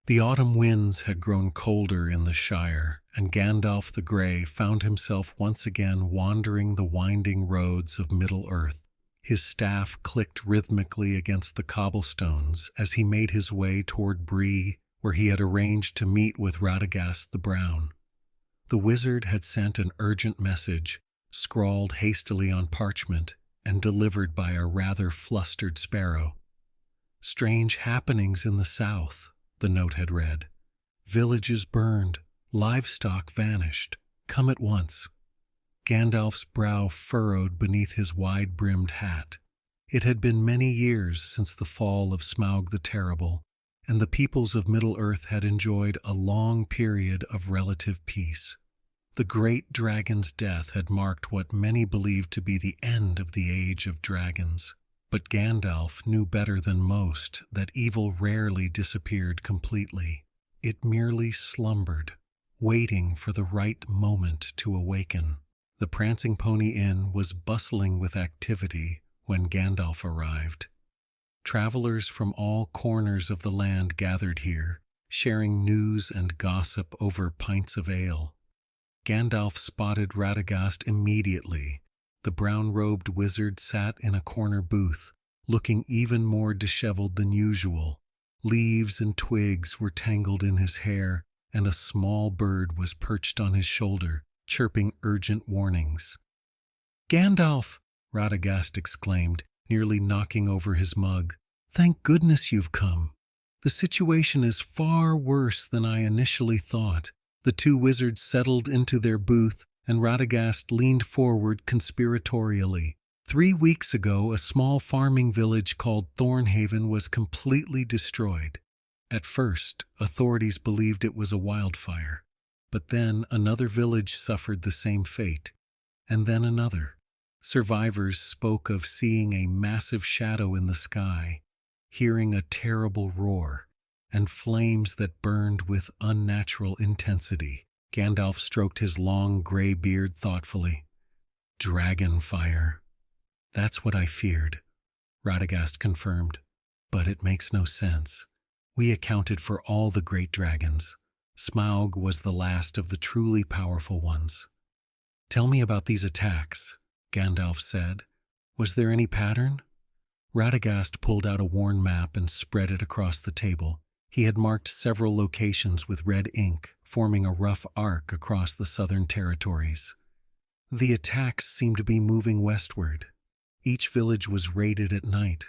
The autumn winds had grown colder in the Shire, and Gandalf the Grey found himself once again wandering the winding roads of Middle-earth. His staff clicked rhythmically against the cobblestones as he made his way toward Bree, where he had arranged to meet with Radagast the Brown. The wizard had sent an urgent message, scrawled hastily on parchment and delivered by a rather flustered sparrow. "Strange happenings in the south," the note had read. "Villages burned, livestock vanished. Come at once." Gandalf's brow furrowed beneath his wide-brimmed hat. It had been many years since the fall of Smaug the Terrible, and the peoples of Middle-earth had enjoyed a long period of relative peace. The great dragon's death had marked what many believed to be the end of the Age of Dragons. But Gandalf knew better than most that evil rarely disappeared completely. It merely slumbered, waiting for the right moment to awaken. The Prancing Pony Inn was bustling with activity when Gandalf arrived. Travelers from all corners of the land gathered here, sharing news and gossip over pints of ale. Gandalf spotted Radagast immediately. The brown-robed wizard sat in a corner booth, looking even more disheveled than usual. Leaves and twigs were tangled in his hair, and a small bird was perched on his shoulder, chirping urgent warnings. "Gandalf!" Radagast exclaimed, nearly knocking over his mug. "Thank goodness you've come. The situation is far worse than I initially thought." The two wizards settled into their booth, and Radagast leaned forward conspiratorially. 3 weeks ago, a small farming village called Thornhaven was completely destroyed. At first, authorities believed it was a wildfire. But then another village suffered the same fate, and then another. Survivors spoke of seeing a massive shadow in the sky, hearing a terrible roar, and flames that burned with unnatural intensity. Gandalf stroked his long gray beard thoughtfully. "Dragon fire. That's what I feared," Radagast confirmed. "But it makes no sense. We accounted for all the great dragons. Smaug was the last of the truly powerful ones." "Tell me about these attacks," Gandalf said. "Was there any pattern?" Radagast pulled out a worn map and spread it across the table. He had marked several locations with red ink, forming a rough arc across the southern territories. The attacks seemed to be moving westward. Each village was raided at night.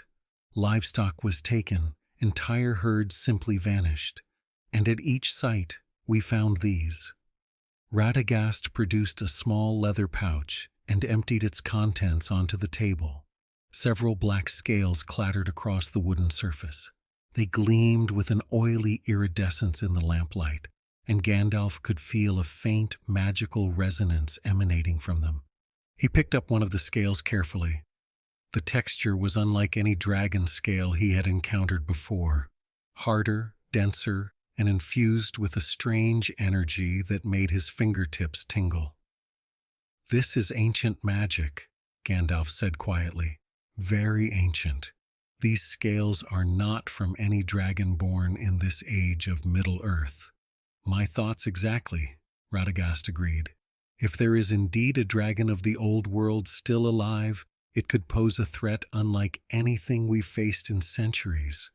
Livestock was taken, entire herds simply vanished. And at each site, we found these. Radagast produced a small leather pouch and emptied its contents onto the table. Several black scales clattered across the wooden surface. They gleamed with an oily iridescence in the lamplight, and Gandalf could feel a faint, magical resonance emanating from them. He picked up one of the scales carefully. The texture was unlike any dragon scale he had encountered before, harder, denser, and infused with a strange energy that made his fingertips tingle. "This is ancient magic," Gandalf said quietly. "Very ancient. These scales are not from any dragon born in this age of Middle-earth." "My thoughts exactly," Radagast agreed. "If there is indeed a dragon of the old world still alive, it could pose a threat unlike anything we've faced in centuries.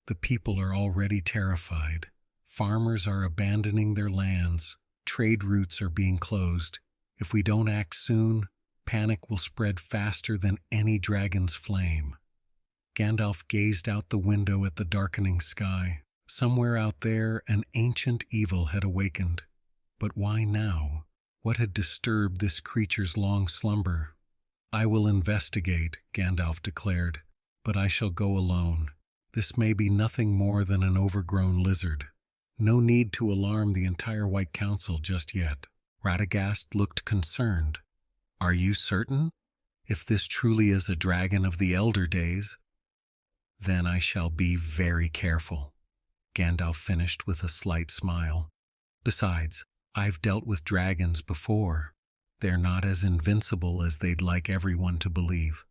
The people are already terrified. Farmers are abandoning their lands. Trade routes are being closed. If we don't act soon, panic will spread faster than any dragon's flame." Gandalf gazed out the window at the darkening sky. Somewhere out there, an ancient evil had awakened. But why now? What had disturbed this creature's long slumber? "I will investigate," Gandalf declared, "but I shall go alone. This may be nothing more than an overgrown lizard. No need to alarm the entire White Council just yet." Radagast looked concerned. "Are you certain? If this truly is a dragon of the elder days, then I shall be very careful," Gandalf finished with a slight smile. "Besides, I've dealt with dragons before. They're not as invincible as they'd like everyone to believe.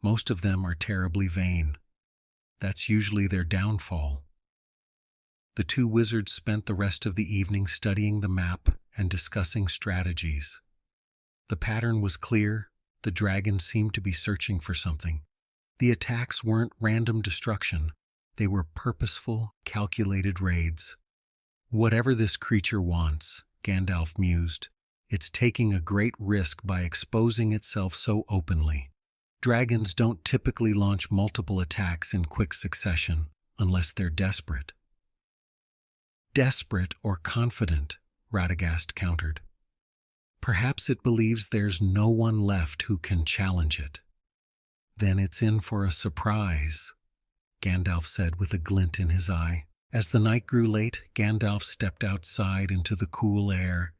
Most of them are terribly vain. That's usually their downfall." The two wizards spent the rest of the evening studying the map and discussing strategies. The pattern was clear. The dragons seemed to be searching for something. The attacks weren't random destruction. They were purposeful, calculated raids. Whatever this creature wants, Gandalf mused, it's taking a great risk by exposing itself so openly. Dragons don't typically launch multiple attacks in quick succession unless they're desperate. Desperate or confident, Radagast countered. Perhaps it believes there's no one left who can challenge it. Then it's in for a surprise, Gandalf said with a glint in his eye. As the night grew late, Gandalf stepped outside into the cool air.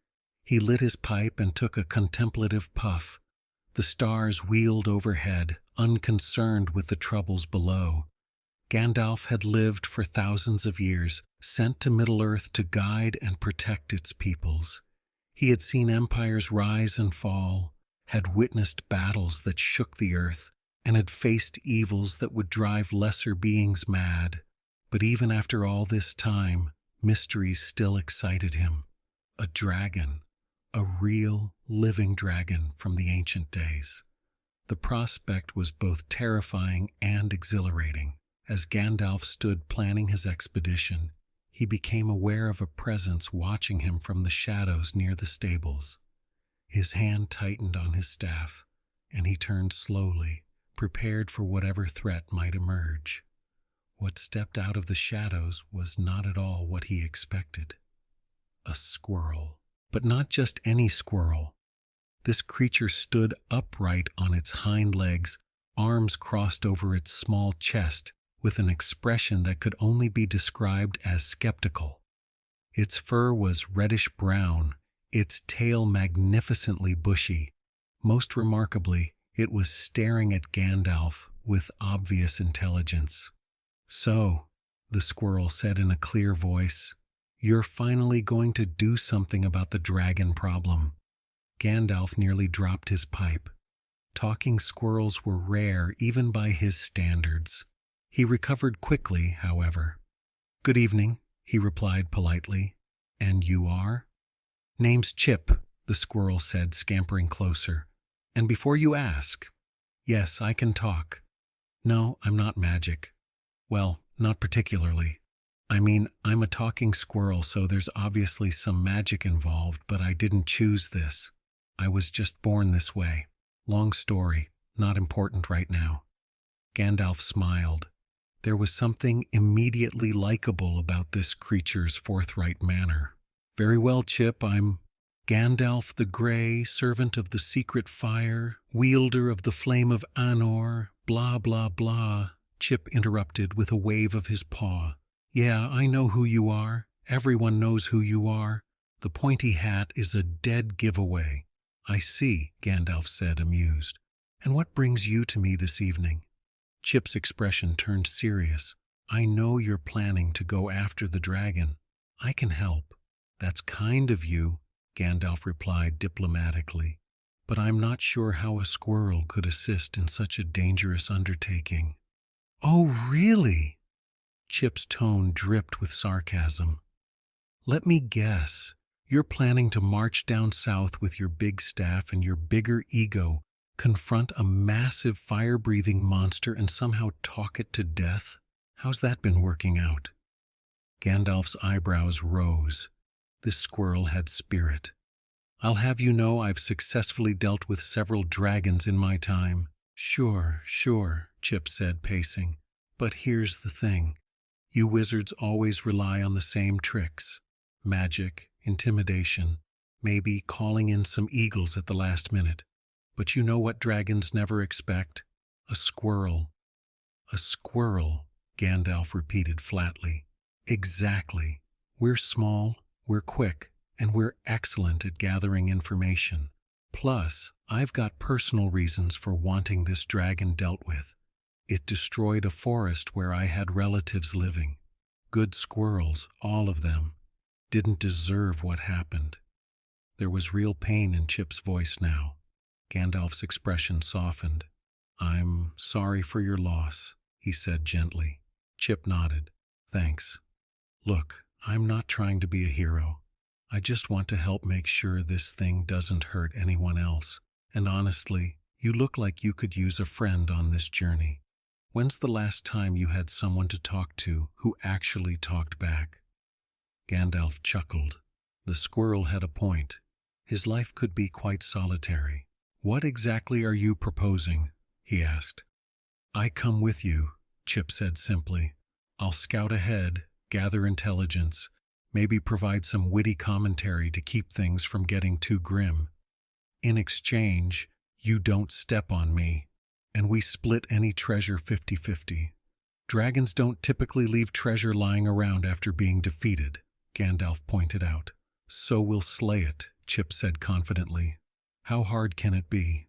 He lit his pipe and took a contemplative puff. The stars wheeled overhead, unconcerned with the troubles below. Gandalf had lived for thousands of years, sent to Middle-earth to guide and protect its peoples. He had seen empires rise and fall, had witnessed battles that shook the earth, and had faced evils that would drive lesser beings mad. But even after all this time, mysteries still excited him. A dragon, a real, living dragon from the ancient days. The prospect was both terrifying and exhilarating. As Gandalf stood planning his expedition, he became aware of a presence watching him from the shadows near the stables. His hand tightened on his staff, and he turned slowly, prepared for whatever threat might emerge. What stepped out of the shadows was not at all what he expected. A squirrel. But not just any squirrel. This creature stood upright on its hind legs, arms crossed over its small chest, with an expression that could only be described as skeptical. Its fur was reddish-brown, its tail magnificently bushy. Most remarkably, it was staring at Gandalf with obvious intelligence. "So," the squirrel said in a clear voice, "you're finally going to do something about the dragon problem." Gandalf nearly dropped his pipe. Talking squirrels were rare even by his standards. He recovered quickly, however. "Good evening," he replied politely. "And you are?" "Name's Chip," the squirrel said, scampering closer. "And before you ask, yes, I can talk. No, I'm not magic. Well, not particularly. I mean, I'm a talking squirrel, so there's obviously some magic involved, but I didn't choose this. I was just born this way. Long story, not important right now." Gandalf smiled. There was something immediately likable about this creature's forthright manner. "Very well, Chip, I'm Gandalf the Grey, servant of the secret fire, wielder of the flame of Anor, blah, blah, blah," Chip interrupted with a wave of his paw. "Yeah, I know who you are. Everyone knows who you are. The pointy hat is a dead giveaway." "I see," Gandalf said, amused. "And what brings you to me this evening?" Chip's expression turned serious. "I know you're planning to go after the dragon. I can help." "That's kind of you," Gandalf replied diplomatically. "But I'm not sure how a squirrel could assist in such a dangerous undertaking." "Oh, really?" Chip's tone dripped with sarcasm. "Let me guess. You're planning to march down south with your big staff and your bigger ego, confront a massive fire-breathing monster and somehow talk it to death? How's that been working out?" Gandalf's eyebrows rose. This squirrel had spirit. "I'll have you know I've successfully dealt with several dragons in my time." Sure, Chip said, pacing. "But here's the thing. You wizards always rely on the same tricks. Magic, intimidation, maybe calling in some eagles at the last minute. But you know what dragons never expect? A squirrel." "A squirrel," Gandalf repeated flatly. "Exactly. We're small, we're quick, and we're excellent at gathering information. Plus, I've got personal reasons for wanting this dragon dealt with. It destroyed a forest where I had relatives living. Good squirrels, all of them, didn't deserve what happened." There was real pain in Chip's voice now. Gandalf's expression softened. "I'm sorry for your loss," he said gently. Chip nodded. "Thanks. Look, I'm not trying to be a hero. I just want to help make sure this thing doesn't hurt anyone else. And honestly, you look like you could use a friend on this journey. When's the last time you had someone to talk to who actually talked back?" Gandalf chuckled. The squirrel had a point. His life could be quite solitary. "What exactly are you proposing?" he asked. "I come with you," Chip said simply. "I'll scout ahead, gather intelligence, maybe provide some witty commentary to keep things from getting too grim. In exchange, you don't step on me, and we split any treasure 50-50. Dragons don't typically leave treasure lying around after being defeated," Gandalf pointed out. "So we'll slay it," Chip said confidently. "How hard can it be?"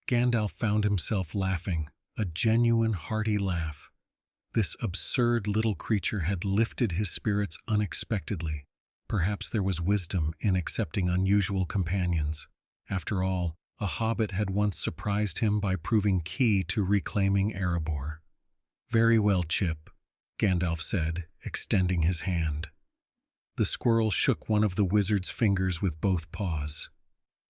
Gandalf found himself laughing, a genuine hearty laugh. This absurd little creature had lifted his spirits unexpectedly. Perhaps there was wisdom in accepting unusual companions. After all, a hobbit had once surprised him by proving key to reclaiming Erebor. "Very well, Chip," Gandalf said, extending his hand. The squirrel shook one of the wizard's fingers with both paws.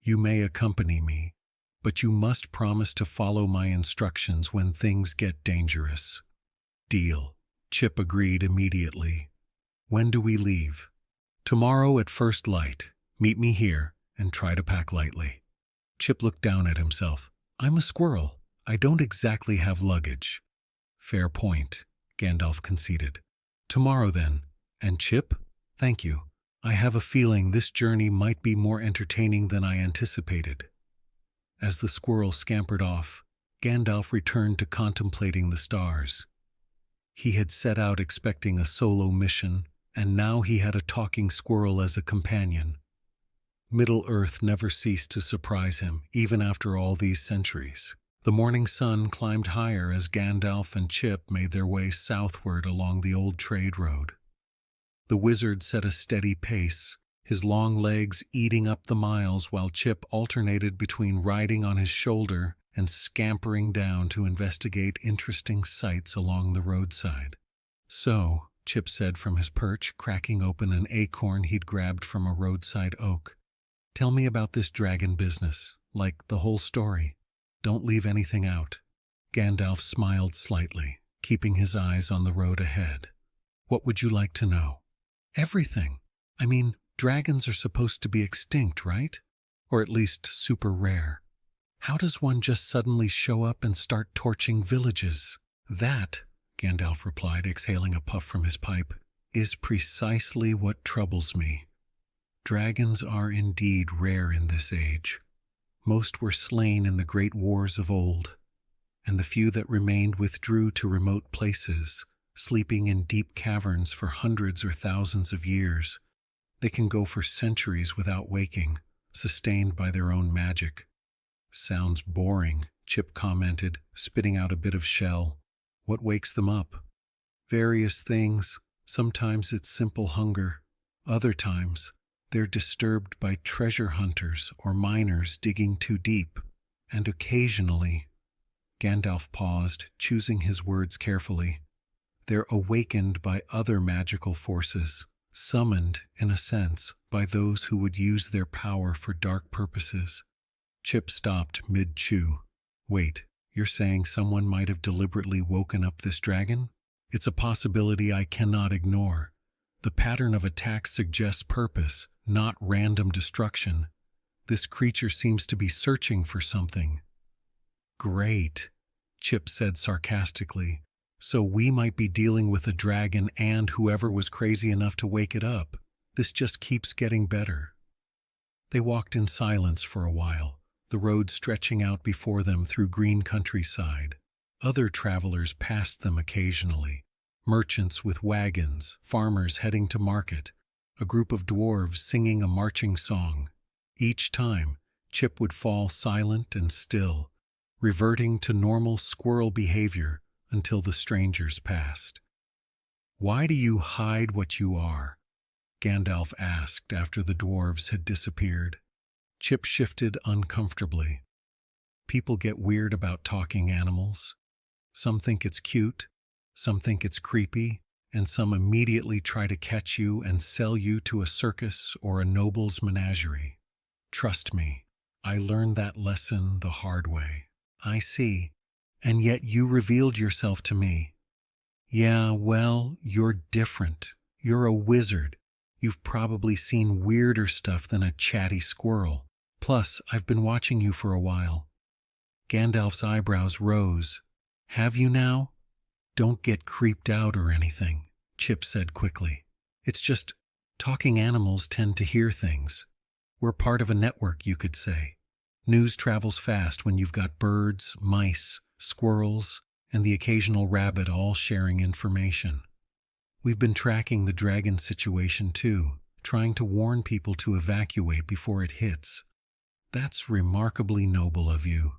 "You may accompany me, but you must promise to follow my instructions when things get dangerous." "Deal," Chip agreed immediately. "When do we leave?" "Tomorrow at first light. Meet me here, and try to pack lightly." Chip looked down at himself. "I'm a squirrel. I don't exactly have luggage." "Fair point," Gandalf conceded. "Tomorrow then. And Chip, thank you. I have a feeling this journey might be more entertaining than I anticipated." As the squirrel scampered off, Gandalf returned to contemplating the stars. He had set out expecting a solo mission, and now he had a talking squirrel as a companion. Middle-earth never ceased to surprise him, even after all these centuries. The morning sun climbed higher as Gandalf and Chip made their way southward along the old trade road. The wizard set a steady pace, his long legs eating up the miles while Chip alternated between riding on his shoulder and scampering down to investigate interesting sights along the roadside. "So," Chip said from his perch, cracking open an acorn he'd grabbed from a roadside oak, "tell me about this dragon business, like the whole story. Don't leave anything out." Gandalf smiled slightly, keeping his eyes on the road ahead. "What would you like to know?" "Everything. I mean, dragons are supposed to be extinct, right? Or at least super rare. How does one just suddenly show up and start torching villages?" "That," Gandalf replied, exhaling a puff from his pipe, "is precisely what troubles me. Dragons are indeed rare in this age. Most were slain in the great wars of old, and the few that remained withdrew to remote places, sleeping in deep caverns for hundreds or thousands of years. They can go for centuries without waking, sustained by their own magic." "Sounds boring," Chip commented, spitting out a bit of shell. "What wakes them up?" "Various things. Sometimes it's simple hunger. Other times, they're disturbed by treasure hunters or miners digging too deep. And occasionally," Gandalf paused, choosing his words carefully, "they're awakened by other magical forces, summoned, in a sense, by those who would use their power for dark purposes." Chip stopped mid-chew. "Wait, you're saying someone might have deliberately woken up this dragon? It's a possibility I cannot ignore. The pattern of attacks suggests purpose, not random destruction. This creature seems to be searching for something." "Great," Chip said sarcastically. "So we might be dealing with a dragon and whoever was crazy enough to wake it up. This just keeps getting better." They walked in silence for a while, the road stretching out before them through green countryside. Other travelers passed them occasionally. Merchants with wagons, farmers heading to market, a group of dwarves singing a marching song. Each time, Chip would fall silent and still, reverting to normal squirrel behavior until the strangers passed. "Why do you hide what you are?" Gandalf asked after the dwarves had disappeared. Chip shifted uncomfortably. "People get weird about talking animals. Some think it's cute, some think it's creepy, and some immediately try to catch you and sell you to a circus or a noble's menagerie. Trust me, I learned that lesson the hard way. I see. And yet you revealed yourself to me. Yeah, well, you're different. You're a wizard. You've probably seen weirder stuff than a chatty squirrel. Plus, I've been watching you for a while. Gandalf's eyebrows rose. Have you now? Don't get creeped out or anything, Chip said quickly. It's just, talking animals tend to hear things. We're part of a network, you could say. News travels fast when you've got birds, mice, squirrels, and the occasional rabbit all sharing information. We've been tracking the dragon situation too, trying to warn people to evacuate before it hits. That's remarkably noble of you,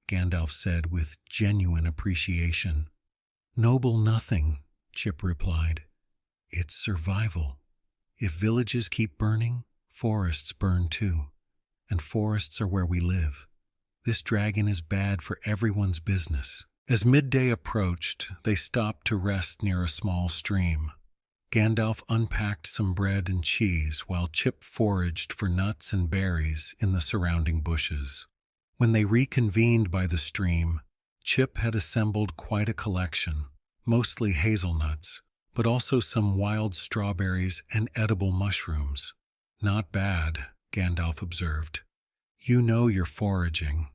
Gandalf said with genuine appreciation. Noble nothing, Chip replied. It's survival. If villages keep burning, forests burn too. And forests are where we live. This dragon is bad for everyone's business. As midday approached, they stopped to rest near a small stream. Gandalf unpacked some bread and cheese while Chip foraged for nuts and berries in the surrounding bushes. When they reconvened by the stream, Chip had assembled quite a collection, mostly hazelnuts, but also some wild strawberries and edible mushrooms. Not bad, Gandalf observed. You know you're foraging.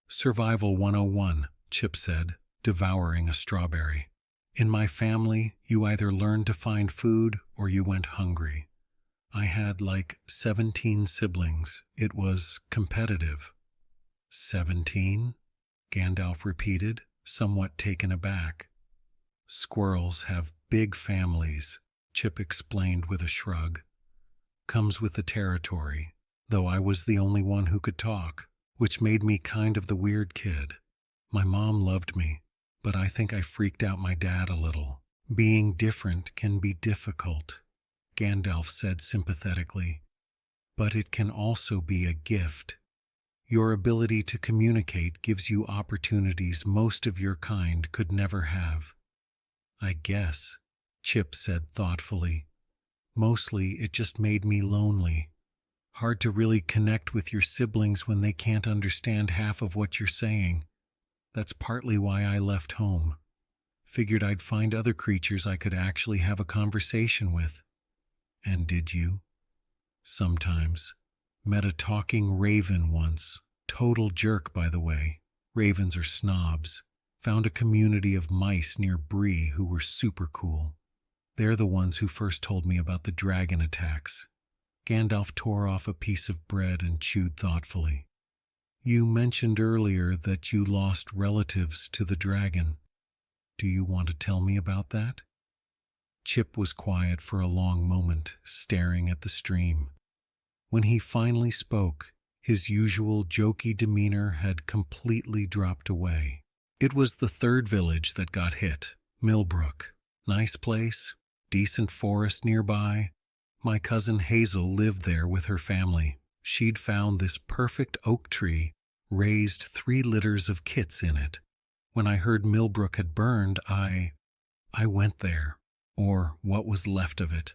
Survival 101, Chip said, devouring a strawberry. In my family, you either learned to find food or you went hungry. I had like 17 siblings. It was competitive. 17? Gandalf repeated, somewhat taken aback. Squirrels have big families, Chip explained with a shrug. Comes with the territory, though I was the only one who could talk, which made me kind of the weird kid. My mom loved me, but I think I freaked out my dad a little. Being different can be difficult, Gandalf said sympathetically, but it can also be a gift. Your ability to communicate gives you opportunities most of your kind could never have. I guess, Chip said thoughtfully. Mostly it just made me lonely. Hard to really connect with your siblings when they can't understand half of what you're saying. That's partly why I left home. Figured I'd find other creatures I could actually have a conversation with. And did you? Sometimes. Met a talking raven once. Total jerk, by the way. Ravens are snobs. Found a community of mice near Bree who were super cool. They're the ones who first told me about the dragon attacks. Gandalf tore off a piece of bread and chewed thoughtfully. You mentioned earlier that you lost relatives to the dragon. Do you want to tell me about that? Chip was quiet for a long moment, staring at the stream. When he finally spoke, his usual jokey demeanor had completely dropped away. It was the third village that got hit, Millbrook. Nice place, decent forest nearby. My cousin Hazel lived there with her family. She'd found this perfect oak tree, raised 3 litters of kits in it. When I heard Millbrook had burned, I went there, or what was left of it.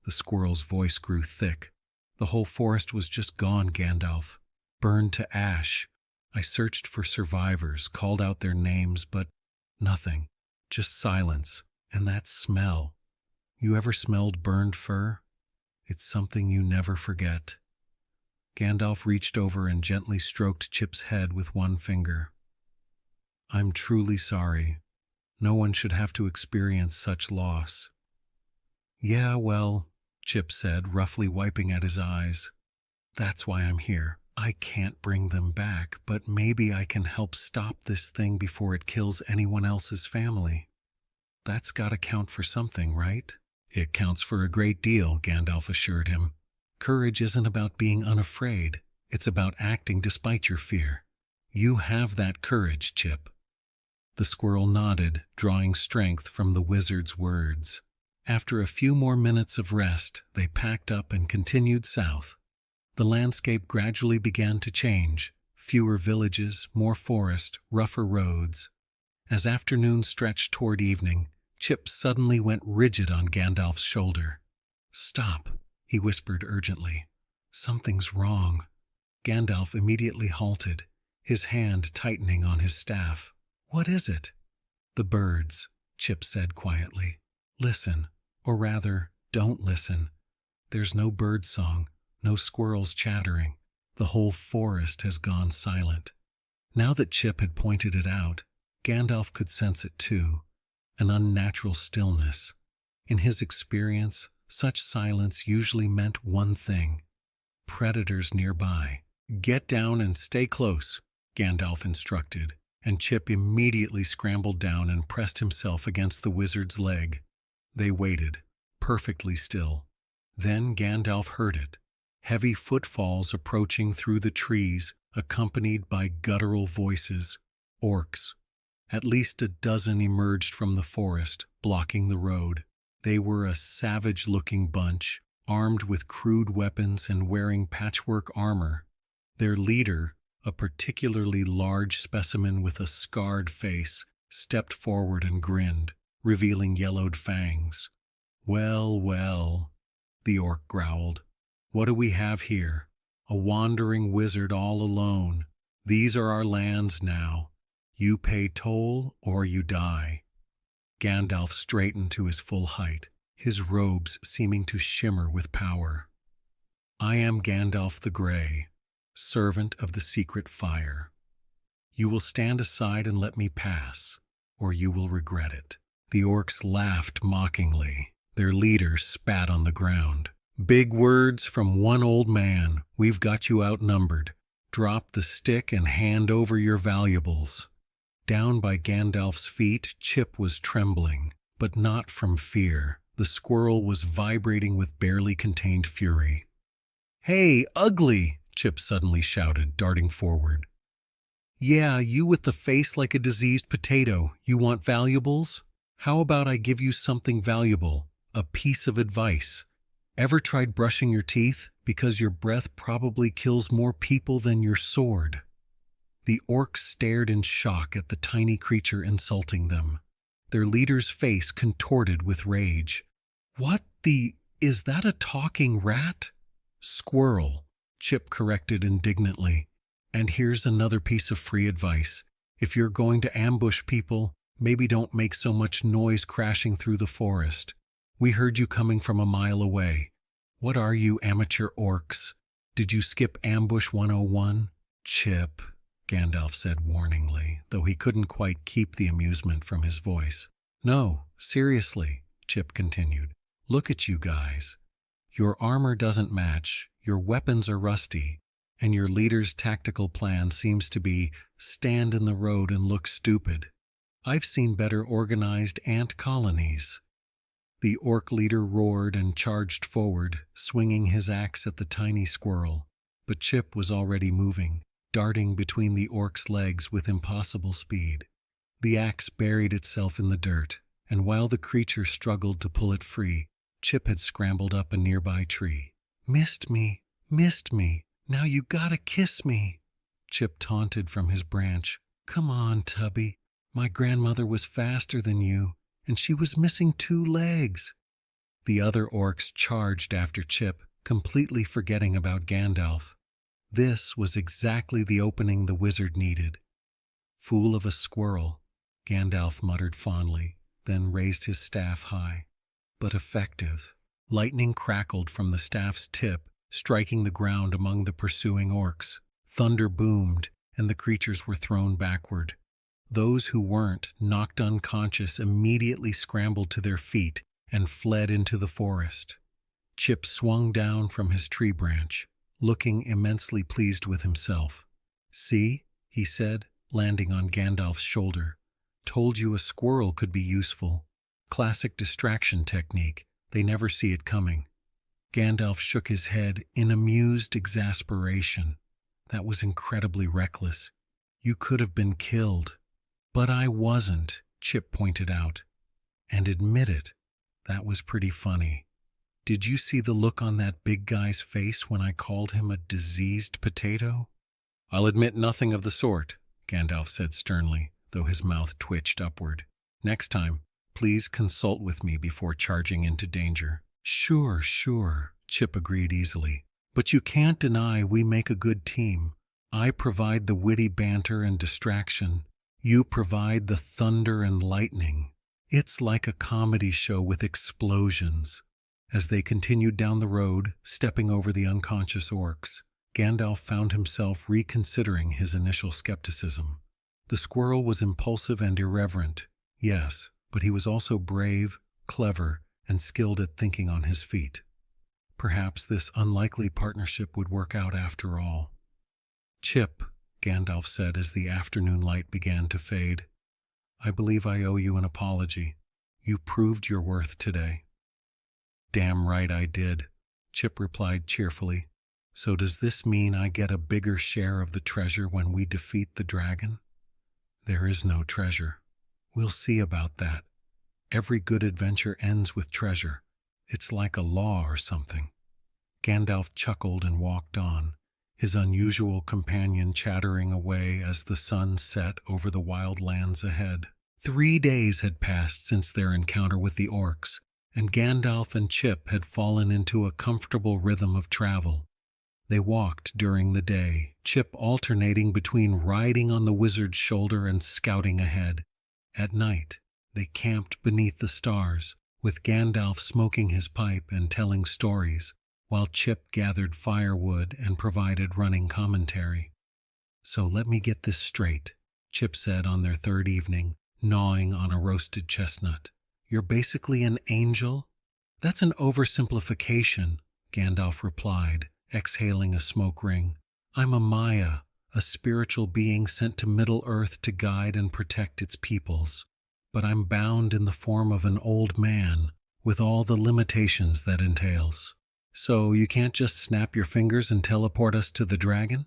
The squirrel's voice grew thick. The whole forest was just gone, Gandalf. Burned to ash. I searched for survivors, called out their names, but nothing. Just silence, and that smell. You ever smelled burned fur? It's something you never forget. Gandalf reached over and gently stroked Chip's head with one finger. I'm truly sorry. No one should have to experience such loss. Yeah, well, Chip said, roughly wiping at his eyes. That's why I'm here. I can't bring them back, but maybe I can help stop this thing before it kills anyone else's family. That's gotta count for something, right? It counts for a great deal, Gandalf assured him. Courage isn't about being unafraid. It's about acting despite your fear. You have that courage, Chip. The squirrel nodded, drawing strength from the wizard's words. After a few more minutes of rest, they packed up and continued south. The landscape gradually began to change. Fewer villages, more forest, rougher roads. As afternoon stretched toward evening, Chip suddenly went rigid on Gandalf's shoulder. "Stop," he whispered urgently. "Something's wrong." Gandalf immediately halted, his hand tightening on his staff. "What is it?" "The birds," Chip said quietly. "Listen, or rather, don't listen. There's no bird song, no squirrels chattering. The whole forest has gone silent." Now that Chip had pointed it out, Gandalf could sense it too, an unnatural stillness. In his experience, such silence usually meant one thing: predators nearby. "Get down and stay close," Gandalf instructed, and Chip immediately scrambled down and pressed himself against the wizard's leg. They waited, perfectly still. Then Gandalf heard it: heavy footfalls approaching through the trees, accompanied by guttural voices. Orcs. At least a dozen emerged from the forest, blocking the road. They were a savage-looking bunch, armed with crude weapons and wearing patchwork armor. Their leader, a particularly large specimen with a scarred face, stepped forward and grinned, revealing yellowed fangs. "Well, well," the orc growled. "What do we have here? A wandering wizard all alone. These are our lands now. You pay toll or you die." Gandalf straightened to his full height, his robes seeming to shimmer with power. "I am Gandalf the Grey, servant of the secret fire. You will stand aside and let me pass, or you will regret it." The orcs laughed mockingly. Their leader spat on the ground. "Big words from one old man. We've got you outnumbered. Drop the stick and hand over your valuables." Down by Gandalf's feet, Chip was trembling, but not from fear. The squirrel was vibrating with barely contained fury. "Hey, ugly!" Chip suddenly shouted, darting forward. "Yeah, you with the face like a diseased potato. You want valuables? How about I give you something valuable, a piece of advice? Ever tried brushing your teeth? Because your breath probably kills more people than your sword." The orcs stared in shock at the tiny creature insulting them. Their leader's face contorted with rage. Is that a talking rat?" "Squirrel," Chip corrected indignantly. "And here's another piece of free advice. If you're going to ambush people, maybe don't make so much noise crashing through the forest. We heard you coming from a mile away. What are you, amateur orcs? Did you skip Ambush 101? "Chip," Gandalf said warningly, though he couldn't quite keep the amusement from his voice. "No, seriously," Chip continued. "Look at you guys. Your armor doesn't match, your weapons are rusty, and your leader's tactical plan seems to be stand in the road and look stupid. I've seen better organized ant colonies." The orc leader roared and charged forward, swinging his axe at the tiny squirrel. But Chip was already moving, darting between the orc's legs with impossible speed. The axe buried itself in the dirt, and while the creature struggled to pull it free, Chip had scrambled up a nearby tree. Missed me. Now you gotta kiss me," Chip taunted from his branch. "Come on, Tubby. My grandmother was faster than you, and she was missing 2 legs." The other orcs charged after Chip, completely forgetting about Gandalf. This was exactly the opening the wizard needed. "Fool of a squirrel," Gandalf muttered fondly, then raised his staff high. But effective. Lightning crackled from the staff's tip, striking the ground among the pursuing orcs. Thunder boomed, and the creatures were thrown backward. Those who weren't, knocked unconscious, immediately scrambled to their feet and fled into the forest. Chip swung down from his tree branch, looking immensely pleased with himself. "See," he said, landing on Gandalf's shoulder. "Told you a squirrel could be useful. Classic distraction technique. They never see it coming." Gandalf shook his head in amused exasperation. "That was incredibly reckless. You could have been killed." "But I wasn't," Chip pointed out. "And admit it, that was pretty funny. Did you see the look on that big guy's face when I called him a diseased potato?" "I'll admit nothing of the sort," Gandalf said sternly, though his mouth twitched upward. "Next time, Please consult with me before charging into danger." "Sure, sure," Chip agreed easily. "But you can't deny we make a good team. I provide the witty banter and distraction. You provide the thunder and lightning. It's like a comedy show with explosions." As they continued down the road, stepping over the unconscious orcs, Gandalf found himself reconsidering his initial skepticism. The squirrel was impulsive and irreverent, yes, but he was also brave, clever, and skilled at thinking on his feet. Perhaps this unlikely partnership would work out after all. "Chip," Gandalf said as the afternoon light began to fade, "I believe I owe you an apology. You proved your worth today." "Damn right I did," Chip replied cheerfully. "So does this mean I get a bigger share of the treasure when we defeat the dragon?" "There is no treasure." "We'll see about that. Every good adventure ends with treasure. It's like a law or something." Gandalf chuckled and walked on, his unusual companion chattering away as the sun set over the wild lands ahead. 3 days had passed since their encounter with the orcs, and Gandalf and Chip had fallen into a comfortable rhythm of travel. They walked during the day, Chip alternating between riding on the wizard's shoulder and scouting ahead. At night, they camped beneath the stars, with Gandalf smoking his pipe and telling stories, while Chip gathered firewood and provided running commentary. "So let me get this straight," Chip said on their third evening, gnawing on a roasted chestnut. "You're basically an angel?" "That's an oversimplification," Gandalf replied, exhaling a smoke ring. "I'm a Maya, a spiritual being sent to Middle-earth to guide and protect its peoples. But I'm bound in the form of an old man, with all the limitations that entails." "So you can't just snap your fingers and teleport us to the dragon?"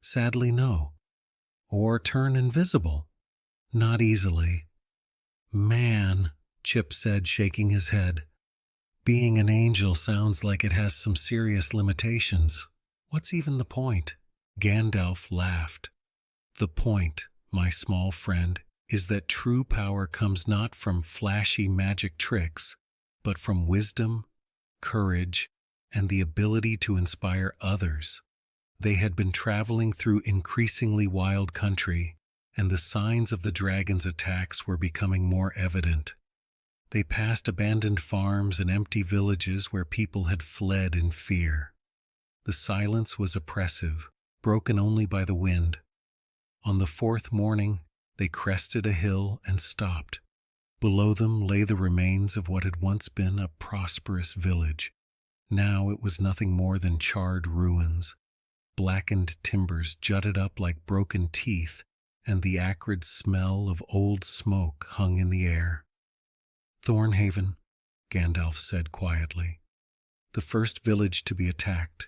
"Sadly, no." "Or turn invisible?" "Not easily." "Man," Chip said, shaking his head. "Being an angel sounds like it has some serious limitations. What's even the point?" Gandalf laughed. "The point, my small friend, is that true power comes not from flashy magic tricks, but from wisdom, courage, and the ability to inspire others." They had been traveling through increasingly wild country, and the signs of the dragon's attacks were becoming more evident. They passed abandoned farms and empty villages where people had fled in fear. The silence was oppressive, broken only by the wind. On the 4th morning, they crested a hill and stopped. Below them lay the remains of what had once been a prosperous village. Now it was nothing more than charred ruins. Blackened timbers jutted up like broken teeth, and the acrid smell of old smoke hung in the air. "Thornhaven," Gandalf said quietly. "The first village to be attacked."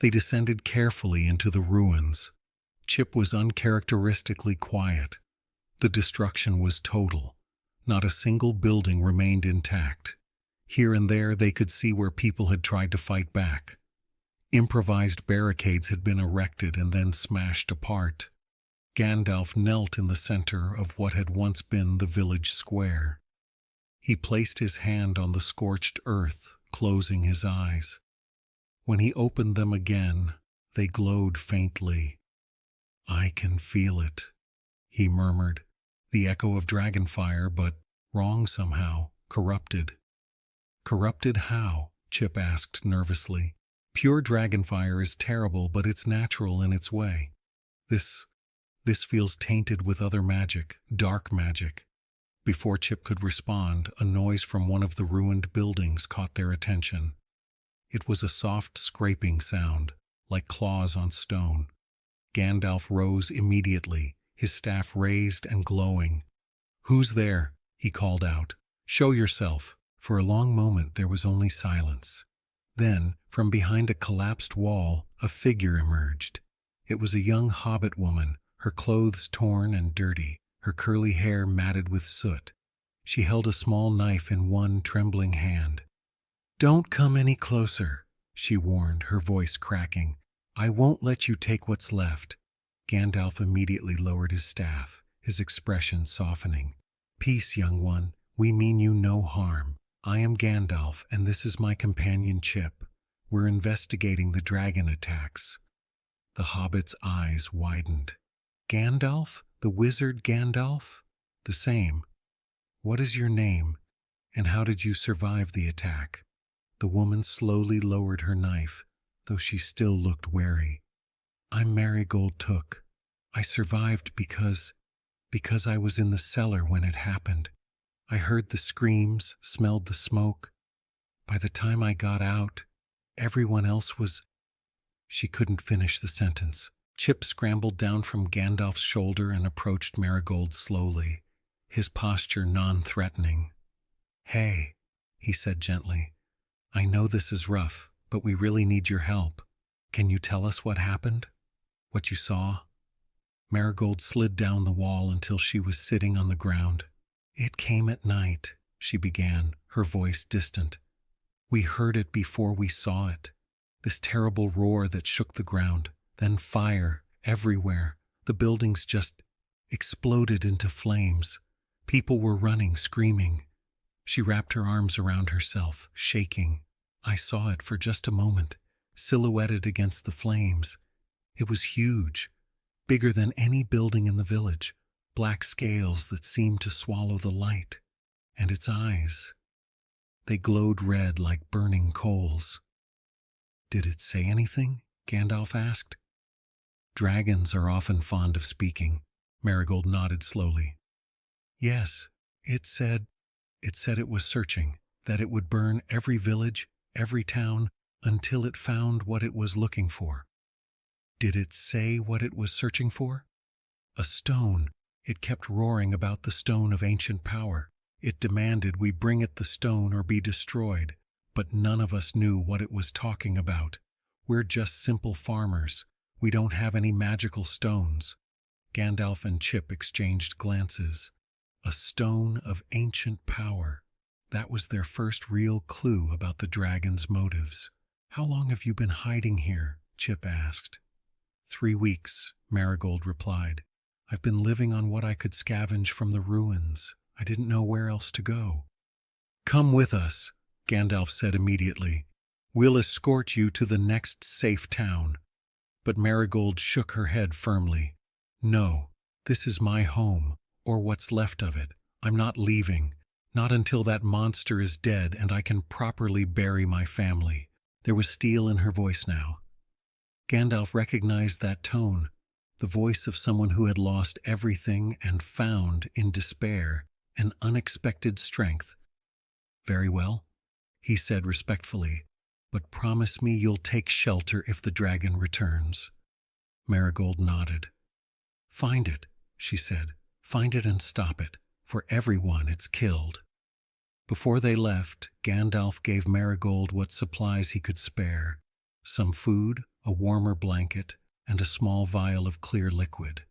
They descended carefully into the ruins. Chip was uncharacteristically quiet. The destruction was total. Not a single building remained intact. Here and there they could see where people had tried to fight back. Improvised barricades had been erected and then smashed apart. Gandalf knelt in the center of what had once been the village square. He placed his hand on the scorched earth, closing his eyes. When he opened them again, they glowed faintly. "I can feel it," he murmured. "The echo of dragonfire, but wrong somehow, corrupted." "Corrupted how?" Chip asked nervously. "Pure dragonfire is terrible, but it's natural in its way. This feels tainted with other magic, dark magic." Before Chip could respond, a noise from one of the ruined buildings caught their attention. It was a soft scraping sound, like claws on stone. Gandalf rose immediately, his staff raised and glowing. "Who's there?" he called out. "Show yourself." For a long moment there was only silence. Then, from behind a collapsed wall, a figure emerged. It was a young hobbit woman, her clothes torn and dirty, her curly hair matted with soot. She held a small knife in one trembling hand. "Don't come any closer," she warned, her voice cracking. "I won't let you take what's left." Gandalf immediately lowered his staff, his expression softening. "Peace, young one. We mean you no harm. I am Gandalf, and this is my companion Chip. We're investigating the dragon attacks." The hobbit's eyes widened. "Gandalf? The wizard Gandalf?" "The same. What is your name, and how did you survive the attack?" The woman slowly lowered her knife, though she still looked wary. "I'm Marigold Took. I survived because I was in the cellar when it happened. I heard the screams, smelled the smoke. By the time I got out, everyone else was—" She couldn't finish the sentence. Chip scrambled down from Gandalf's shoulder and approached Marigold slowly, his posture non-threatening. "Hey," he said gently. "I know this is rough, but we really need your help. Can you tell us what happened? What you saw?" Marigold slid down the wall until she was sitting on the ground. "It came at night," she began, her voice distant. "We heard it before we saw it. This terrible roar that shook the ground, then fire everywhere. The buildings just exploded into flames. People were running, screaming." She wrapped her arms around herself, shaking. "I saw it for just a moment, silhouetted against the flames. It was huge, bigger than any building in the village, black scales that seemed to swallow the light. And its eyes, they glowed red like burning coals." "Did it say anything?" Gandalf asked. "Dragons are often fond of speaking." Marigold nodded slowly. "Yes, it said it was searching, that it would burn every village, every town, until it found what it was looking for." "Did it say what it was searching for?" "A stone. It kept roaring about the stone of ancient power. It demanded we bring it the stone or be destroyed, but none of us knew what it was talking about. We're just simple farmers. We don't have any magical stones." Gandalf and Chip exchanged glances. A stone of ancient power. That was their first real clue about the dragon's motives. "How long have you been hiding here?" Chip asked. 3 weeks, Marigold replied. "I've been living on what I could scavenge from the ruins. I didn't know where else to go." "Come with us," Gandalf said immediately. "We'll escort you to the next safe town." But Marigold shook her head firmly. "No, this is my home, or what's left of it. I'm not leaving, not until that monster is dead and I can properly bury my family." There was steel in her voice now. Gandalf recognized that tone, the voice of someone who had lost everything and found, in despair, an unexpected strength. "Very well," he said respectfully, "but promise me you'll take shelter if the dragon returns." Marigold nodded. "Find it," she said. "Find it and stop it. For everyone it's killed." Before they left, Gandalf gave Marigold what supplies he could spare: some food, a warmer blanket, and a small vial of clear liquid.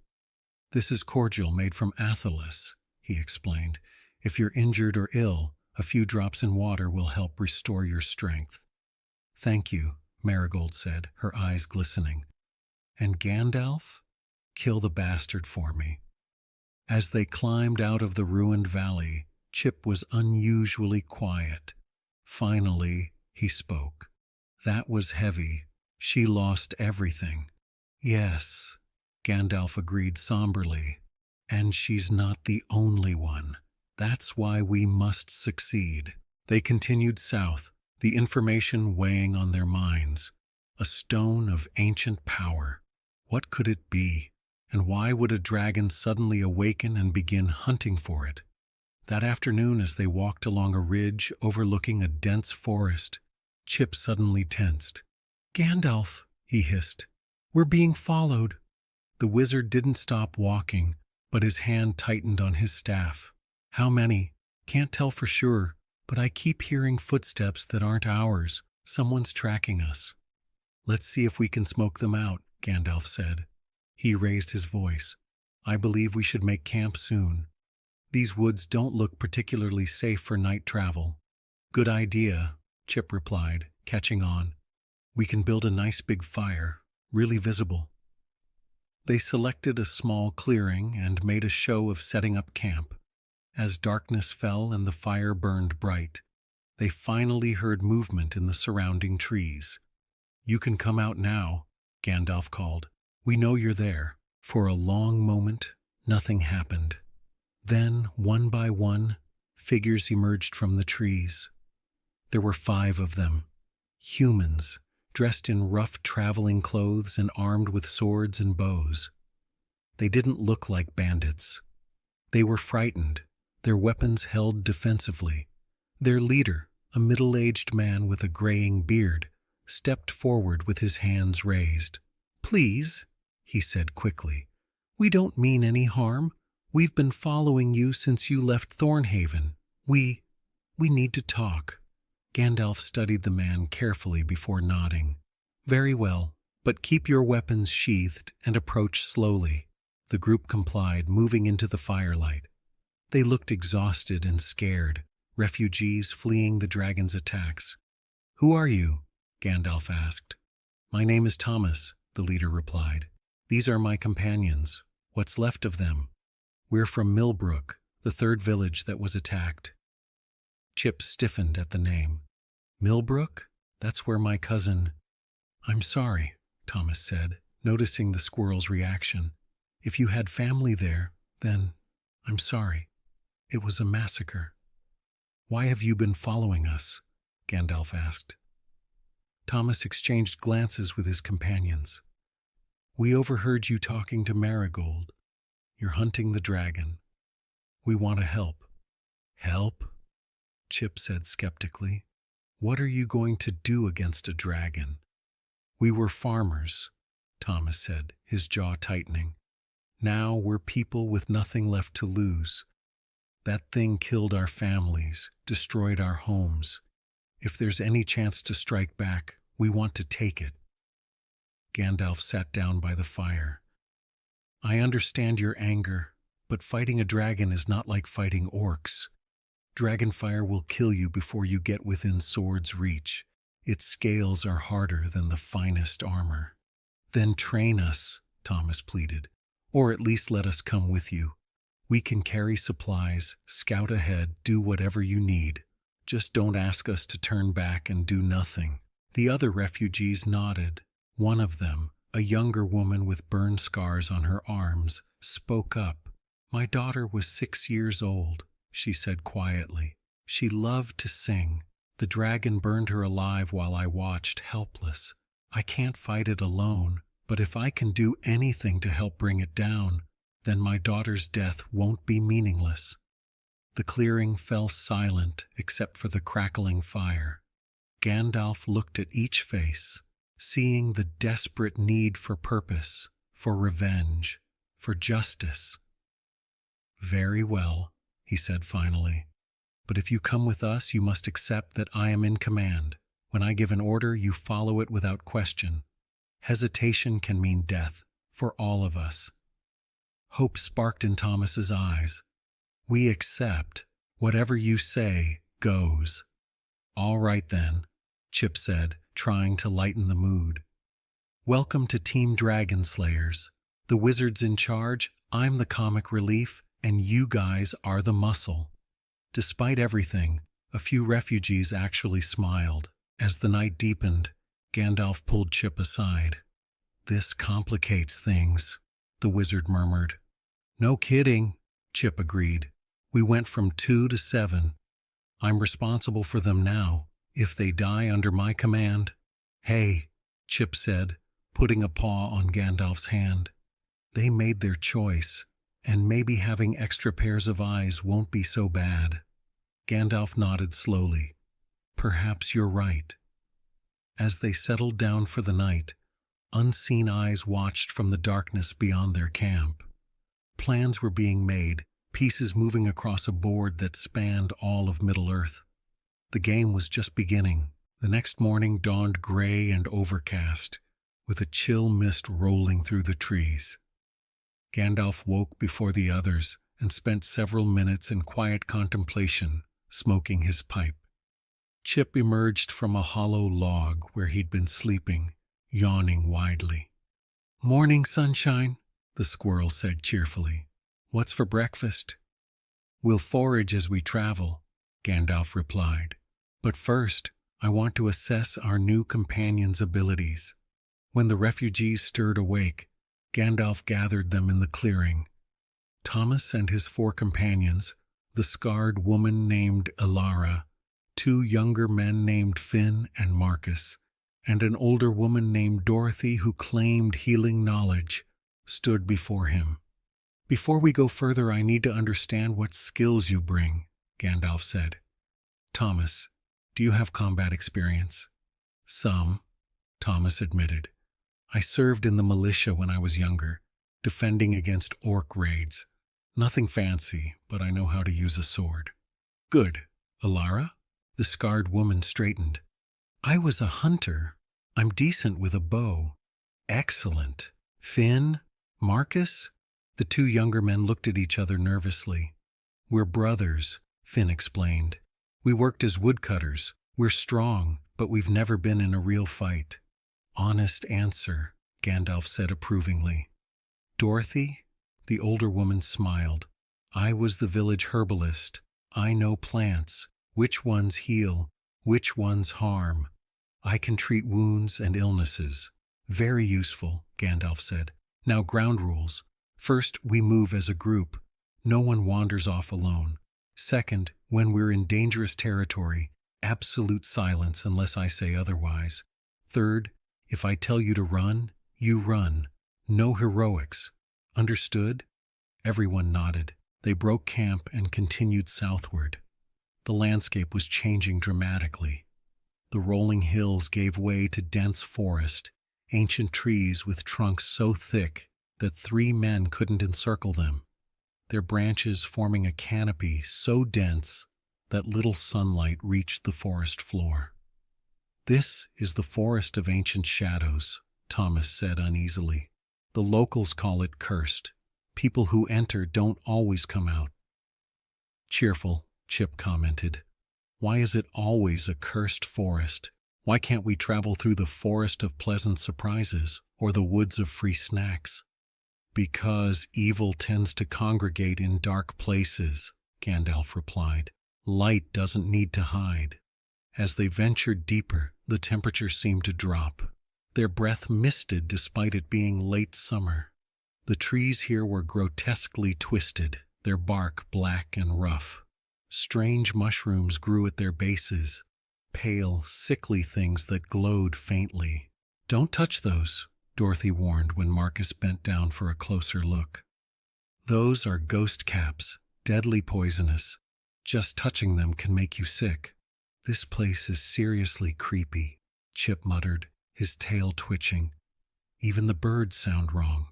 "This is cordial made from athelas," he explained. "If you're injured or ill, a few drops in water will help restore your strength." "Thank you," Marigold said, her eyes glistening. "And Gandalf? Kill the bastard for me." As they climbed out of the ruined valley, Chip was unusually quiet. Finally, he spoke. "That was heavy. She lost everything." "Yes," Gandalf agreed somberly. "And she's not the only one. That's why we must succeed." They continued south, the information weighing on their minds. A stone of ancient power. What could it be? And why would a dragon suddenly awaken and begin hunting for it? That afternoon, as they walked along a ridge overlooking a dense forest, Chip suddenly tensed. "Gandalf," he hissed, "we're being followed." The wizard didn't stop walking, but his hand tightened on his staff. "How many? Can't tell for sure, but I keep hearing footsteps that aren't ours. Someone's tracking us." "Let's see if we can smoke them out," Gandalf said. He raised his voice. "I believe we should make camp soon. These woods don't look particularly safe for night travel." "Good idea," Chip replied, catching on. "We can build a nice big fire, really visible." They selected a small clearing and made a show of setting up camp. As darkness fell and the fire burned bright, they finally heard movement in the surrounding trees. "You can come out now," Gandalf called. "We know you're there." For a long moment, nothing happened. Then, one by one, figures emerged from the trees. There were 5 of them, humans, dressed in rough traveling clothes and armed with swords and bows. They didn't look like bandits. They were frightened, their weapons held defensively. Their leader, a middle-aged man with a graying beard, stepped forward with his hands raised. "Please," he said quickly, "we don't mean any harm. We've been following you since you left Thornhaven. We need to talk." Gandalf studied the man carefully before nodding. "Very well, but keep your weapons sheathed and approach slowly." The group complied, moving into the firelight. They looked exhausted and scared, refugees fleeing the dragon's attacks. "Who are you?" Gandalf asked. "My name is Thomas," the leader replied. "These are my companions. What's left of them? We're from Millbrook, the 3rd village that was attacked." Chip stiffened at the name. "Millbrook? That's where my cousin—" "I'm sorry," Thomas said, noticing the squirrel's reaction. "If you had family there, then I'm sorry. It was a massacre." "Why have you been following us?" Gandalf asked. Thomas exchanged glances with his companions. "We overheard you talking to Marigold. You're hunting the dragon. We want to help." "Help?" Chip said skeptically. "What are you going to do against a dragon?" "We were farmers," Thomas said, his jaw tightening. "Now we're people with nothing left to lose. That thing killed our families, destroyed our homes. If there's any chance to strike back, we want to take it." Gandalf sat down by the fire. "I understand your anger, but fighting a dragon is not like fighting orcs. Dragonfire will kill you before you get within sword's reach. Its scales are harder than the finest armor." "Then train us," Thomas pleaded, "or at least let us come with you. We can carry supplies, scout ahead, do whatever you need. Just don't ask us to turn back and do nothing." The other refugees nodded. One of them, a younger woman with burn scars on her arms, spoke up. "My daughter was 6 years old," she said quietly. "She loved to sing. The dragon burned her alive while I watched, helpless. I can't fight it alone, but if I can do anything to help bring it down, then my daughter's death won't be meaningless." The clearing fell silent except for the crackling fire. Gandalf looked at each face, seeing the desperate need for purpose, for revenge, for justice. "Very well," he said finally. "But if you come with us, you must accept that I am in command. When I give an order, you follow it without question. Hesitation can mean death, for all of us." Hope sparked in Thomas's eyes. "We accept. Whatever you say goes." "All right then," Chip said, trying to lighten the mood. "Welcome to Team Dragon Slayers. The wizard's in charge, I'm the comic relief, and you guys are the muscle." Despite everything, a few refugees actually smiled. As the night deepened, Gandalf pulled Chip aside. "This complicates things," the wizard murmured. "No kidding," Chip agreed. "We went from 2 to 7. I'm responsible for them now, if they die under my command." "Hey," Chip said, putting a paw on Gandalf's hand. "They made their choice, and maybe having extra pairs of eyes won't be so bad." Gandalf nodded slowly. "Perhaps you're right." As they settled down for the night, unseen eyes watched from the darkness beyond their camp. Plans were being made, pieces moving across a board that spanned all of Middle-earth. The game was just beginning. The next morning dawned gray and overcast, with a chill mist rolling through the trees. Gandalf woke before the others and spent several minutes in quiet contemplation, smoking his pipe. Chip emerged from a hollow log where he'd been sleeping, yawning widely. "Morning, sunshine," the squirrel said cheerfully. "What's for breakfast?" We'll forage as we travel, Gandalf replied. But first, I want to assess our new companion's abilities. When the refugees stirred awake, Gandalf gathered them in the clearing. Thomas and his 4 companions, the scarred woman named Elara, 2 younger men named Finn and Marcus, and an older woman named Dorothy who claimed healing knowledge, stood before him. Before we go further, I need to understand what skills you bring, Gandalf said. Thomas, do you have combat experience? Some, Thomas admitted. I served in the militia when I was younger, defending against orc raids. Nothing fancy, but I know how to use a sword. Good. Elara? The scarred woman straightened. I was a hunter. I'm decent with a bow. Excellent. Finn? Marcus? The 2 younger men looked at each other nervously. We're brothers, Finn explained. We worked as woodcutters. We're strong, but we've never been in a real fight. Honest answer, Gandalf said approvingly. Dorothy? The older woman smiled. I was the village herbalist. I know plants, which ones heal, which ones harm. I can treat wounds and illnesses. Very useful, Gandalf said. Now ground rules. First, we move as a group. No one wanders off alone. Second, when we're in dangerous territory, absolute silence unless I say otherwise. Third, if I tell you to run, you run. No heroics. Understood? Everyone nodded. They broke camp and continued southward. The landscape was changing dramatically. The rolling hills gave way to dense forest, ancient trees with trunks so thick that 3 men couldn't encircle them, their branches forming a canopy so dense that little sunlight reached the forest floor. This is the Forest of Ancient Shadows, Thomas said uneasily. The locals call it cursed. People who enter don't always come out. Cheerful, Chip commented. Why is it always a cursed forest? Why can't we travel through the forest of pleasant surprises or the woods of free snacks? Because evil tends to congregate in dark places, Gandalf replied. Light doesn't need to hide. As they ventured deeper, the temperature seemed to drop. Their breath misted despite it being late summer. The trees here were grotesquely twisted, their bark black and rough. Strange mushrooms grew at their bases, pale, sickly things that glowed faintly. Don't touch those, Dorothy warned when Marcus bent down for a closer look. Those are ghost caps, deadly poisonous. Just touching them can make you sick. This place is seriously creepy, Chip muttered, his tail twitching. Even the birds sound wrong.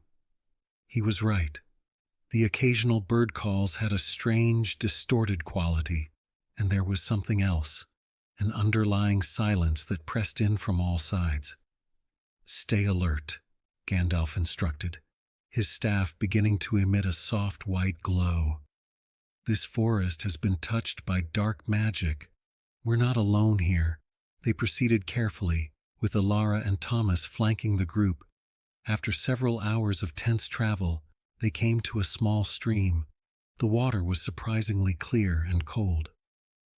He was right. The occasional bird calls had a strange, distorted quality, and there was something else, an underlying silence that pressed in from all sides. Stay alert, Gandalf instructed, his staff beginning to emit a soft white glow. This forest has been touched by dark magic. We're not alone here. They proceeded carefully, with Elara and Thomas flanking the group. After several hours of tense travel, they came to a small stream. The water was surprisingly clear and cold.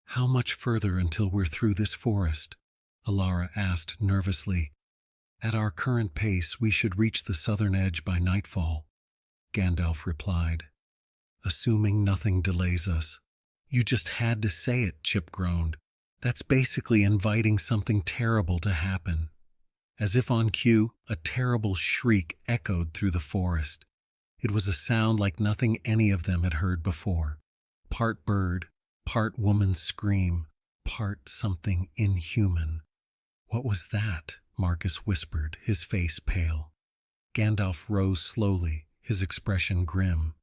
How much further until we're through this forest? Elara asked nervously. At our current pace, we should reach the southern edge by nightfall, Gandalf replied. Assuming nothing delays us. You just had to say it, Chip groaned. That's basically inviting something terrible to happen. As if on cue, a terrible shriek echoed through the forest. It was a sound like nothing any of them had heard before. Part bird, part woman's scream, part something inhuman. What was that? Marcus whispered, his face pale. Gandalf rose slowly, his expression grim.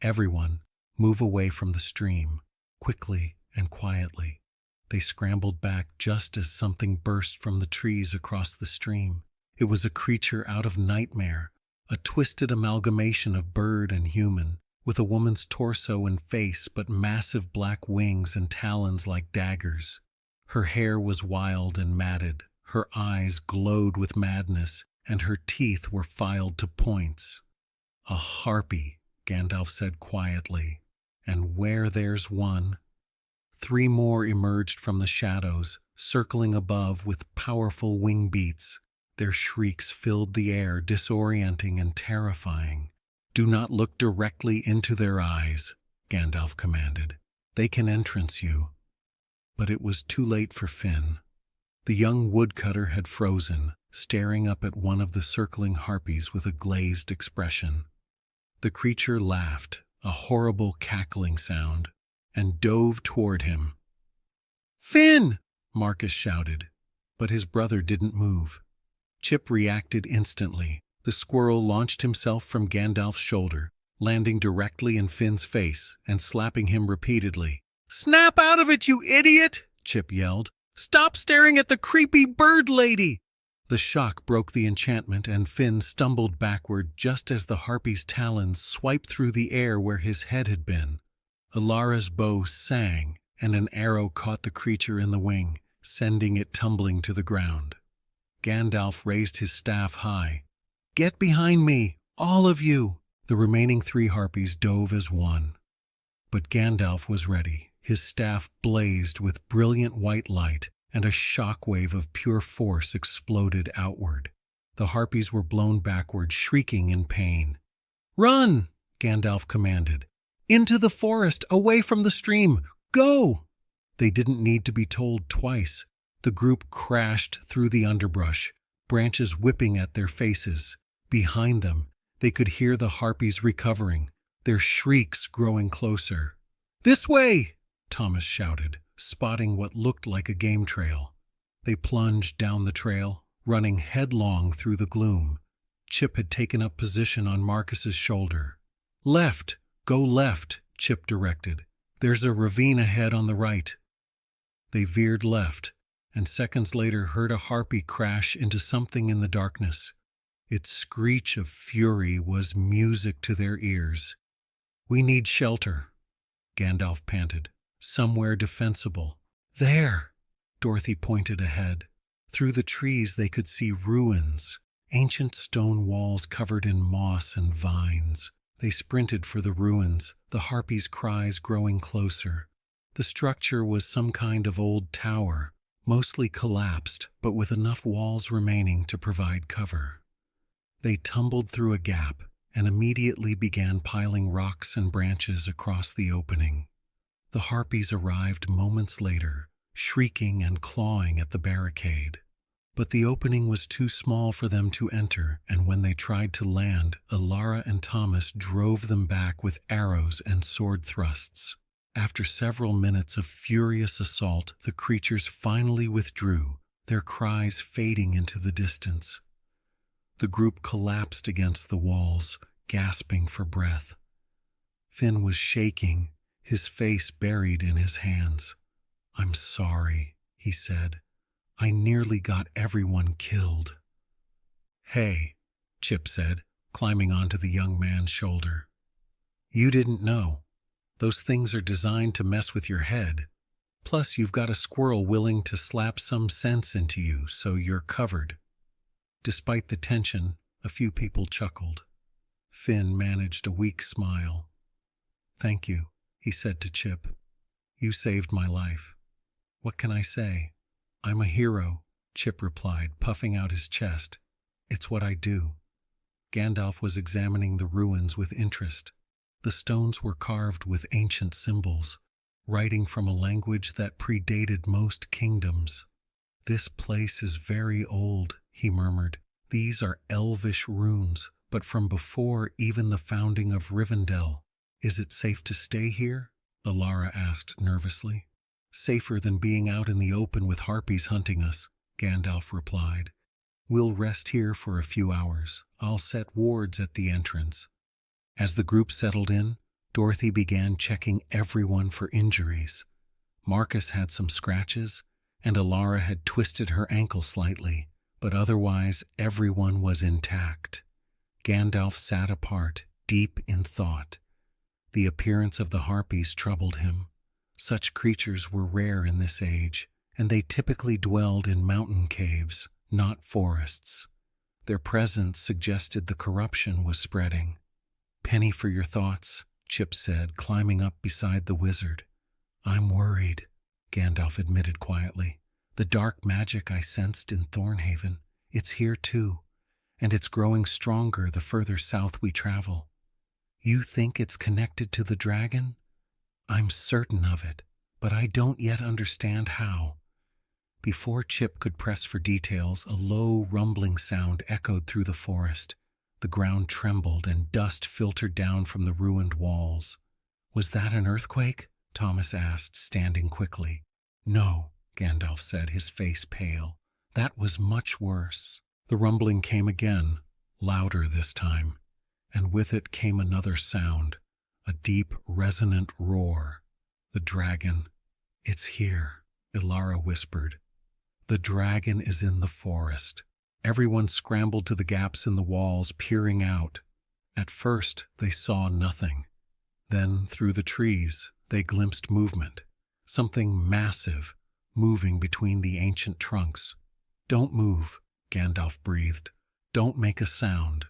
Everyone, move away from the stream, quickly and quietly. They scrambled back just as something burst from the trees across the stream. It was a creature out of nightmare, a twisted amalgamation of bird and human, with a woman's torso and face but massive black wings and talons like daggers. Her hair was wild and matted, her eyes glowed with madness, and her teeth were filed to points. A harpy, Gandalf said quietly. and where there's one, 3 more emerged from the shadows, circling above with powerful wing beats. Their shrieks filled the air, disorienting and terrifying. "Do not look directly into their eyes," Gandalf commanded. "They can entrance you." But it was too late for Finn. The young woodcutter had frozen, staring up at one of the circling harpies with a glazed expression. The creature laughed, a horrible cackling sound, and dove toward him. "Finn!" Marcus shouted, but his brother didn't move. Chip reacted instantly. The squirrel launched himself from Gandalf's shoulder, landing directly in Finn's face and slapping him repeatedly. "Snap out of it, you idiot!" Chip yelled. "Stop staring at the creepy bird lady!" The shock broke the enchantment, and Finn stumbled backward just as the harpy's talons swiped through the air where his head had been. Alara's bow sang, and an arrow caught the creature in the wing, sending it tumbling to the ground. Gandalf raised his staff high. "Get behind me, all of you!" The remaining 3 harpies dove as one. But Gandalf was ready. His staff blazed with brilliant white light, and a shockwave of pure force exploded outward. The harpies were blown backward, shrieking in pain. "Run!" Gandalf commanded. "Into the forest, away from the stream! Go!" They didn't need to be told twice. The group crashed through the underbrush, branches whipping at their faces. Behind them, they could hear the harpies recovering, their shrieks growing closer. "This way!" Thomas shouted, spotting what looked like a game trail. They plunged down the trail, running headlong through the gloom. Chip had taken up position on Marcus's shoulder. "Left! Go left!" Chip directed. "There's a ravine ahead on the right." They veered left, and seconds later heard a harpy crash into something in the darkness. Its screech of fury was music to their ears. "We need shelter," Gandalf panted. "Somewhere defensible." "There!" Dorothy pointed ahead. Through the trees they could see ruins, ancient stone walls covered in moss and vines. They sprinted for the ruins, the harpies' cries growing closer. The structure was some kind of old tower, mostly collapsed, but with enough walls remaining to provide cover. They tumbled through a gap and immediately began piling rocks and branches across the opening. The harpies arrived moments later, shrieking and clawing at the barricade. But the opening was too small for them to enter, and when they tried to land, Alara and Thomas drove them back with arrows and sword thrusts. After several minutes of furious assault, the creatures finally withdrew, their cries fading into the distance. The group collapsed against the walls, gasping for breath. Finn was shaking, his face buried in his hands. "I'm sorry," he said. "I nearly got everyone killed." "Hey," Chip said, climbing onto the young man's shoulder. "You didn't know. Those things are designed to mess with your head. Plus, you've got a squirrel willing to slap some sense into you, so you're covered." Despite the tension, a few people chuckled. Finn managed a weak smile. "Thank you," he said to Chip. "You saved my life." "What can I say? I'm a hero," Chip replied, puffing out his chest. "It's what I do." Gandalf was examining the ruins with interest. The stones were carved with ancient symbols, writing from a language that predated most kingdoms. "This place is very old," he murmured. "These are elvish runes, but from before even the founding of Rivendell. Is it safe to stay here?" Alara asked nervously. "Safer than being out in the open with harpies hunting us," Gandalf replied. "We'll rest here for a few hours. I'll set wards at the entrance." As the group settled in, Dorothy began checking everyone for injuries. Marcus had some scratches, and Alara had twisted her ankle slightly, but otherwise everyone was intact. Gandalf sat apart, deep in thought. The appearance of the harpies troubled him. Such creatures were rare in this age, and they typically dwelled in mountain caves, not forests. Their presence suggested the corruption was spreading. "Penny for your thoughts," Chip said, climbing up beside the wizard. "I'm worried," Gandalf admitted quietly. "The dark magic I sensed in Thornhaven, it's here too, and it's growing stronger the further south we travel. You think it's connected to the dragon? I'm certain of it, but I don't yet understand how." Before Chip could press for details, a low, rumbling sound echoed through the forest. The ground trembled and dust filtered down from the ruined walls. "Was that an earthquake?" Thomas asked, standing quickly. "No," Gandalf said, his face pale. "That was much worse." The rumbling came again, louder this time, and with it came another sound, a deep, resonant roar. "The dragon. It's here," Ilara whispered. "The dragon is in the forest." Everyone scrambled to the gaps in the walls, peering out. At first, they saw nothing. Then, through the trees, they glimpsed movement. Something massive, moving between the ancient trunks. "Don't move," Gandalf breathed. "Don't make a sound."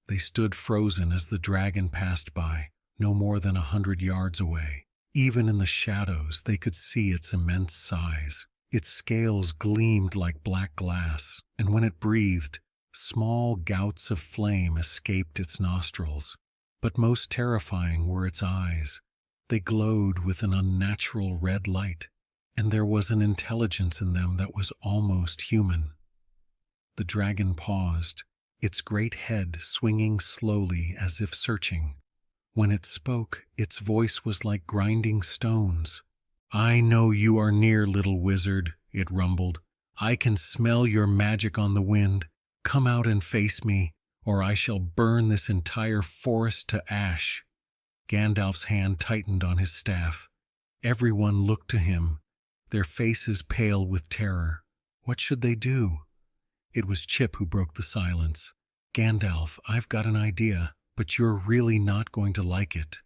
They stood frozen as the dragon passed by, no more than 100 yards away. Even in the shadows, they could see its immense size. Its scales gleamed like black glass, and when it breathed, small gouts of flame escaped its nostrils. But most terrifying were its eyes. They glowed with an unnatural red light, and there was an intelligence in them that was almost human. The dragon paused, its great head swinging slowly as if searching. When it spoke, its voice was like grinding stones. "I know you are near, little wizard," it rumbled. "I can smell your magic on the wind. Come out and face me, or I shall burn this entire forest to ash." Gandalf's hand tightened on his staff. Everyone looked to him, their faces pale with terror. What should they do? It was Chip who broke the silence. "Gandalf, I've got an idea, but you're really not going to like it."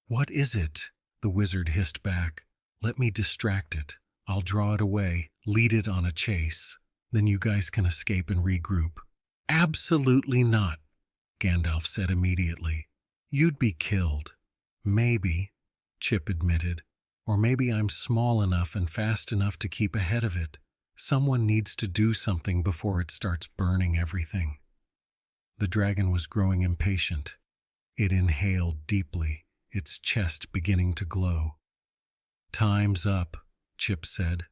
"What is it?" the wizard hissed back. "Let me distract it. I'll draw it away, lead it on a chase. Then you guys can escape and regroup." "Absolutely not," Gandalf said immediately. "You'd be killed." "Maybe," Chip admitted. "Or maybe I'm small enough and fast enough to keep ahead of it. Someone needs to do something before it starts burning everything." The dragon was growing impatient. It inhaled deeply, its chest beginning to glow. "Time's up," Chip said.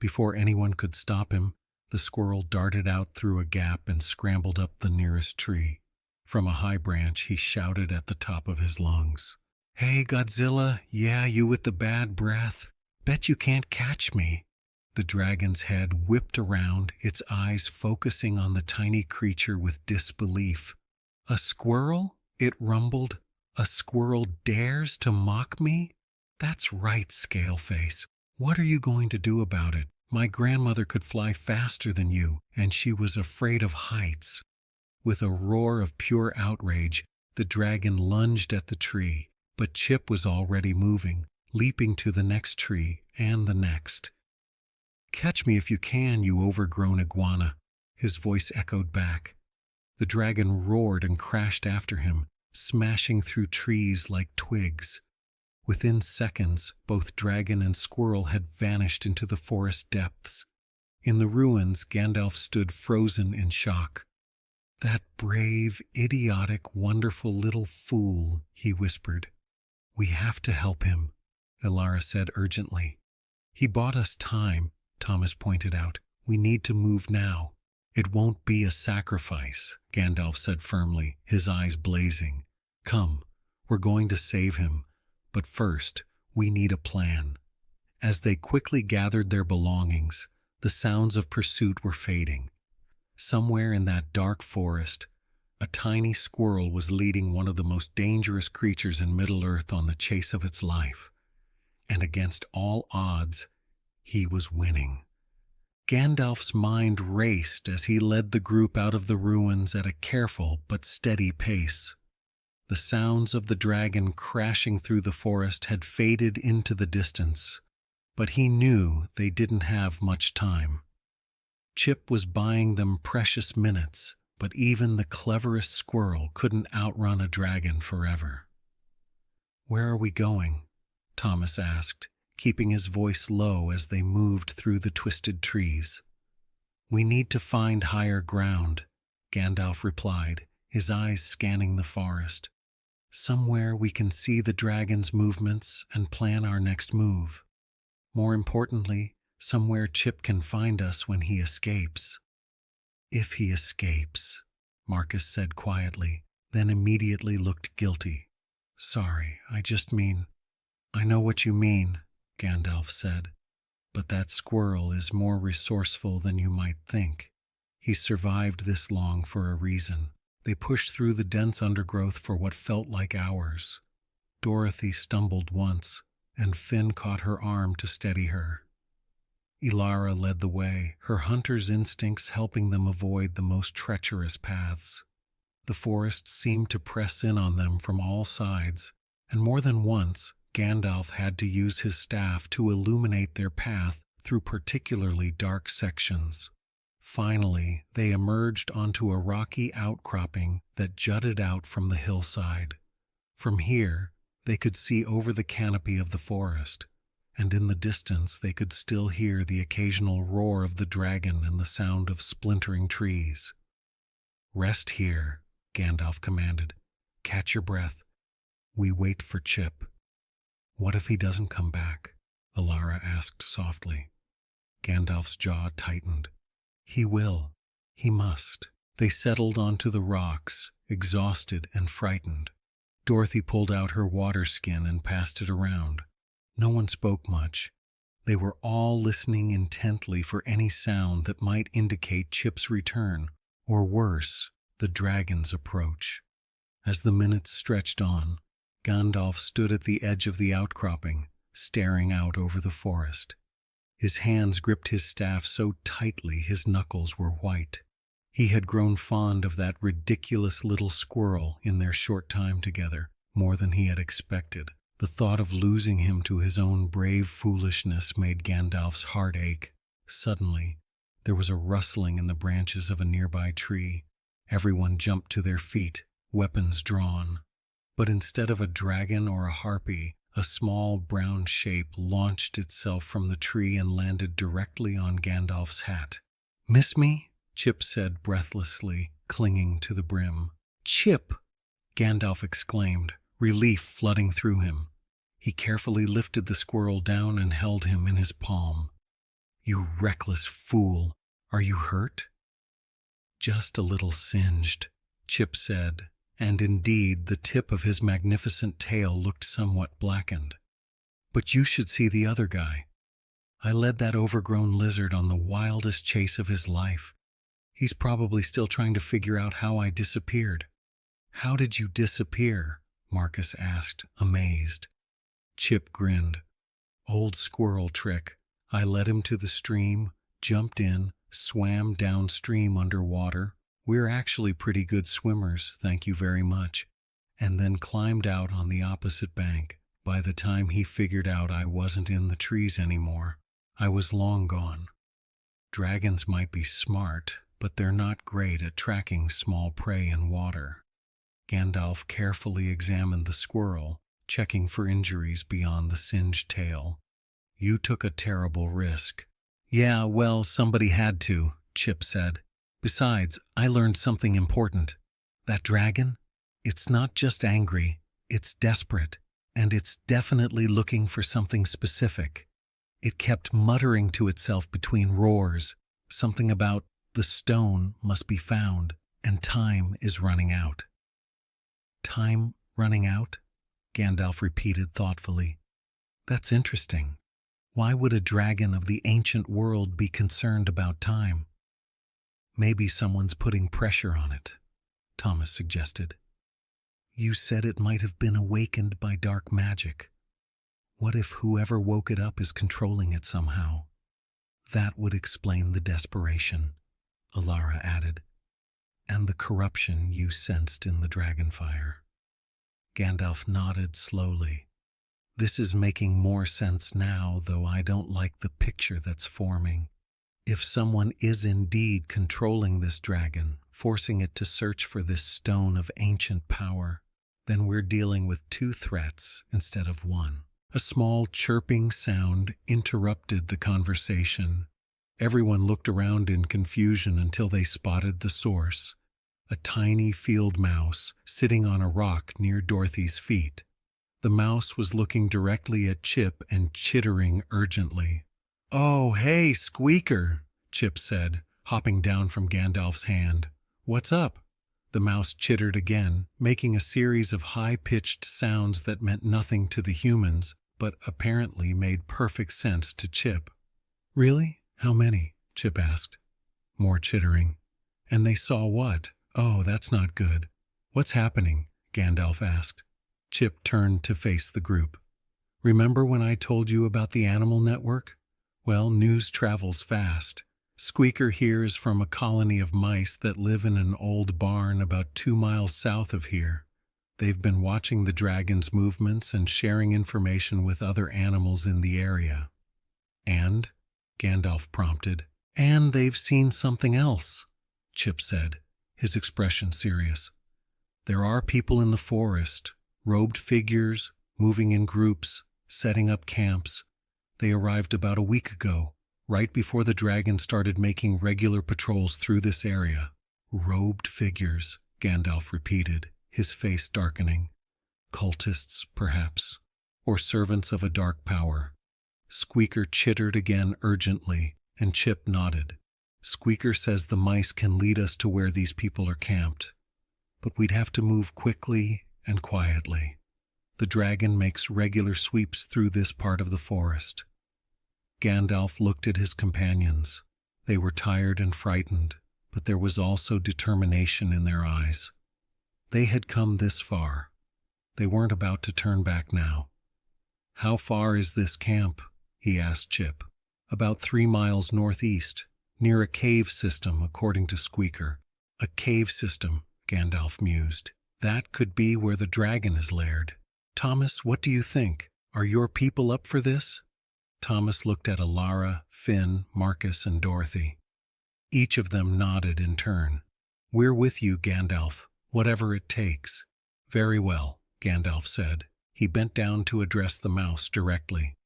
Before anyone could stop him, the squirrel darted out through a gap and scrambled up the nearest tree. From a high branch, he shouted at the top of his lungs. "Hey, Godzilla, yeah, you with the bad breath. Bet you can't catch me." The dragon's head whipped around, its eyes focusing on the tiny creature with disbelief. "A squirrel?" it rumbled. "A squirrel dares to mock me? That's right, Scaleface. What are you going to do about it? My grandmother could fly faster than you, and she was afraid of heights." With a roar of pure outrage, the dragon lunged at the tree, but Chip was already moving, leaping to the next tree and the next. "Catch me if you can, you overgrown iguana," his voice echoed back. The dragon roared and crashed after him, smashing through trees like twigs. Within seconds, both dragon and squirrel had vanished into the forest depths. In the ruins, Gandalf stood frozen in shock. "That brave, idiotic, wonderful little fool," he whispered. "We have to help him," Ilara said urgently. "He bought us time," Thomas pointed out. "We need to move now." "It won't be a sacrifice," Gandalf said firmly, his eyes blazing. "Come, we're going to save him. But first, we need a plan." As they quickly gathered their belongings, the sounds of pursuit were fading. Somewhere in that dark forest, a tiny squirrel was leading one of the most dangerous creatures in Middle-earth on the chase of its life. And against all odds, he was winning. Gandalf's mind raced as he led the group out of the ruins at a careful but steady pace. The sounds of the dragon crashing through the forest had faded into the distance, but he knew they didn't have much time. Chip was buying them precious minutes, but even the cleverest squirrel couldn't outrun a dragon forever. "Where are we going?" Thomas asked, keeping his voice low as they moved through the twisted trees. "We need to find higher ground," Gandalf replied, his eyes scanning the forest. "Somewhere we can see the dragon's movements and plan our next move. More importantly, somewhere Chip can find us when he escapes." "If he escapes," Marcus said quietly, then immediately looked guilty. "Sorry, I know what you mean," Gandalf said, "but that squirrel is more resourceful than you might think. He's survived this long for a reason." They pushed through the dense undergrowth for what felt like hours. Dorothy stumbled once, and Finn caught her arm to steady her. Ilara led the way, her hunter's instincts helping them avoid the most treacherous paths. The forest seemed to press in on them from all sides, and more than once, Gandalf had to use his staff to illuminate their path through particularly dark sections. Finally, they emerged onto a rocky outcropping that jutted out from the hillside. From here, they could see over the canopy of the forest, and in the distance they could still hear the occasional roar of the dragon and the sound of splintering trees. "Rest here," Gandalf commanded. "Catch your breath. We wait for Chip." "What if he doesn't come back?" Ilara asked softly. Gandalf's jaw tightened. "He will. He must." They settled onto the rocks, exhausted and frightened. Dorothy pulled out her water skin and passed it around. No one spoke much. They were all listening intently for any sound that might indicate Chip's return, or worse, the dragon's approach. As the minutes stretched on, Gandalf stood at the edge of the outcropping, staring out over the forest. His hands gripped his staff so tightly his knuckles were white. He had grown fond of that ridiculous little squirrel in their short time together, more than he had expected. The thought of losing him to his own brave foolishness made Gandalf's heart ache. Suddenly, there was a rustling in the branches of a nearby tree. Everyone jumped to their feet, weapons drawn. But instead of a dragon or a harpy, a small brown shape launched itself from the tree and landed directly on Gandalf's hat. "Miss me?" Chip said breathlessly, clinging to the brim. "Chip!" Gandalf exclaimed, relief flooding through him. He carefully lifted the squirrel down and held him in his palm. "You reckless fool! Are you hurt?" "Just a little singed," Chip said, and indeed the tip of his magnificent tail looked somewhat blackened. "But you should see the other guy. I led that overgrown lizard on the wildest chase of his life. He's probably still trying to figure out how I disappeared." "How did you disappear?" Marcus asked, amazed. Chip grinned. "Old squirrel trick. I led him to the stream, jumped in, swam downstream underwater. We're actually pretty good swimmers, thank you very much. And then climbed out on the opposite bank. By the time he figured out I wasn't in the trees anymore, I was long gone. Dragons might be smart, but they're not great at tracking small prey in water." Gandalf carefully examined the squirrel, checking for injuries beyond the singed tail. "You took a terrible risk." "Yeah, well, somebody had to," Chip said. "Besides, I learned something important. That dragon? It's not just angry, it's desperate, and it's definitely looking for something specific. It kept muttering to itself between roars, something about the stone must be found, and time is running out." "Time running out?" Gandalf repeated thoughtfully. "That's interesting. Why would a dragon of the ancient world be concerned about time?" "Maybe someone's putting pressure on it," Thomas suggested. "You said it might have been awakened by dark magic. What if whoever woke it up is controlling it somehow?" "That would explain the desperation," Ilara added, "and the corruption you sensed in the dragonfire." Gandalf nodded slowly. "This is making more sense now, though I don't like the picture that's forming. If someone is indeed controlling this dragon, forcing it to search for this stone of ancient power, then we're dealing with two threats instead of one. A small chirping sound interrupted the conversation. Everyone looked around in confusion until they spotted the source, a tiny field mouse sitting on a rock near Dorothy's feet. The mouse was looking directly at Chip and chittering urgently. "Oh, hey, Squeaker," Chip said, hopping down from Gandalf's hand. "What's up?" The mouse chittered again, making a series of high-pitched sounds that meant nothing to the humans, but apparently made perfect sense to Chip. "Really? How many?" Chip asked. More chittering. "And they saw what? Oh, that's not good." "What's happening?" Gandalf asked. Chip turned to face the group. "Remember when I told you about the animal network? Well, news travels fast. Squeaker here is from a colony of mice that live in an old barn about 2 miles south of here. They've been watching the dragon's movements and sharing information with other animals in the area." "And?" Gandalf prompted. "And they've seen something else," Chip said, his expression serious. "There are people in the forest, robed figures, moving in groups, setting up camps. They arrived about a week ago, right before the dragon started making regular patrols through this area." "Robed figures," Gandalf repeated, his face darkening. "Cultists, perhaps, or servants of a dark power." Squeaker chittered again urgently, and Chip nodded. "Squeaker says the mice can lead us to where these people are camped, but we'd have to move quickly and quietly. The dragon makes regular sweeps through this part of the forest." Gandalf looked at his companions. They were tired and frightened, but there was also determination in their eyes. They had come this far. They weren't about to turn back now. "How far is this camp?" he asked Chip. "About 3 miles northeast, near a cave system, according to Squeaker." "A cave system," Gandalf mused. "That could be where the dragon is laired. Thomas, what do you think? Are your people up for this?" Thomas looked at Alara, Finn, Marcus, and Dorothy. Each of them nodded in turn. "We're with you, Gandalf, whatever it takes." "Very well," Gandalf said. He bent down to address the mouse directly.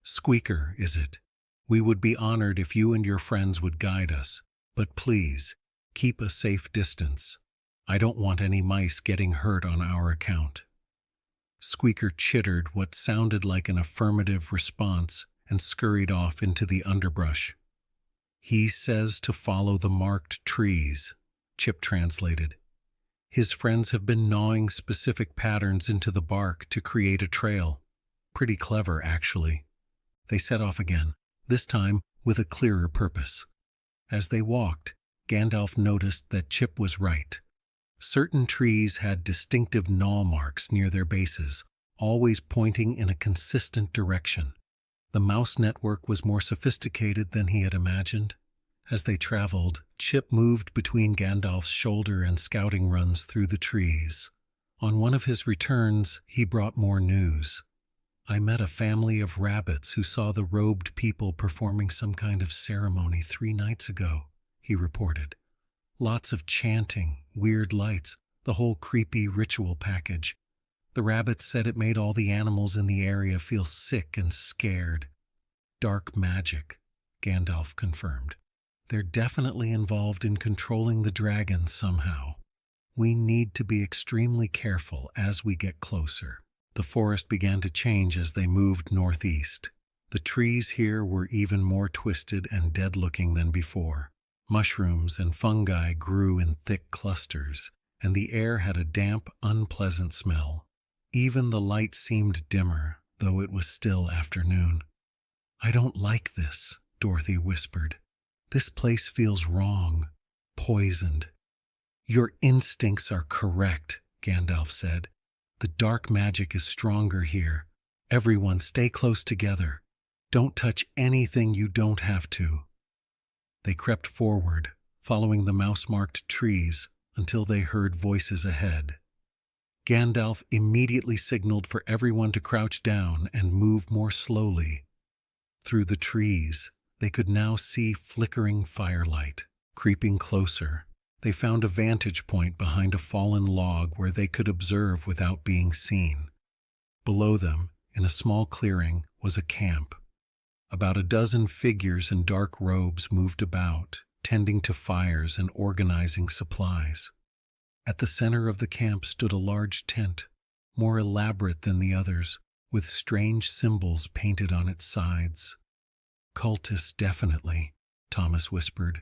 "Squeaker, is it? We would be honored if you and your friends would guide us, but please, keep a safe distance. I don't want any mice getting hurt on our account." Squeaker chittered what sounded like an affirmative response and scurried off into the underbrush. "He says to follow the marked trees," Chip translated. "His friends have been gnawing specific patterns into the bark to create a trail. Pretty clever, actually." They set off again, this time with a clearer purpose. As they walked, Gandalf noticed that Chip was right. Certain trees had distinctive gnaw marks near their bases, always pointing in a consistent direction. The mouse network was more sophisticated than he had imagined. As they traveled, Chip moved between Gandalf's shoulder and scouting runs through the trees. On one of his returns, he brought more news. "I met a family of rabbits who saw the robed people performing some kind of ceremony 3 nights ago," he reported. "Lots of chanting, weird lights, the whole creepy ritual package. The rabbits said it made all the animals in the area feel sick and scared." "Dark magic," Gandalf confirmed. "They're definitely involved in controlling the dragon somehow. We need to be extremely careful as we get closer." The forest began to change as they moved northeast. The trees here were even more twisted and dead-looking than before. Mushrooms and fungi grew in thick clusters, and the air had a damp, unpleasant smell. Even the light seemed dimmer, though it was still afternoon. "I don't like this," Dorothy whispered. "This place feels wrong, poisoned." "Your instincts are correct," Gandalf said. "The dark magic is stronger here. Everyone stay close together. Don't touch anything you don't have to." They crept forward, following the mouse-marked trees, until they heard voices ahead. Gandalf immediately signaled for everyone to crouch down and move more slowly. Through the trees, they could now see flickering firelight. Creeping closer, They found a vantage point behind a fallen log where they could observe without being seen. Below them, in a small clearing, was a camp. About a dozen figures in dark robes moved about, tending to fires and organizing supplies. At the center of the camp stood a large tent, more elaborate than the others, with strange symbols painted on its sides. "Cultists, definitely," Thomas whispered.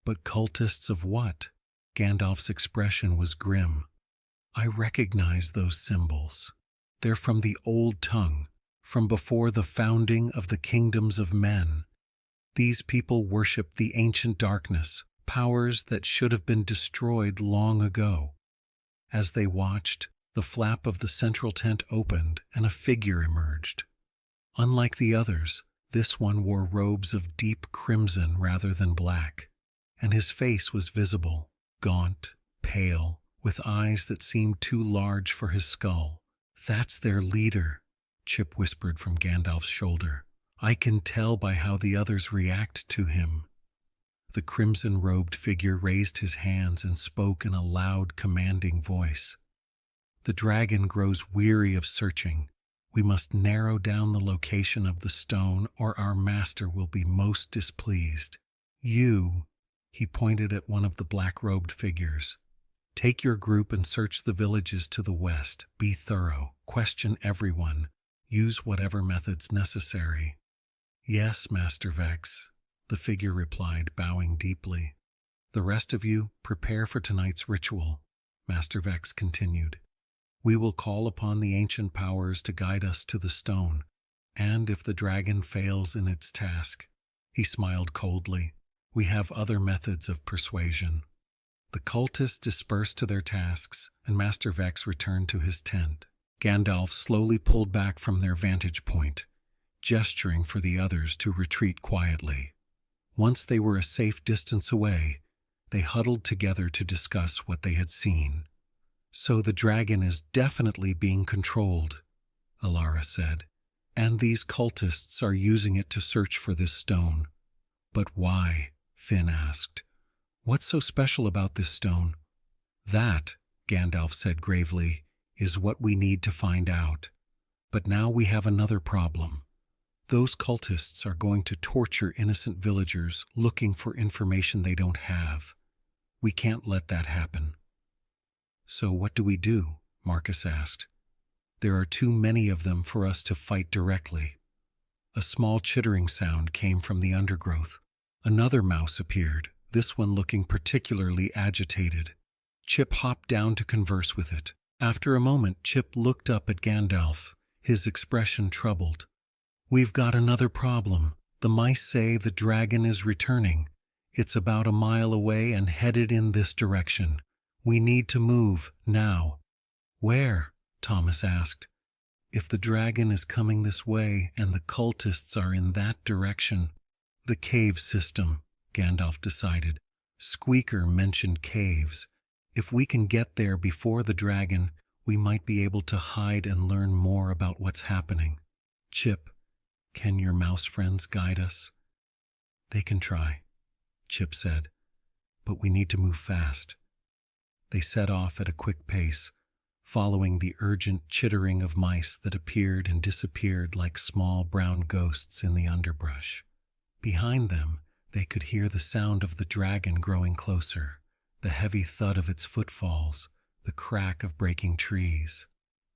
"But cultists of what?" Gandalf's expression was grim. "I recognize those symbols. They're from the old tongue, from before the founding of the kingdoms of men. These people worship the ancient darkness, powers that should have been destroyed long ago." As they watched, the flap of the central tent opened and a figure emerged. Unlike the others, this one wore robes of deep crimson rather than black, and his face was visible, gaunt, pale, with eyes that seemed too large for his skull. "That's their leader," Chip whispered from Gandalf's shoulder. "I can tell by how the others react to him." The crimson-robed figure raised his hands and spoke in a loud, commanding voice. "The dragon grows weary of searching. We must narrow down the location of the stone, or our master will be most displeased. You," he pointed at one of the black-robed figures, "take your group and search the villages to the west. Be thorough. Question everyone. Use whatever methods necessary." "Yes, Master Vex," the figure replied, bowing deeply. "The rest of you, prepare for tonight's ritual," Master Vex continued. "We will call upon the ancient powers to guide us to the stone, and if the dragon fails in its task," he smiled coldly, "we have other methods of persuasion." The cultists dispersed to their tasks, and Master Vex returned to his tent. Gandalf slowly pulled back from their vantage point, gesturing for the others to retreat quietly. Once they were a safe distance away, they huddled together to discuss what they had seen. "So the dragon is definitely being controlled," Alara said, "and these cultists are using it to search for this stone." "But why?" Finn asked. "What's so special about this stone?" "That," Gandalf said gravely, "is what we need to find out. But now we have another problem. Those cultists are going to torture innocent villagers looking for information they don't have. We can't let that happen." "So what do we do?" Marcus asked. "There are too many of them for us to fight directly." A small chittering sound came from the undergrowth. Another mouse appeared, this one looking particularly agitated. Chip hopped down to converse with it. After a moment, Chip looked up at Gandalf, his expression troubled. "We've got another problem. The mice say the dragon is returning. It's about a mile away and headed in this direction. We need to move, now." "Where?" Thomas asked. "If the dragon is coming this way and the cultists are in that direction—" "The cave system," Gandalf decided. Squeaker mentioned caves. If we can get there before the dragon, we might be able to hide and learn more about what's happening. "Chip, can your mouse friends guide us?" "They can try," Chip said, "but we need to move fast." They set off at a quick pace, following the urgent chittering of mice that appeared and disappeared like small brown ghosts in the underbrush. Behind them, they could hear the sound of the dragon growing closer, the heavy thud of its footfalls, the crack of breaking trees.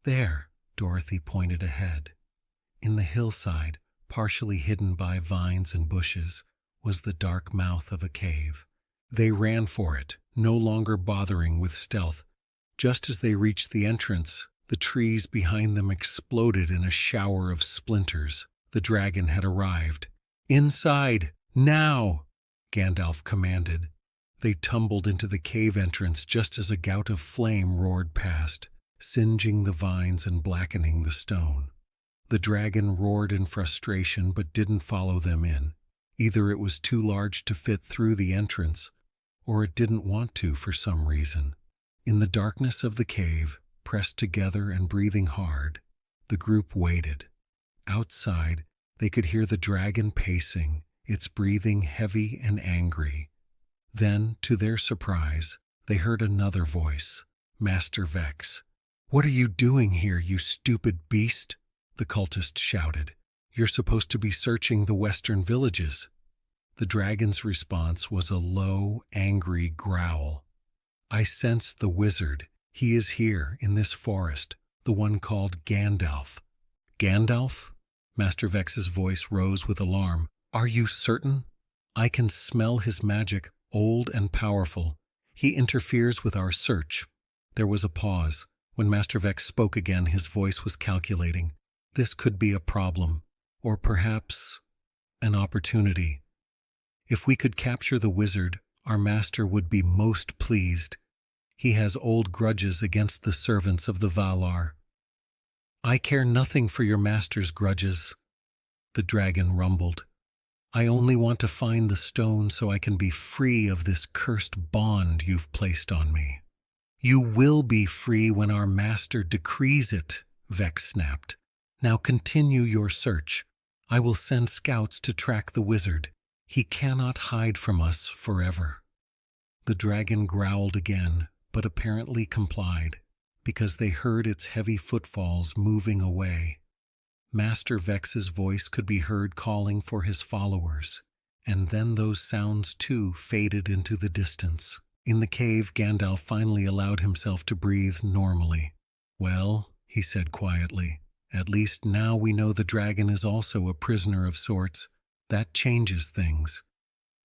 "There," Dorothy pointed ahead. In the hillside, partially hidden by vines and bushes, was the dark mouth of a cave. They ran for it, no longer bothering with stealth. Just as they reached the entrance, the trees behind them exploded in a shower of splinters. The dragon had arrived. "Inside! Now!" Gandalf commanded. They tumbled into the cave entrance just as a gout of flame roared past, singeing the vines and blackening the stone. The dragon roared in frustration but didn't follow them in. Either it was too large to fit through the entrance, or it didn't want to for some reason. In the darkness of the cave, pressed together and breathing hard, the group waited. Outside, they could hear the dragon pacing, its breathing heavy and angry. Then, to their surprise, they heard another voice, Master Vex. "What are you doing here, you stupid beast?" the cultist shouted. "You're supposed to be searching the western villages." The dragon's response was a low, angry growl. "I sense the wizard. He is here, in this forest, the one called Gandalf." "Gandalf?" Master Vex's voice rose with alarm. "Are you certain? I can smell his magic, old and powerful. He interferes with our search." There was a pause. When Master Vex spoke again, his voice was calculating. This could be a problem, or perhaps an opportunity. If we could capture the wizard, our master would be most pleased. He has old grudges against the servants of the Valar. "I care nothing for your master's grudges," the dragon rumbled. "I only want to find the stone so I can be free of this cursed bond you've placed on me." "You will be free when our master decrees it," Vex snapped. "Now continue your search. I will send scouts to track the wizard. He cannot hide from us forever." The dragon growled again, but apparently complied, because they heard its heavy footfalls moving away. Master Vex's voice could be heard calling for his followers, and then those sounds too faded into the distance. In the cave, Gandalf finally allowed himself to breathe normally. "Well," he said quietly, "at least now we know the dragon is also a prisoner of sorts. That changes things."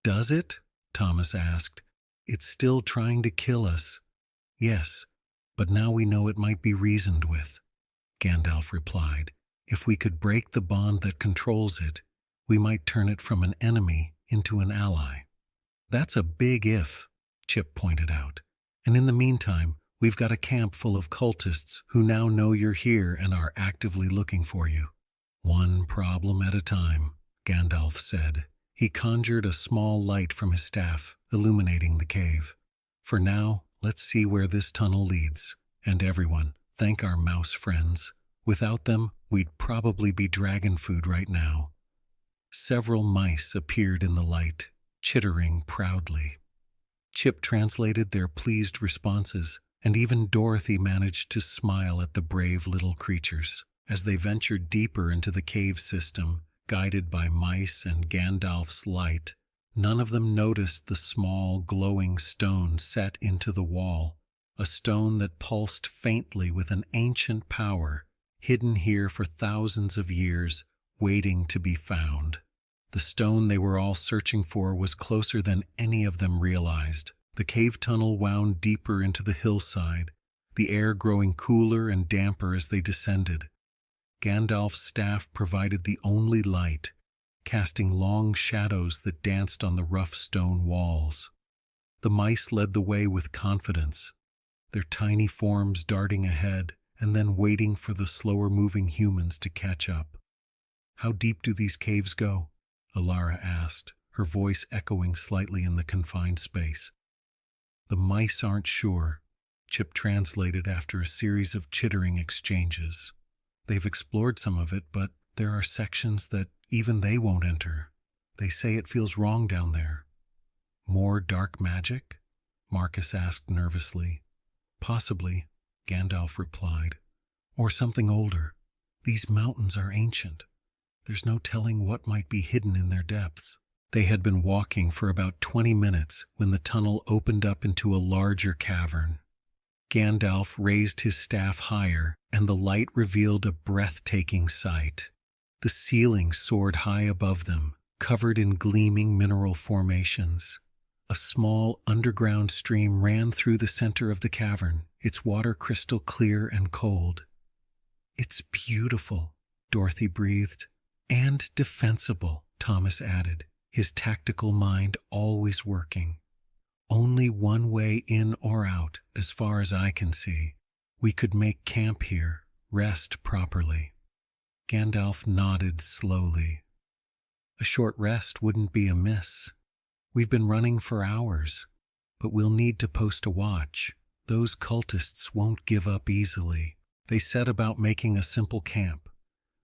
"Does it?" Thomas asked. "It's still trying to kill us." "Yes, but now we know it might be reasoned with," Gandalf replied. "If we could break the bond that controls it, we might turn it from an enemy into an ally." "That's a big if," Chip pointed out. "And in the meantime, we've got a camp full of cultists who now know you're here and are actively looking for you." "One problem at a time," Gandalf said. He conjured a small light from his staff, illuminating the cave. "For now, let's see where this tunnel leads. And everyone, thank our mouse friends. Without them, we'd probably be dragon food right now." Several mice appeared in the light, chittering proudly. Chip translated their pleased responses, and even Dorothy managed to smile at the brave little creatures. As they ventured deeper into the cave system, guided by mice and Gandalf's light, none of them noticed the small, glowing stone set into the wall, a stone that pulsed faintly with an ancient power, hidden here for thousands of years, waiting to be found. The stone they were all searching for was closer than any of them realized. The cave tunnel wound deeper into the hillside, the air growing cooler and damper as they descended. Gandalf's staff provided the only light, casting long shadows that danced on the rough stone walls. The mice led the way with confidence, their tiny forms darting ahead and then waiting for the slower-moving humans to catch up. "How deep do these caves go?" Alara asked, her voice echoing slightly in the confined space. "The mice aren't sure," Chip translated after a series of chittering exchanges. "They've explored some of it, but there are sections that even they won't enter. They say it feels wrong down there." "More dark magic?" Marcus asked nervously. "Possibly," Gandalf replied. "Or something older. These mountains are ancient. There's no telling what might be hidden in their depths." They had been walking for about 20 minutes when the tunnel opened up into a larger cavern. Gandalf raised his staff higher, and the light revealed a breathtaking sight. The ceiling soared high above them, covered in gleaming mineral formations. A small underground stream ran through the center of the cavern, its water crystal clear and cold. "It's beautiful," Dorothy breathed. "And defensible," Thomas added, his tactical mind always working. "Only one way in or out, as far as I can see. We could make camp here, rest properly." Gandalf nodded slowly. "A short rest wouldn't be amiss. We've been running for hours, but we'll need to post a watch. Those cultists won't give up easily." They set about making a simple camp.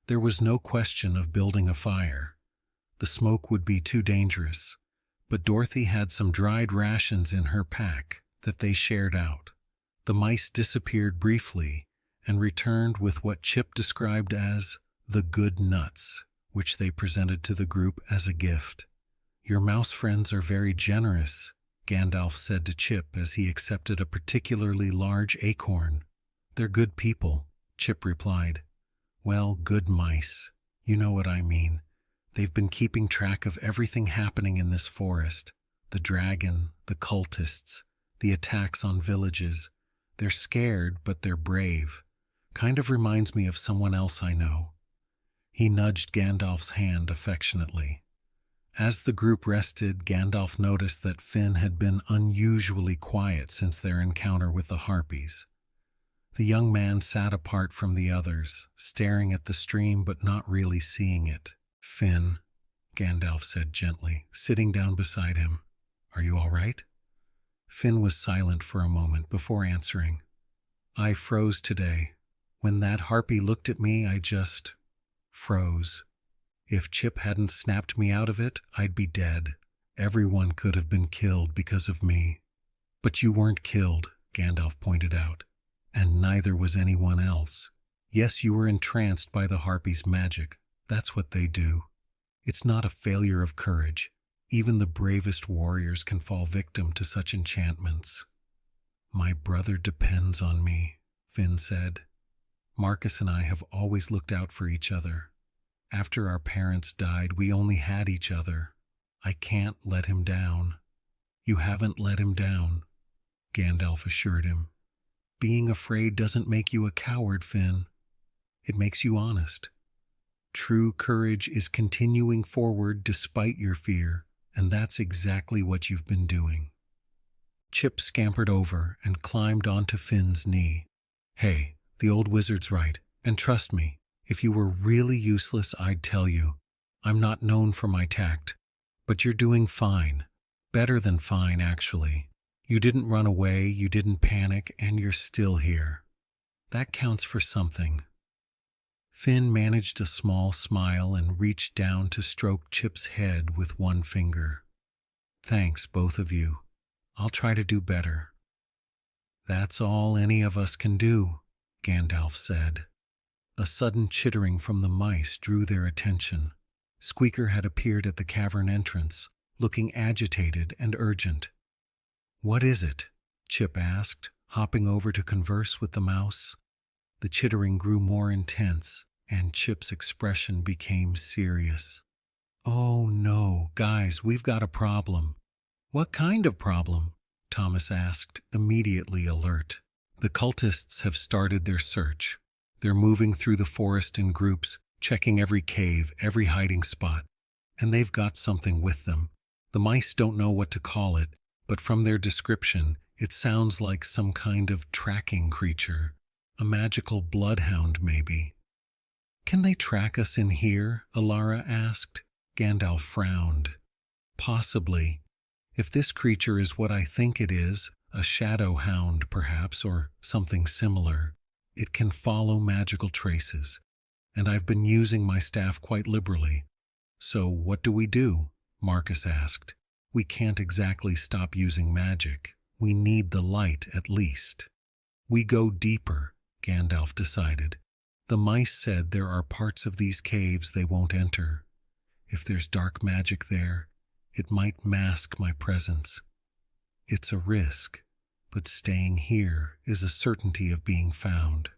There was no question of building a fire. The smoke would be too dangerous. but Dorothy had some dried rations in her pack that they shared out. The mice disappeared briefly and returned with what Chip described as the good nuts, which they presented to the group as a gift. "Your mouse friends are very generous," Gandalf said to Chip as he accepted a particularly large acorn. "They're good people," Chip replied. "Well, good mice. You know what I mean. They've been keeping track of everything happening in this forest. The dragon, the cultists, the attacks on villages. They're scared, but they're brave. Kind of reminds me of someone else I know." He nudged Gandalf's hand affectionately. As the group rested, Gandalf noticed that Finn had been unusually quiet since their encounter with the harpies. The young man sat apart from the others, staring at the stream but not really seeing it. "Finn," Gandalf said gently, sitting down beside him. "Are you all right?" Finn was silent for a moment before answering. "I froze today. When that harpy looked at me, I just froze. If Chip hadn't snapped me out of it, I'd be dead. Everyone could have been killed because of me." "But you weren't killed," Gandalf pointed out, "and neither was anyone else. Yes, you were entranced by the harpies' magic. That's what they do. It's not a failure of courage. Even the bravest warriors can fall victim to such enchantments." "My brother depends on me," Finn said. "Marcus and I have always looked out for each other. After our parents died, we only had each other. I can't let him down." "You haven't let him down," Gandalf assured him. "Being afraid doesn't make you a coward, Finn. It makes you honest. True courage is continuing forward despite your fear, and that's exactly what you've been doing." Chip scampered over and climbed onto Finn's knee. "Hey, the old wizard's right, and trust me, if you were really useless, I'd tell you. I'm not known for my tact, but you're doing fine. Better than fine, actually. You didn't run away, you didn't panic, and you're still here. That counts for something." Finn managed a small smile and reached down to stroke Chip's head with one finger. "Thanks, both of you. I'll try to do better." "That's all any of us can do," Gandalf said. A sudden chittering from the mice drew their attention. Squeaker had appeared at the cavern entrance, looking agitated and urgent. "What is it?" Chip asked, hopping over to converse with the mouse. The chittering grew more intense, and Chip's expression became serious. "Oh no, guys, we've got a problem." "What kind of problem?" Thomas asked, immediately alert. "The cultists have started their search. They're moving through the forest in groups, checking every cave, every hiding spot. And they've got something with them. The mice don't know what to call it, but from their description, it sounds like some kind of tracking creature. A magical bloodhound, maybe." "Can they track us in here?" Alara asked. Gandalf frowned. "Possibly. If this creature is what I think it is, a shadow hound perhaps, or something similar, it can follow magical traces. And I've been using my staff quite liberally. So what do we do?" Marcus asked. "We can't exactly stop using magic. We need the light, at least." "We go deeper," Gandalf decided. "The mice said there are parts of these caves they won't enter. If there's dark magic there, it might mask my presence. It's a risk, but staying here is a certainty of being found."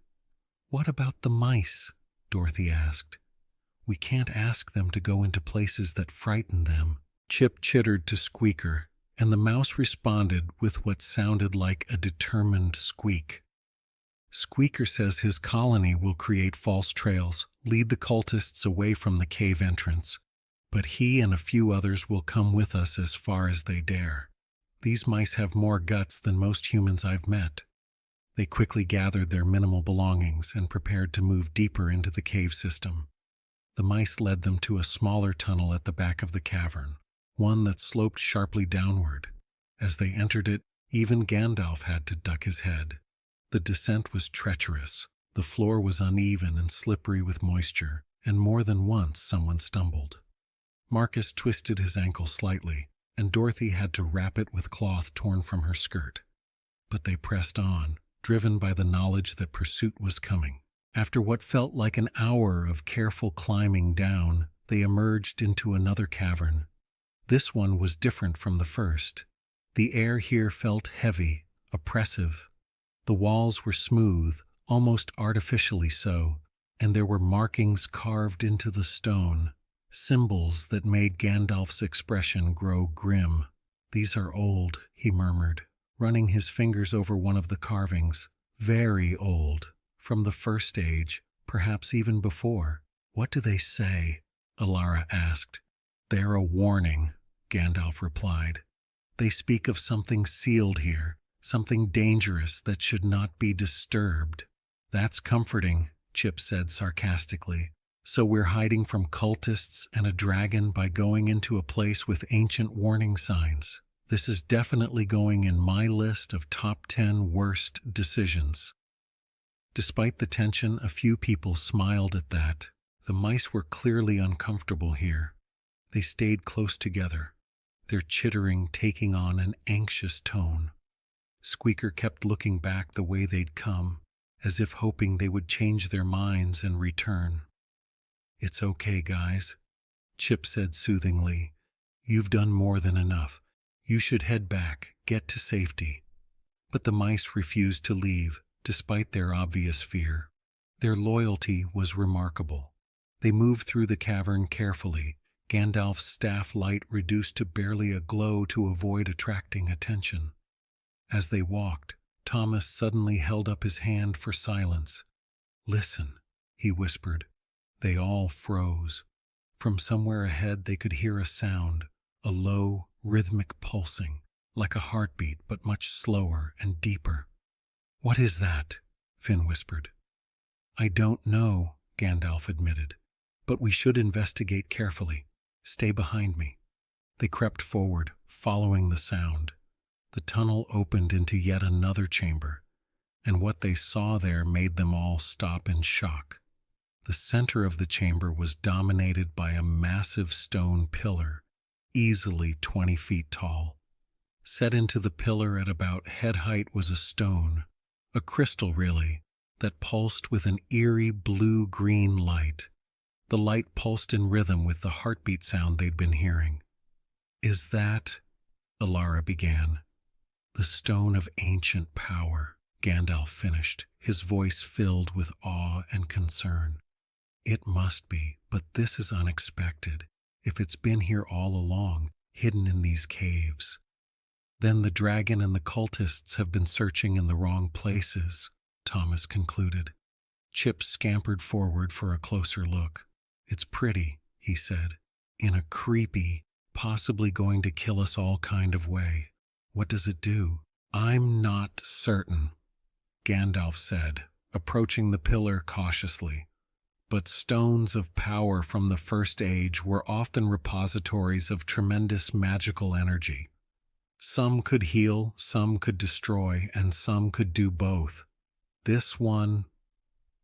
"What about the mice?" Dorothy asked. "We can't ask them to go into places that frighten them." Chip chittered to Squeaker, and the mouse responded with what sounded like a determined squeak. "Squeaker says his colony will create false trails, lead the cultists away from the cave entrance. But he and a few others will come with us as far as they dare. These mice have more guts than most humans I've met." They quickly gathered their minimal belongings and prepared to move deeper into the cave system. The mice led them to a smaller tunnel at the back of the cavern, one that sloped sharply downward. As they entered it, even Gandalf had to duck his head. The descent was treacherous. The floor was uneven and slippery with moisture, and more than once someone stumbled. Marcus twisted his ankle slightly, and Dorothy had to wrap it with cloth torn from her skirt. But they pressed on, driven by the knowledge that pursuit was coming. After what felt like an hour of careful climbing down, they emerged into another cavern. This one was different from the first. The air here felt heavy, oppressive. The walls were smooth, almost artificially so, and there were markings carved into the stone, symbols that made Gandalf's expression grow grim. "These are old," he murmured, running his fingers over one of the carvings. "Very old, from the first age, perhaps even before." "What do they say?" Alara asked. "They're a warning," Gandalf replied. "They speak of something sealed here, something dangerous that should not be disturbed." "That's comforting," Chip said sarcastically. "So we're hiding from cultists and a dragon by going into a place with ancient warning signs. This is definitely going in my list of top 10 worst decisions." Despite the tension, a few people smiled at that. The mice were clearly uncomfortable here. They stayed close together, their chittering taking on an anxious tone. Squeaker kept looking back the way they'd come, as if hoping they would change their minds and return. "It's okay, guys," Chip said soothingly. "You've done more than enough. You should head back, get to safety." But the mice refused to leave, despite their obvious fear. Their loyalty was remarkable. They moved through the cavern carefully, Gandalf's staff light reduced to barely a glow to avoid attracting attention. As they walked, Thomas suddenly held up his hand for silence. "Listen," he whispered. They all froze. From somewhere ahead they could hear a sound, a low, rhythmic pulsing, like a heartbeat but much slower and deeper. "What is that?" Finn whispered. "I don't know," Gandalf admitted, "but we should investigate carefully. Stay behind me." They crept forward, following the sound. The tunnel opened into yet another chamber, and what they saw there made them all stop in shock. The center of the chamber was dominated by a massive stone pillar, easily 20 feet tall. Set into the pillar at about head height was a stone, a crystal really, that pulsed with an eerie blue-green light. The light pulsed in rhythm with the heartbeat sound they'd been hearing. "Is that," Alara began. "The stone of ancient power," Gandalf finished, his voice filled with awe and concern. "It must be, but this is unexpected, if it's been here all along, hidden in these caves. Then the dragon and the cultists have been searching in the wrong places," Thomas concluded. Chip scampered forward for a closer look. "It's pretty," he said, "in a creepy, possibly going to kill us all kind of way. What does it do?" "I'm not certain," Gandalf said, approaching the pillar cautiously. "But stones of power from the First Age were often repositories of tremendous magical energy. Some could heal, some could destroy, and some could do both. This one..."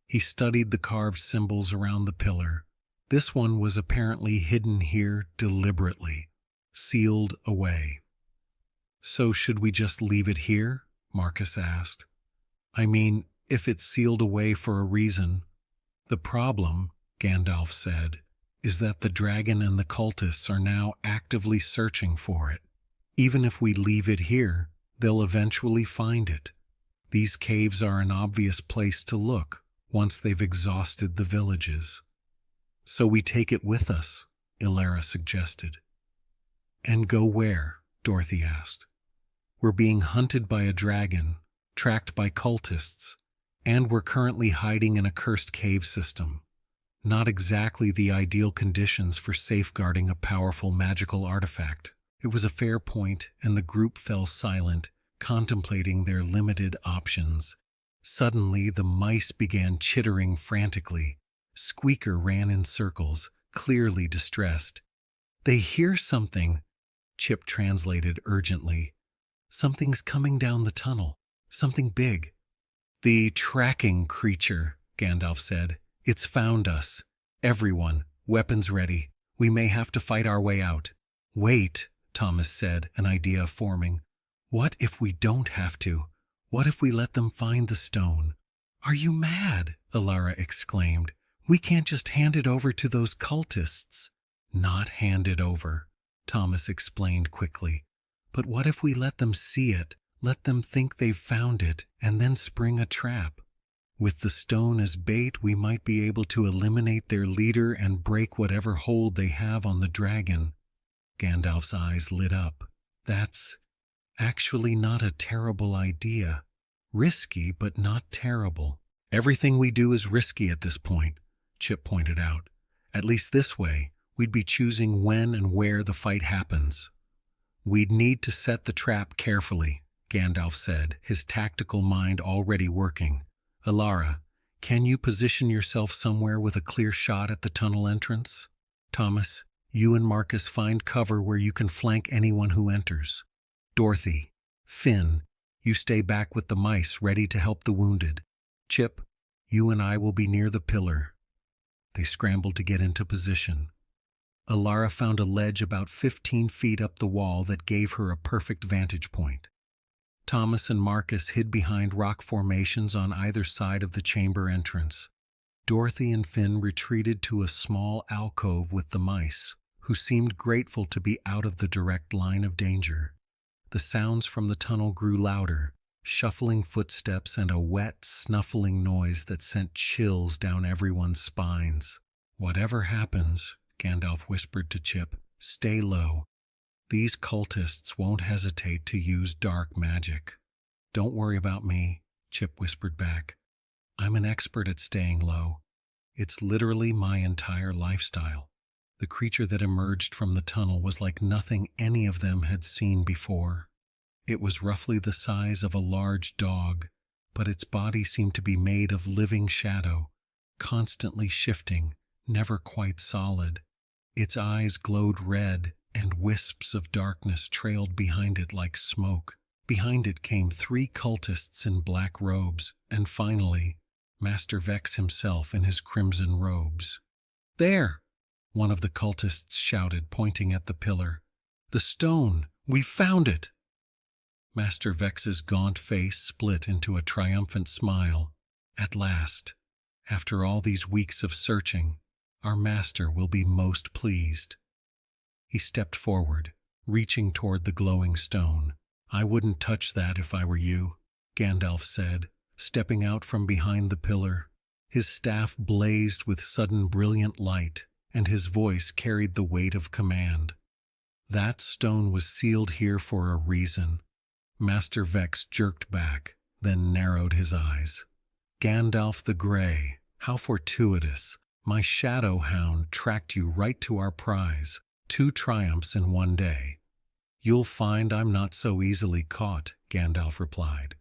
He studied the carved symbols around the pillar. This one was apparently hidden here deliberately, sealed away. "So should we just leave it here?" Marcus asked. "I mean, if it's sealed away for a reason." "The problem," Gandalf said, "is that the dragon and the cultists are now actively searching for it. Even if we leave it here, they'll eventually find it. These caves are an obvious place to look once they've exhausted the villages." "So we take it with us," Alara suggested. "And go where?" Dorothy asked. "We're being hunted by a dragon, tracked by cultists, and we're currently hiding in a cursed cave system. Not exactly the ideal conditions for safeguarding a powerful magical artifact." It was a fair point, and the group fell silent, contemplating their limited options. Suddenly, the mice began chittering frantically. Squeaker ran in circles, clearly distressed. "They hear something," Chip translated urgently. "Something's coming down the tunnel. Something big." "The tracking creature," Gandalf said. "It's found us. Everyone, weapons ready. We may have to fight our way out." "Wait," Thomas said, an idea forming. "What if we don't have to? What if we let them find the stone?" "Are you mad?" Alara exclaimed. "We can't just hand it over to those cultists." "Not hand it over," Thomas explained quickly. "But what if we let them see it, let them think they've found it, and then spring a trap? With the stone as bait, we might be able to eliminate their leader and break whatever hold they have on the dragon." Gandalf's eyes lit up. "That's actually not a terrible idea. Risky, but not terrible." "Everything we do is risky at this point," Chip pointed out. "At least this way, we'd be choosing when and where the fight happens." "We'd need to set the trap carefully," Gandalf said, his tactical mind already working. "Alara, can you position yourself somewhere with a clear shot at the tunnel entrance? Thomas, you and Marcus find cover where you can flank anyone who enters. Dorothy, Finn, you stay back with the mice ready to help the wounded. Chip, you and I will be near the pillar." They scrambled to get into position. Alara found a ledge about 15 feet up the wall that gave her a perfect vantage point. Thomas and Marcus hid behind rock formations on either side of the chamber entrance. Dorothy and Finn retreated to a small alcove with the mice, who seemed grateful to be out of the direct line of danger. The sounds from the tunnel grew louder, shuffling footsteps and a wet, snuffling noise that sent chills down everyone's spines. "Whatever happens," Gandalf whispered to Chip, "stay low. These cultists won't hesitate to use dark magic." "Don't worry about me," Chip whispered back. "I'm an expert at staying low. It's literally my entire lifestyle." The creature that emerged from the tunnel was like nothing any of them had seen before. It was roughly the size of a large dog, but its body seemed to be made of living shadow, constantly shifting, never quite solid. Its eyes glowed red, and wisps of darkness trailed behind it like smoke. Behind it came 3 cultists in black robes, and finally, Master Vex himself in his crimson robes. "There!" one of the cultists shouted, pointing at the pillar. "The stone! We found it!" Master Vex's gaunt face split into a triumphant smile. "At last, after all these weeks of searching, our master will be most pleased." He stepped forward, reaching toward the glowing stone. "I wouldn't touch that if I were you," Gandalf said, stepping out from behind the pillar. His staff blazed with sudden brilliant light, and his voice carried the weight of command. "That stone was sealed here for a reason." Master Vex jerked back, then narrowed his eyes. "Gandalf the Grey, how fortuitous. My shadow hound tracked you right to our prize. 2 triumphs in one day." "You'll find I'm not so easily caught," Gandalf replied.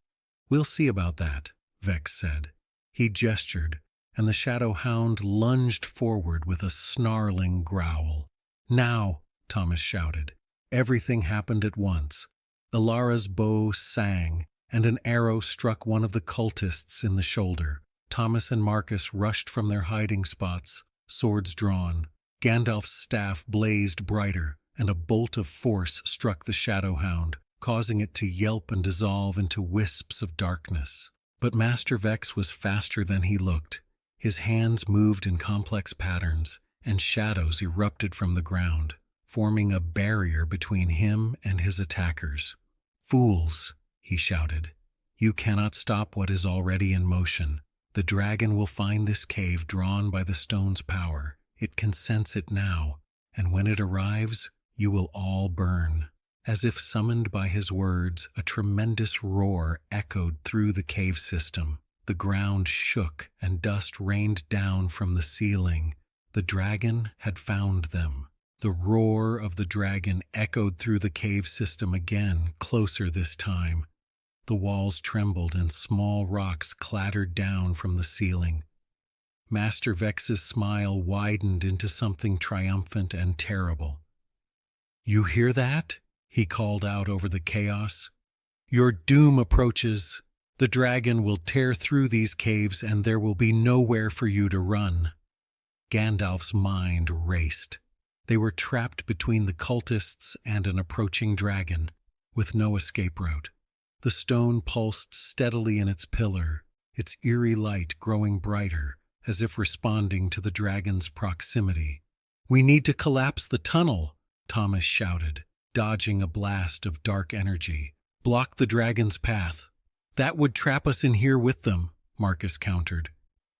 "We'll see about that," Vex said. He gestured, and the shadow hound lunged forward with a snarling growl. "Now!" Thomas shouted. Everything happened at once. Alara's bow sang, and an arrow struck one of the cultists in the shoulder. Thomas and Marcus rushed from their hiding spots, swords drawn. Gandalf's staff blazed brighter, and a bolt of force struck the shadow hound, causing it to yelp and dissolve into wisps of darkness. But Master Vex was faster than he looked. His hands moved in complex patterns, and shadows erupted from the ground, forming a barrier between him and his attackers. "Fools," he shouted. "You cannot stop what is already in motion. The dragon will find this cave drawn by the stone's power. It can sense it now, and when it arrives, you will all burn." As if summoned by his words, a tremendous roar echoed through the cave system. The ground shook, and dust rained down from the ceiling. The dragon had found them. The roar of the dragon echoed through the cave system again, closer this time. The walls trembled and small rocks clattered down from the ceiling. Master Vex's smile widened into something triumphant and terrible. "You hear that?" he called out over the chaos. "Your doom approaches. The dragon will tear through these caves and there will be nowhere for you to run." Gandalf's mind raced. They were trapped between the cultists and an approaching dragon, with no escape route. The stone pulsed steadily in its pillar, its eerie light growing brighter, as if responding to the dragon's proximity. "We need to collapse the tunnel," Thomas shouted, dodging a blast of dark energy. "Block the dragon's path." "That would trap us in here with them," Marcus countered.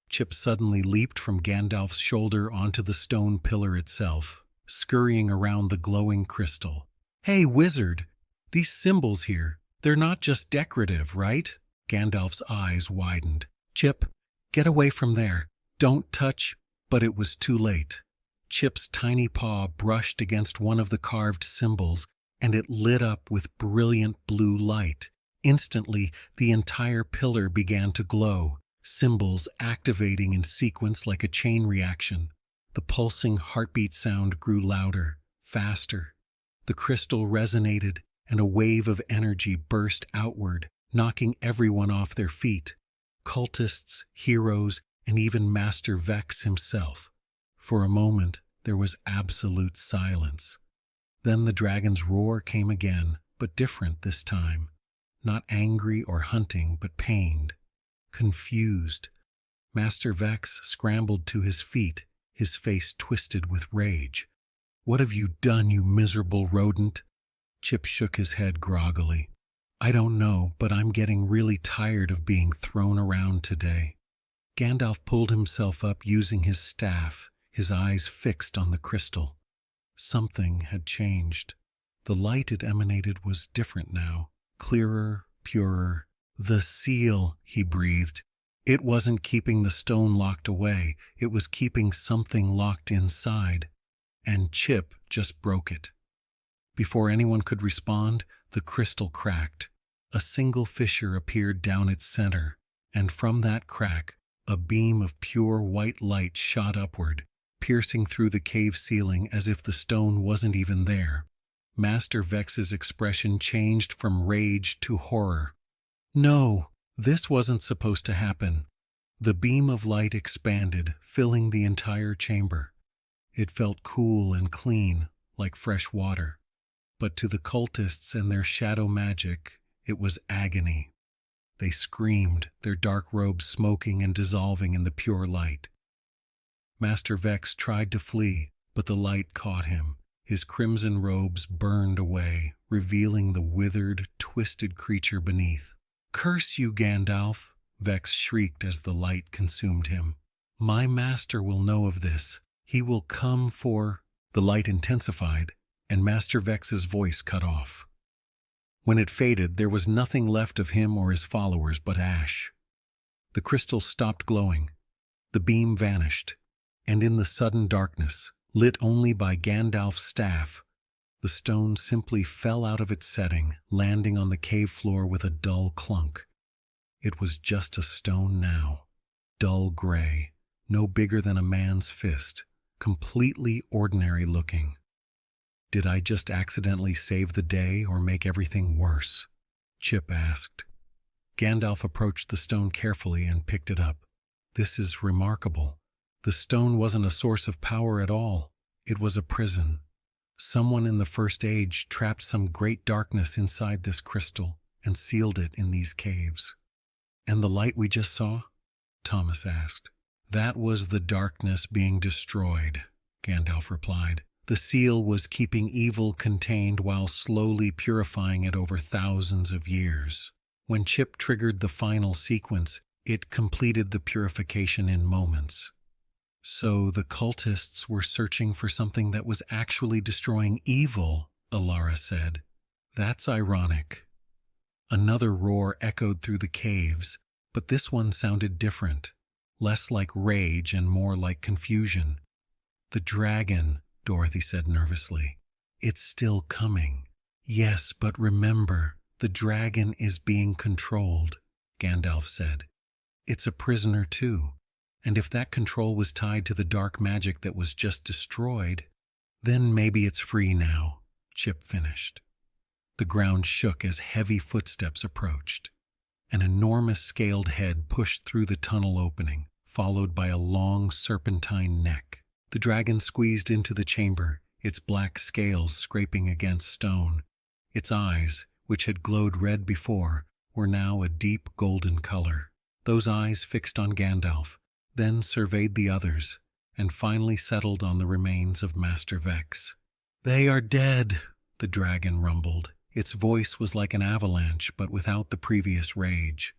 Chip suddenly leaped from Gandalf's shoulder onto the stone pillar itself, scurrying around the glowing crystal. "Hey, wizard! These symbols here, they're not just decorative, right?" Gandalf's eyes widened. "Chip, get away from there. Don't touch," but it was too late. Chip's tiny paw brushed against one of the carved symbols, and it lit up with brilliant blue light. Instantly, the entire pillar began to glow, symbols activating in sequence like a chain reaction. The pulsing heartbeat sound grew louder, faster. The crystal resonated, and a wave of energy burst outward, knocking everyone off their feet. Cultists, heroes, and even Master Vex himself. For a moment, there was absolute silence. Then the dragon's roar came again, but different this time. Not angry or hunting, but pained. Confused. Master Vex scrambled to his feet, his face twisted with rage. "What have you done, you miserable rodent?" Chip shook his head groggily. "I don't know, but I'm getting really tired of being thrown around today." Gandalf pulled himself up using his staff, his eyes fixed on the crystal. Something had changed. The light it emanated was different now, clearer, purer. "The seal," he breathed. It wasn't keeping the stone locked away, it was keeping something locked inside. And Chip just broke it. Before anyone could respond, the crystal cracked. A single fissure appeared down its center, and from that crack, a beam of pure white light shot upward, piercing through the cave ceiling as if the stone wasn't even there. Master Vex's expression changed from rage to horror. "No, this wasn't supposed to happen." The beam of light expanded, filling the entire chamber. It felt cool and clean, like fresh water. But to the cultists and their shadow magic, it was agony. They screamed, their dark robes smoking and dissolving in the pure light. Master Vex tried to flee, but the light caught him. His crimson robes burned away, revealing the withered, twisted creature beneath. "Curse you, Gandalf!" Vex shrieked as the light consumed him. "My master will know of this. He will come for—" The light intensified, and Master Vex's voice cut off. When it faded, there was nothing left of him or his followers but ash. The crystal stopped glowing. The beam vanished, and in the sudden darkness, lit only by Gandalf's staff, the stone simply fell out of its setting, landing on the cave floor with a dull clunk. It was just a stone now, dull gray, no bigger than a man's fist, completely ordinary looking. "Did I just accidentally save the day or make everything worse?" Chip asked. Gandalf approached the stone carefully and picked it up. "This is remarkable. The stone wasn't a source of power at all. It was a prison. Someone in the First Age trapped some great darkness inside this crystal and sealed it in these caves." "And the light we just saw?" Thomas asked. "That was the darkness being destroyed," Gandalf replied. "The seal was keeping evil contained while slowly purifying it over thousands of years. When Chip triggered the final sequence, it completed the purification in moments." "So the cultists were searching for something that was actually destroying evil," Alara said. "That's ironic." Another roar echoed through the caves, but this one sounded different, less like rage and more like confusion. "The dragon," Dorothy said nervously. "It's still coming." "Yes, but remember, the dragon is being controlled," Gandalf said. "It's a prisoner too. And if that control was tied to the dark magic that was just destroyed, then maybe it's free now," Chip finished. The ground shook as heavy footsteps approached. An enormous scaled head pushed through the tunnel opening, followed by a long serpentine neck. The dragon squeezed into the chamber, its black scales scraping against stone. Its eyes, which had glowed red before, were now a deep golden color. Those eyes fixed on Gandalf, then surveyed the others, and finally settled on the remains of Master Vex. "They are dead," the dragon rumbled. Its voice was like an avalanche, but without the previous rage.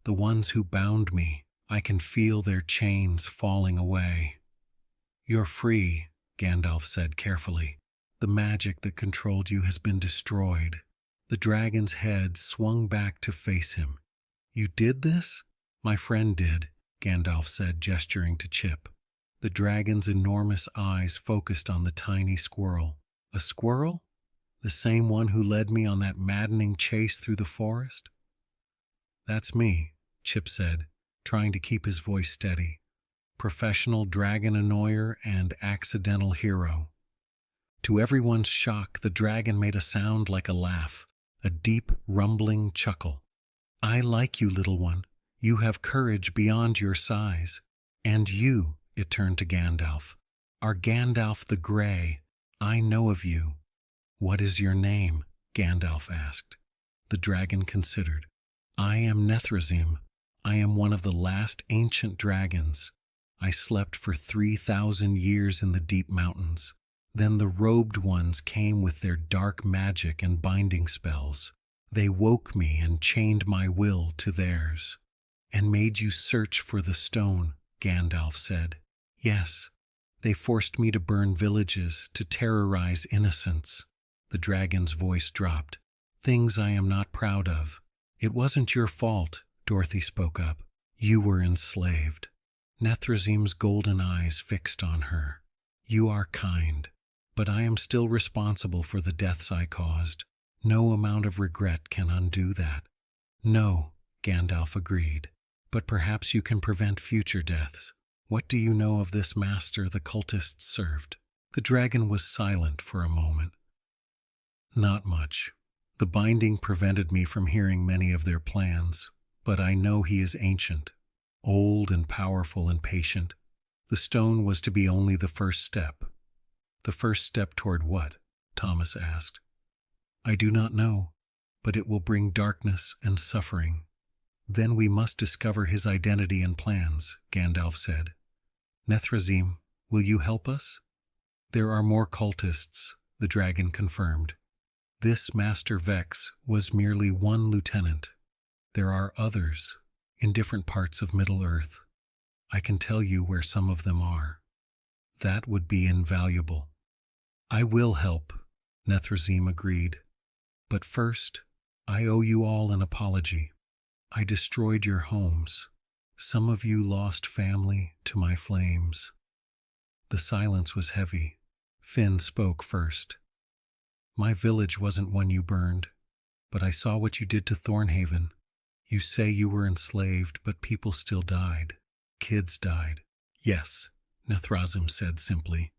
"The ones who bound me, I can feel their chains falling away." "You're free," Gandalf said carefully. "The magic that controlled you has been destroyed." The dragon's head swung back to face him. "You did this?" "My friend did," Gandalf said, gesturing to Chip. The dragon's enormous eyes focused on the tiny squirrel. "A squirrel? The same one who led me on that maddening chase through the forest?" "That's me," Chip said, trying to keep his voice steady. "Professional dragon annoyer and accidental hero." To everyone's shock, the dragon made a sound like a laugh, a deep, rumbling chuckle. "I like you, little one. You have courage beyond your size. And you," it turned to Gandalf, "are Gandalf the Grey. I know of you." "What is your name?" Gandalf asked. The dragon considered. "I am Nethrazim. I am one of the last ancient dragons. I slept for 3,000 years in the deep mountains. Then the robed ones came with their dark magic and binding spells. They woke me and chained my will to theirs." "And made you search for the stone," Gandalf said. "Yes. They forced me to burn villages, to terrorize innocents." The dragon's voice dropped. "Things I am not proud of." "It wasn't your fault," Dorothy spoke up. "You were enslaved." Nethrazim's golden eyes fixed on her. "You are kind, but I am still responsible for the deaths I caused. No amount of regret can undo that." "No," Gandalf agreed, "but perhaps you can prevent future deaths. What do you know of this master the cultists served?" The dragon was silent for a moment. "Not much. The binding prevented me from hearing many of their plans, but I know he is ancient, old and powerful and patient. The stone was to be only the first step." "The first step toward what?" Thomas asked. "I do not know, but it will bring darkness and suffering." "Then we must discover his identity and plans," Gandalf said. "Nethrazim, will you help us?" "There are more cultists," the dragon confirmed. "This Master Vex was merely one lieutenant. There are others, in different parts of Middle-earth. I can tell you where some of them are." "That would be invaluable." "I will help," Nethrazim agreed. "But first, I owe you all an apology. I destroyed your homes. Some of you lost family to my flames." The silence was heavy. Finn spoke first. "My village wasn't one you burned, but I saw what you did to Thornhaven. You say you were enslaved, but people still died. Kids died." "Yes," Nethrazim said simply,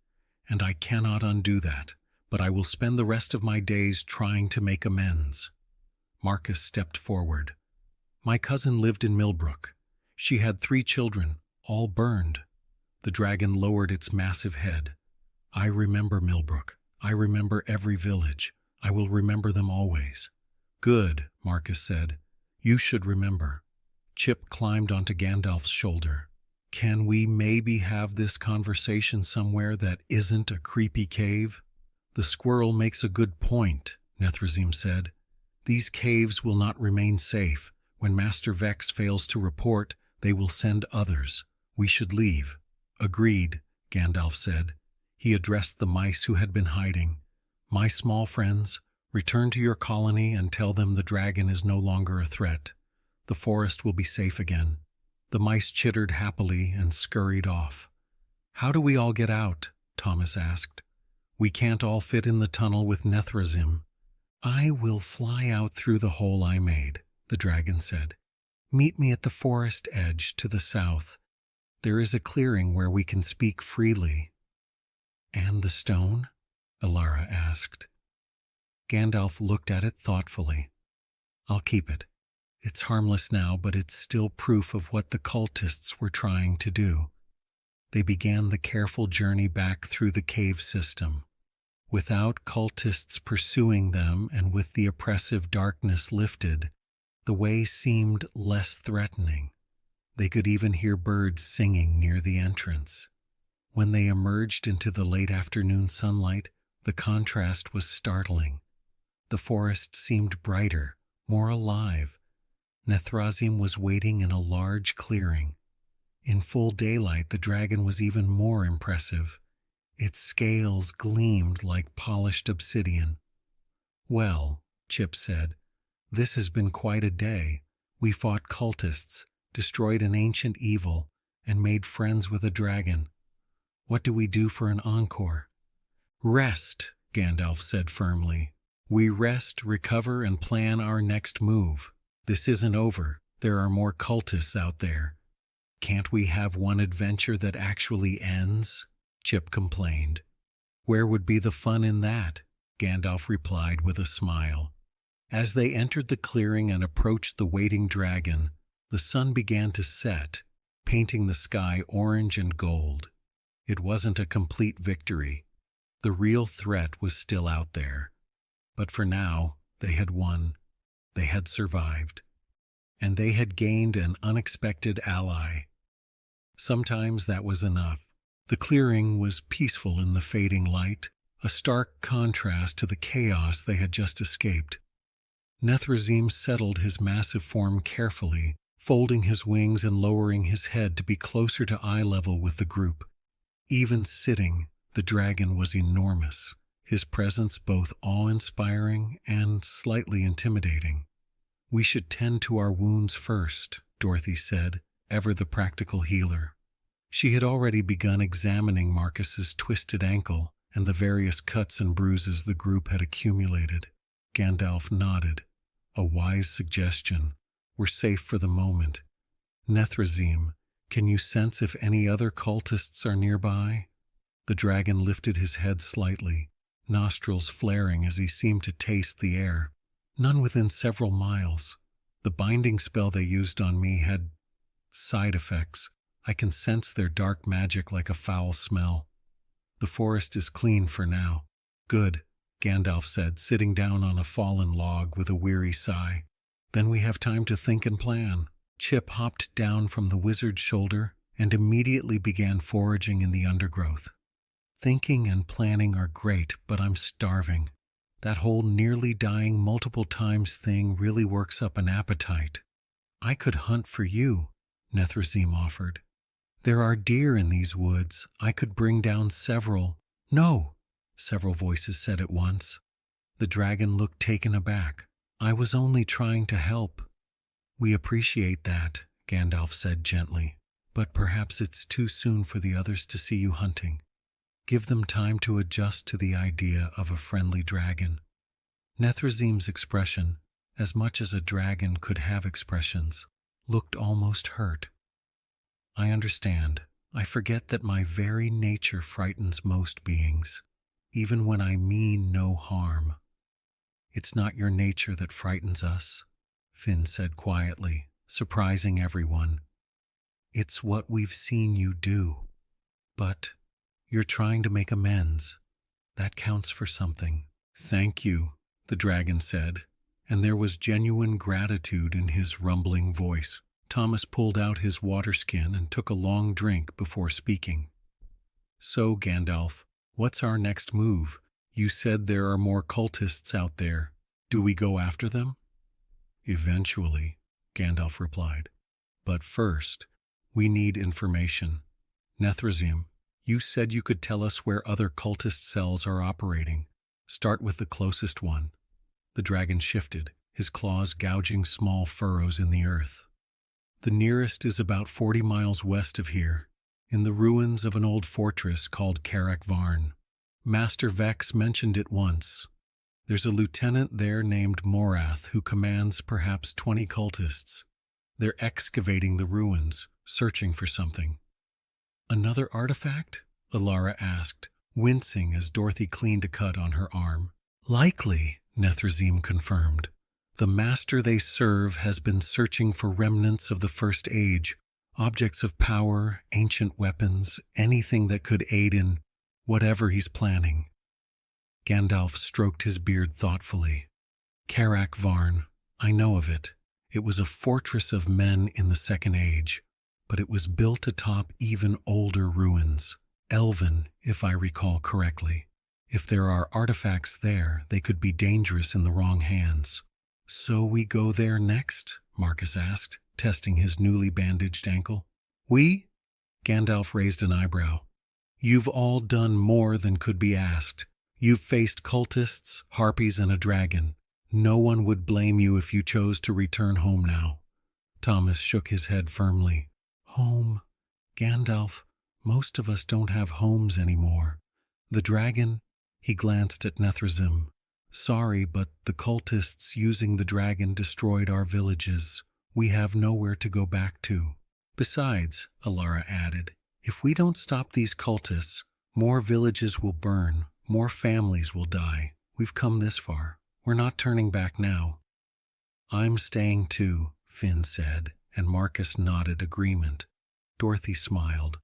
"and I cannot undo that, but I will spend the rest of my days trying to make amends." Marcus stepped forward. "My cousin lived in Millbrook. She had 3 children, all burned." The dragon lowered its massive head. "I remember Millbrook. I remember every village. I will remember them always." "Good," Marcus said. "You should remember." Chip climbed onto Gandalf's shoulder. "Can we maybe have this conversation somewhere that isn't a creepy cave?" "The squirrel makes a good point," Nethrazim said. "These caves will not remain safe. When Master Vex fails to report, they will send others. We should leave." "Agreed," Gandalf said. He addressed the mice who had been hiding. "My small friends, return to your colony and tell them the dragon is no longer a threat. The forest will be safe again." The mice chittered happily and scurried off. "How do we all get out?" Thomas asked. "We can't all fit in the tunnel with Nethrazim." "I will fly out through the hole I made," the dragon said. "Meet me at the forest edge to the south. There is a clearing where we can speak freely." "And the stone?" Alara asked. Gandalf looked at it thoughtfully. "I'll keep it. It's harmless now, but it's still proof of what the cultists were trying to do." They began the careful journey back through the cave system. Without cultists pursuing them and with the oppressive darkness lifted, the way seemed less threatening. They could even hear birds singing near the entrance. When they emerged into the late afternoon sunlight, the contrast was startling. The forest seemed brighter, more alive. Nethrazim was waiting in a large clearing. In full daylight, the dragon was even more impressive. Its scales gleamed like polished obsidian. "Well," Chip said, "this has been quite a day. We fought cultists, destroyed an ancient evil, and made friends with a dragon. What do we do for an encore?" "Rest," Gandalf said firmly. "We rest, recover, and plan our next move. This isn't over. There are more cultists out there. Can't we have one adventure that actually ends?" Chip complained. "Where would be the fun in that?" Gandalf replied with a smile. As they entered the clearing and approached the waiting dragon, the sun began to set, painting the sky orange and gold. It wasn't a complete victory. The real threat was still out there. But for now, they had won. They had survived. And they had gained an unexpected ally. Sometimes that was enough. The clearing was peaceful in the fading light, a stark contrast to the chaos they had just escaped. Nethrazim settled his massive form carefully, folding his wings and lowering his head to be closer to eye level with the group. Even sitting, the dragon was enormous, his presence both awe-inspiring and slightly intimidating. "We should tend to our wounds first," Dorothy said, ever the practical healer. She had already begun examining Marcus's twisted ankle and the various cuts and bruises the group had accumulated. Gandalf nodded. "A wise suggestion. We're safe for the moment. Nethrazim, can you sense if any other cultists are nearby?" The dragon lifted his head slightly, nostrils flaring as he seemed to taste the air. "None within several miles. The binding spell they used on me had side effects. I can sense their dark magic like a foul smell. The forest is clean for now." "Good," Gandalf said, sitting down on a fallen log with a weary sigh. "Then we have time to think and plan." Chip hopped down from the wizard's shoulder and immediately began foraging in the undergrowth. "Thinking and planning are great, but I'm starving. That whole nearly dying multiple times thing really works up an appetite." "I could hunt for you," Nethrazim offered. "There are deer in these woods. I could bring down several." "No," several voices said at once. The dragon looked taken aback. "I was only trying to help." "We appreciate that," Gandalf said gently, "but perhaps it's too soon for the others to see you hunting. Give them time to adjust to the idea of a friendly dragon." Nethrazim's expression, as much as a dragon could have expressions, looked almost hurt. "I understand. I forget that my very nature frightens most beings, even when I mean no harm." "It's not your nature that frightens us," Finn said quietly, surprising everyone. "It's what we've seen you do. But you're trying to make amends. That counts for something." "Thank you," the dragon said, and there was genuine gratitude in his rumbling voice. Thomas pulled out his water skin and took a long drink before speaking. "So, Gandalf, what's our next move? You said there are more cultists out there. Do we go after them?" "Eventually," Gandalf replied. "But first, we need information. Nethrazim, you said you could tell us where other cultist cells are operating. Start with the closest one." The dragon shifted, his claws gouging small furrows in the earth. "The nearest is about 40 miles west of here, in the ruins of an old fortress called Karak Varn. Master Vex mentioned it once. There's a lieutenant there named Morath who commands perhaps 20 cultists. They're excavating the ruins, searching for something." "Another artifact?" Alara asked, wincing as Dorothy cleaned a cut on her arm. "Likely," Nethrazim confirmed. "The master they serve has been searching for remnants of the First Age, objects of power, ancient weapons, anything that could aid in whatever he's planning." Gandalf stroked his beard thoughtfully. Karak Varn, I know of it. It was a fortress of men in the Second Age, but it was built atop even older ruins, elven, if I recall correctly. If there are artifacts there, they could be dangerous in the wrong hands. So we go there next? Marcus asked, testing his newly bandaged ankle. We? Gandalf raised an eyebrow. You've all done more than could be asked. You've faced cultists, harpies, and a dragon. No one would blame you if you chose to return home now. Thomas shook his head firmly. Home? Gandalf, most of us don't have homes anymore. The dragon, he glanced at Nethrezim. Sorry, but the cultists using the dragon destroyed our villages. We have nowhere to go back to. Besides, Alara added, if we don't stop these cultists, more villages will burn, more families will die. We've come this far. We're not turning back now. I'm staying too, Finn said, and Marcus nodded agreement. Dorothy smiled.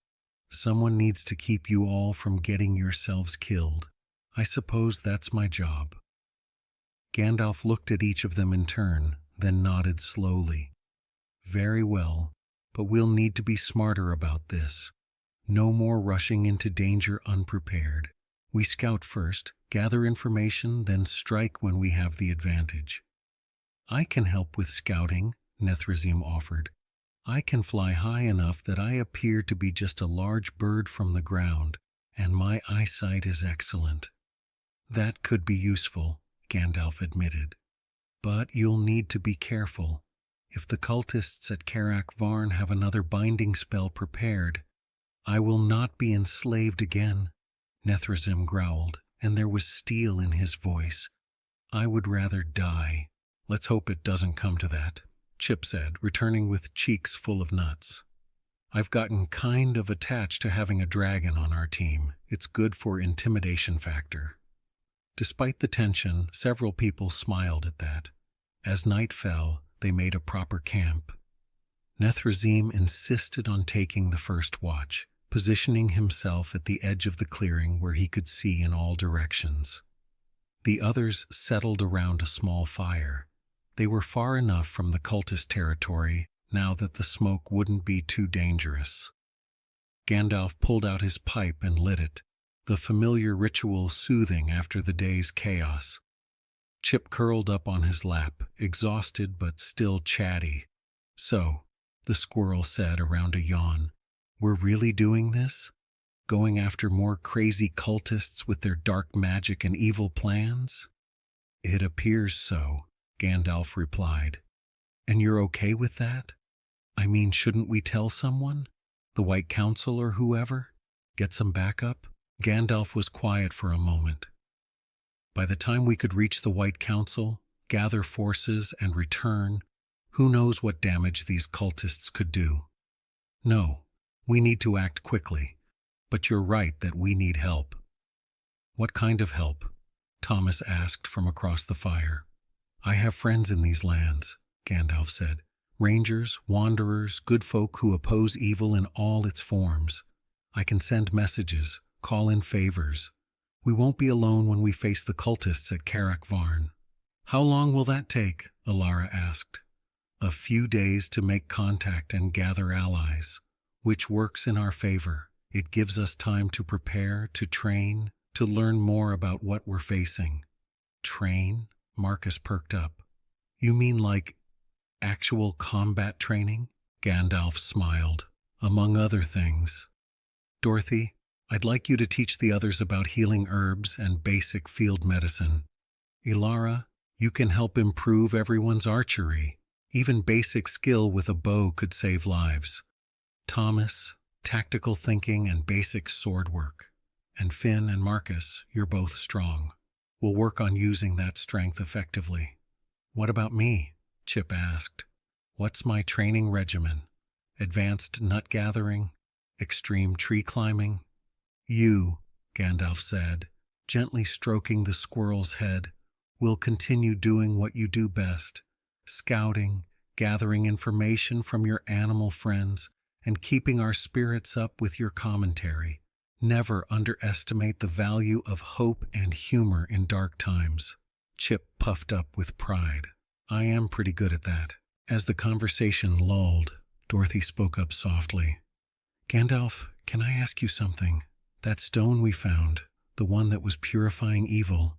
Someone needs to keep you all from getting yourselves killed. I suppose that's my job. Gandalf looked at each of them in turn, then nodded slowly. Very well, but we'll need to be smarter about this. No more rushing into danger unprepared. We scout first, gather information, then strike when we have the advantage. I can help with scouting, Nethrezim offered. I can fly high enough that I appear to be just a large bird from the ground, and my eyesight is excellent. That could be useful, Gandalf admitted. But you'll need to be careful. If the cultists at Karak Varn have another binding spell prepared, I will not be enslaved again, Nethrezim growled, and there was steel in his voice. I would rather die. Let's hope it doesn't come to that, Chip said, returning with cheeks full of nuts. I've gotten kind of attached to having a dragon on our team. It's good for intimidation factor. Despite the tension, several people smiled at that. As night fell, they made a proper camp. Nethrezim insisted on taking the first watch, positioning himself at the edge of the clearing where he could see in all directions. The others settled around a small fire. They were far enough from the cultist territory now that the smoke wouldn't be too dangerous. Gandalf pulled out his pipe and lit it, the familiar ritual soothing after the day's chaos. Chip curled up on his lap, exhausted but still chatty. So, the squirrel said around a yawn, we're really doing this? Going after more crazy cultists with their dark magic and evil plans? It appears so, Gandalf replied. And you're okay with that? I mean, shouldn't we tell someone? The White Council or whoever? Get some backup? Gandalf was quiet for a moment. By the time we could reach the White Council, gather forces, and return, who knows what damage these cultists could do? No, we need to act quickly. But you're right that we need help. What kind of help? Thomas asked from across the fire. I have friends in these lands, Gandalf said. Rangers, wanderers, good folk who oppose evil in all its forms. I can send messages, call in favors. We won't be alone when we face the cultists at Karak Varn. How long will that take? Alara asked. A few days to make contact and gather allies, which works in our favor. It gives us time to prepare, to train, to learn more about what we're facing. Train? Marcus perked up. You mean like actual combat training? Gandalf smiled. Among other things. Dorothy, I'd like you to teach the others about healing herbs and basic field medicine. Ilara, you can help improve everyone's archery. Even basic skill with a bow could save lives. Thomas, tactical thinking and basic sword work. And Finn and Marcus, you're both strong. We'll work on using that strength effectively. What about me? Chip asked. What's my training regimen? Advanced nut gathering? Extreme tree climbing? You, Gandalf said, gently stroking the squirrel's head, will continue doing what you do best. Scouting, gathering information from your animal friends, and keeping our spirits up with your commentary. Never underestimate the value of hope and humor in dark times. Chip puffed up with pride. I am pretty good at that. As the conversation lulled, Dorothy spoke up softly. Gandalf, can I ask you something? That stone we found, the one that was purifying evil,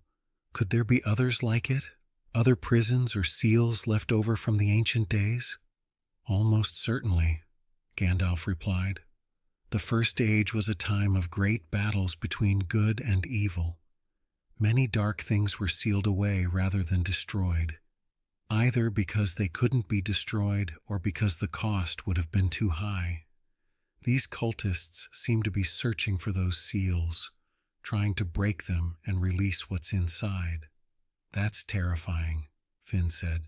could there be others like it? Other prisons or seals left over from the ancient days? Almost certainly, Gandalf replied. The First Age was a time of great battles between good and evil. Many dark things were sealed away rather than destroyed, either because they couldn't be destroyed or because the cost would have been too high. These cultists seem to be searching for those seals, trying to break them and release what's inside. That's terrifying, Finn said.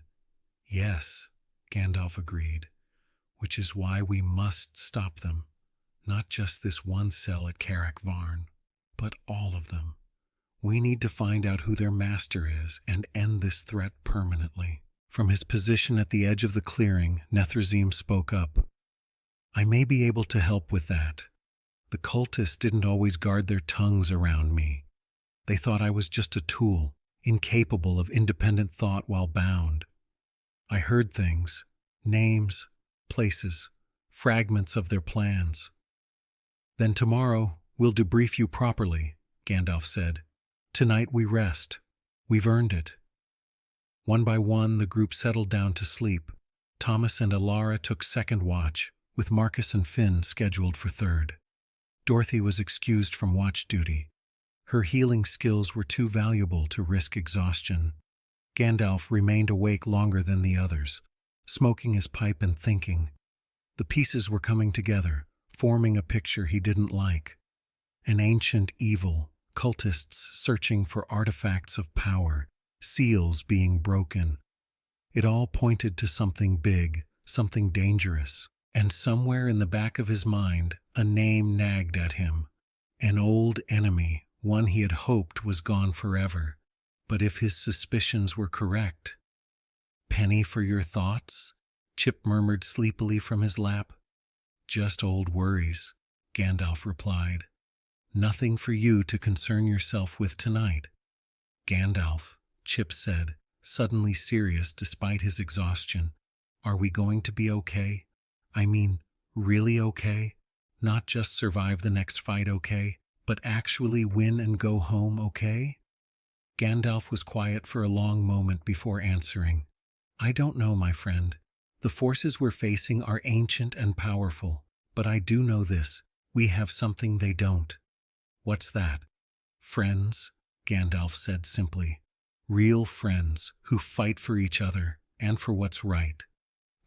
Yes, Gandalf agreed, which is why we must stop them. Not just this one cell at Carrick Varn, but all of them. We need to find out who their master is and end this threat permanently. From his position at the edge of the clearing, Nethrazim spoke up. I may be able to help with that. The cultists didn't always guard their tongues around me. They thought I was just a tool, incapable of independent thought while bound. I heard things, names, places, fragments of their plans. Then tomorrow we'll debrief you properly, Gandalf said. Tonight we rest. We've earned it. One by one the group settled down to sleep. Thomas and Alara took second watch, with Marcus and Finn scheduled for third. Dorothy was excused from watch duty. Her healing skills were too valuable to risk exhaustion. Gandalf remained awake longer than the others, smoking his pipe and thinking. The pieces were coming together, forming a picture he didn't like. An ancient evil, cultists searching for artifacts of power, seals being broken. It all pointed to something big, something dangerous. And somewhere in the back of his mind, a name nagged at him. An old enemy, one he had hoped was gone forever. But if his suspicions were correct... Penny for your thoughts? Chip murmured sleepily from his lap. Just old worries, Gandalf replied. Nothing for you to concern yourself with tonight. Gandalf, Chip said, suddenly serious despite his exhaustion. Are we going to be okay? I mean, really okay? Not just survive the next fight okay, but actually win and go home okay? Gandalf was quiet for a long moment before answering. I don't know, my friend. The forces we're facing are ancient and powerful, but I do know this. We have something they don't. What's that? Friends, Gandalf said simply. Real friends who fight for each other and for what's right.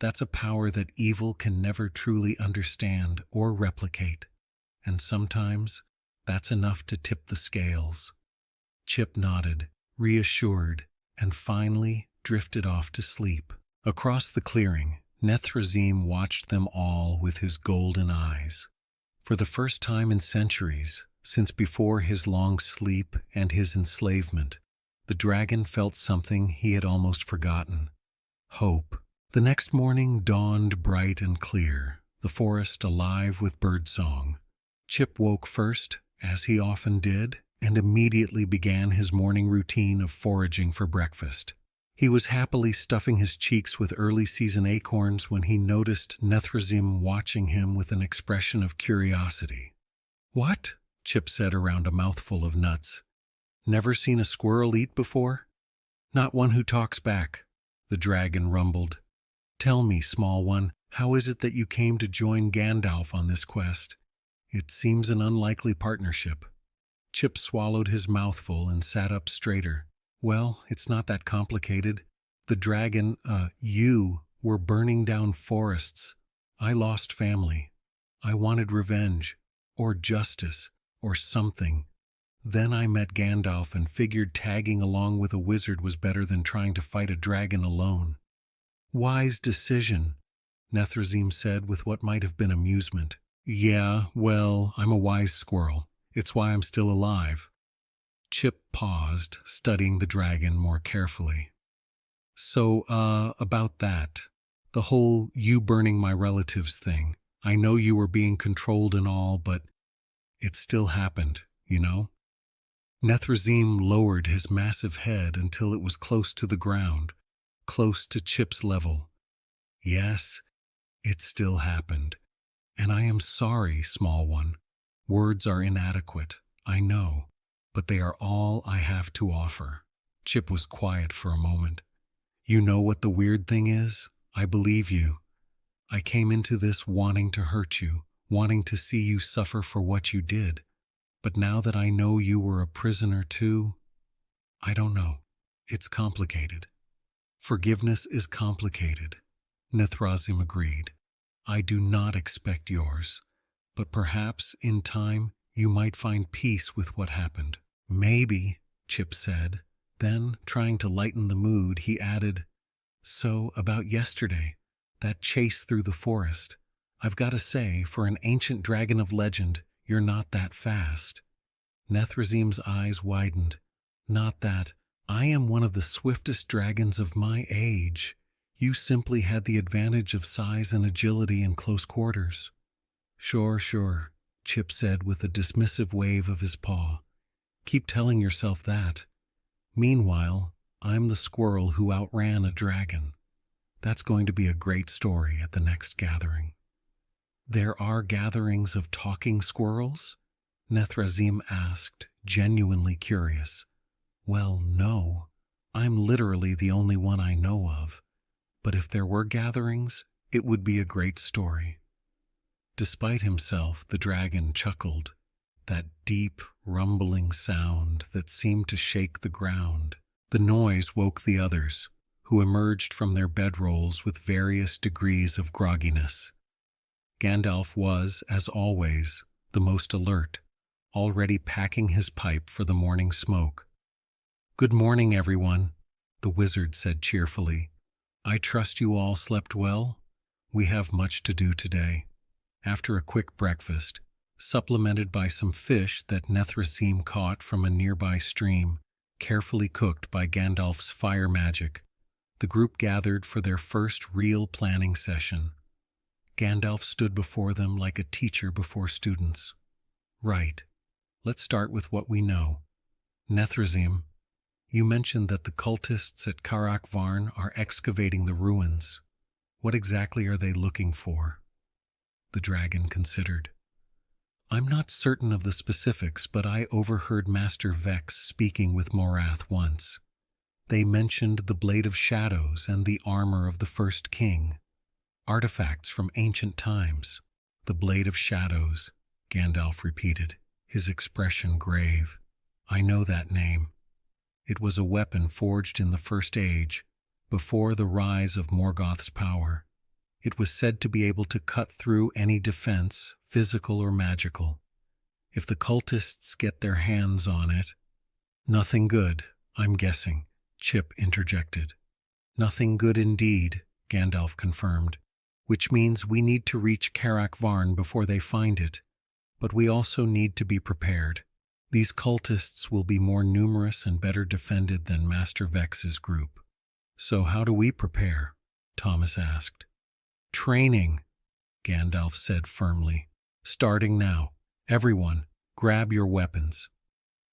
That's a power that evil can never truly understand or replicate. And sometimes, that's enough to tip the scales. Chip nodded, reassured, and finally drifted off to sleep. Across the clearing, Nethrazim watched them all with his golden eyes. For the first time in centuries, since before his long sleep and his enslavement, the dragon felt something he had almost forgotten. Hope. The next morning dawned bright and clear, the forest alive with birdsong. Chip woke first, as he often did, and immediately began his morning routine of foraging for breakfast. He was happily stuffing his cheeks with early-season acorns when he noticed Nethrazim watching him with an expression of curiosity. What? Chip said around a mouthful of nuts. Never seen a squirrel eat before? Not one who talks back, the dragon rumbled. Tell me, small one, how is it that you came to join Gandalf on this quest? It seems an unlikely partnership. Chip swallowed his mouthful and sat up straighter. Well, it's not that complicated. The dragon, you, were burning down forests. I lost family. I wanted revenge, or justice, or something. Then I met Gandalf and figured tagging along with a wizard was better than trying to fight a dragon alone. Wise decision, Nethrazim said with what might have been amusement. Yeah, well, I'm a wise squirrel. It's why I'm still alive. Chip paused, studying the dragon more carefully. So, about that. The whole you burning my relatives thing. I know you were being controlled and all, but It still happened, you know? Nethrazim lowered his massive head until it was close to the ground, close to Chip's level. Yes, it still happened. And I am sorry, small one. Words are inadequate, I know, but they are all I have to offer. Chip was quiet for a moment. You know what the weird thing is? I believe you. I came into this wanting to hurt you, wanting to see you suffer for what you did. But now that I know you were a prisoner too, I don't know. It's complicated. Forgiveness is complicated. Nethrazim agreed. I do not expect yours, but perhaps in time you might find peace with what happened. Maybe, Chip said. Then, trying to lighten the mood, he added, So, about yesterday, that chase through the forest. I've got to say, for an ancient dragon of legend, you're not that fast. Nethrazim's eyes widened. Not that. I am one of the swiftest dragons of my age. You simply had the advantage of size and agility in close quarters. Sure, Chip said with a dismissive wave of his paw. Keep telling yourself that. Meanwhile, I'm the squirrel who outran a dragon. That's going to be a great story at the next gathering. There are gatherings of talking squirrels? Nethrazim asked, genuinely curious. Well, no. I'm literally the only one I know of. But if there were gatherings, it would be a great story. Despite himself, the dragon chuckled, that deep, rumbling sound that seemed to shake the ground. The noise woke the others, who emerged from their bedrolls with various degrees of grogginess. Gandalf was, as always, the most alert, already packing his pipe for the morning smoke. Good morning, everyone, the wizard said cheerfully. I trust you all slept well? We have much to do today. After a quick breakfast, supplemented by some fish that Nethrazim caught from a nearby stream, carefully cooked by Gandalf's fire magic, the group gathered for their first real planning session. Gandalf stood before them like a teacher before students. Right. Let's start with what we know. Nethrazim, you mentioned that the cultists at Carak Varn are excavating the ruins. What exactly are they looking for? The dragon considered. I'm not certain of the specifics, but I overheard Master Vex speaking with Morath once. They mentioned the Blade of Shadows and the armor of the First King. Artifacts from ancient times. The Blade of Shadows, Gandalf repeated, his expression grave. I know that name. It was a weapon forged in the First Age, before the rise of Morgoth's power. It was said to be able to cut through any defense, physical or magical. If the cultists get their hands on it— Nothing good, I'm guessing, Chip interjected. Nothing good indeed, Gandalf confirmed, which means we need to reach Carak Varn before they find it. But we also need to be prepared. These cultists will be more numerous and better defended than Master Vex's group. So how do we prepare? Thomas asked. Training, Gandalf said firmly. Starting now. Everyone, grab your weapons.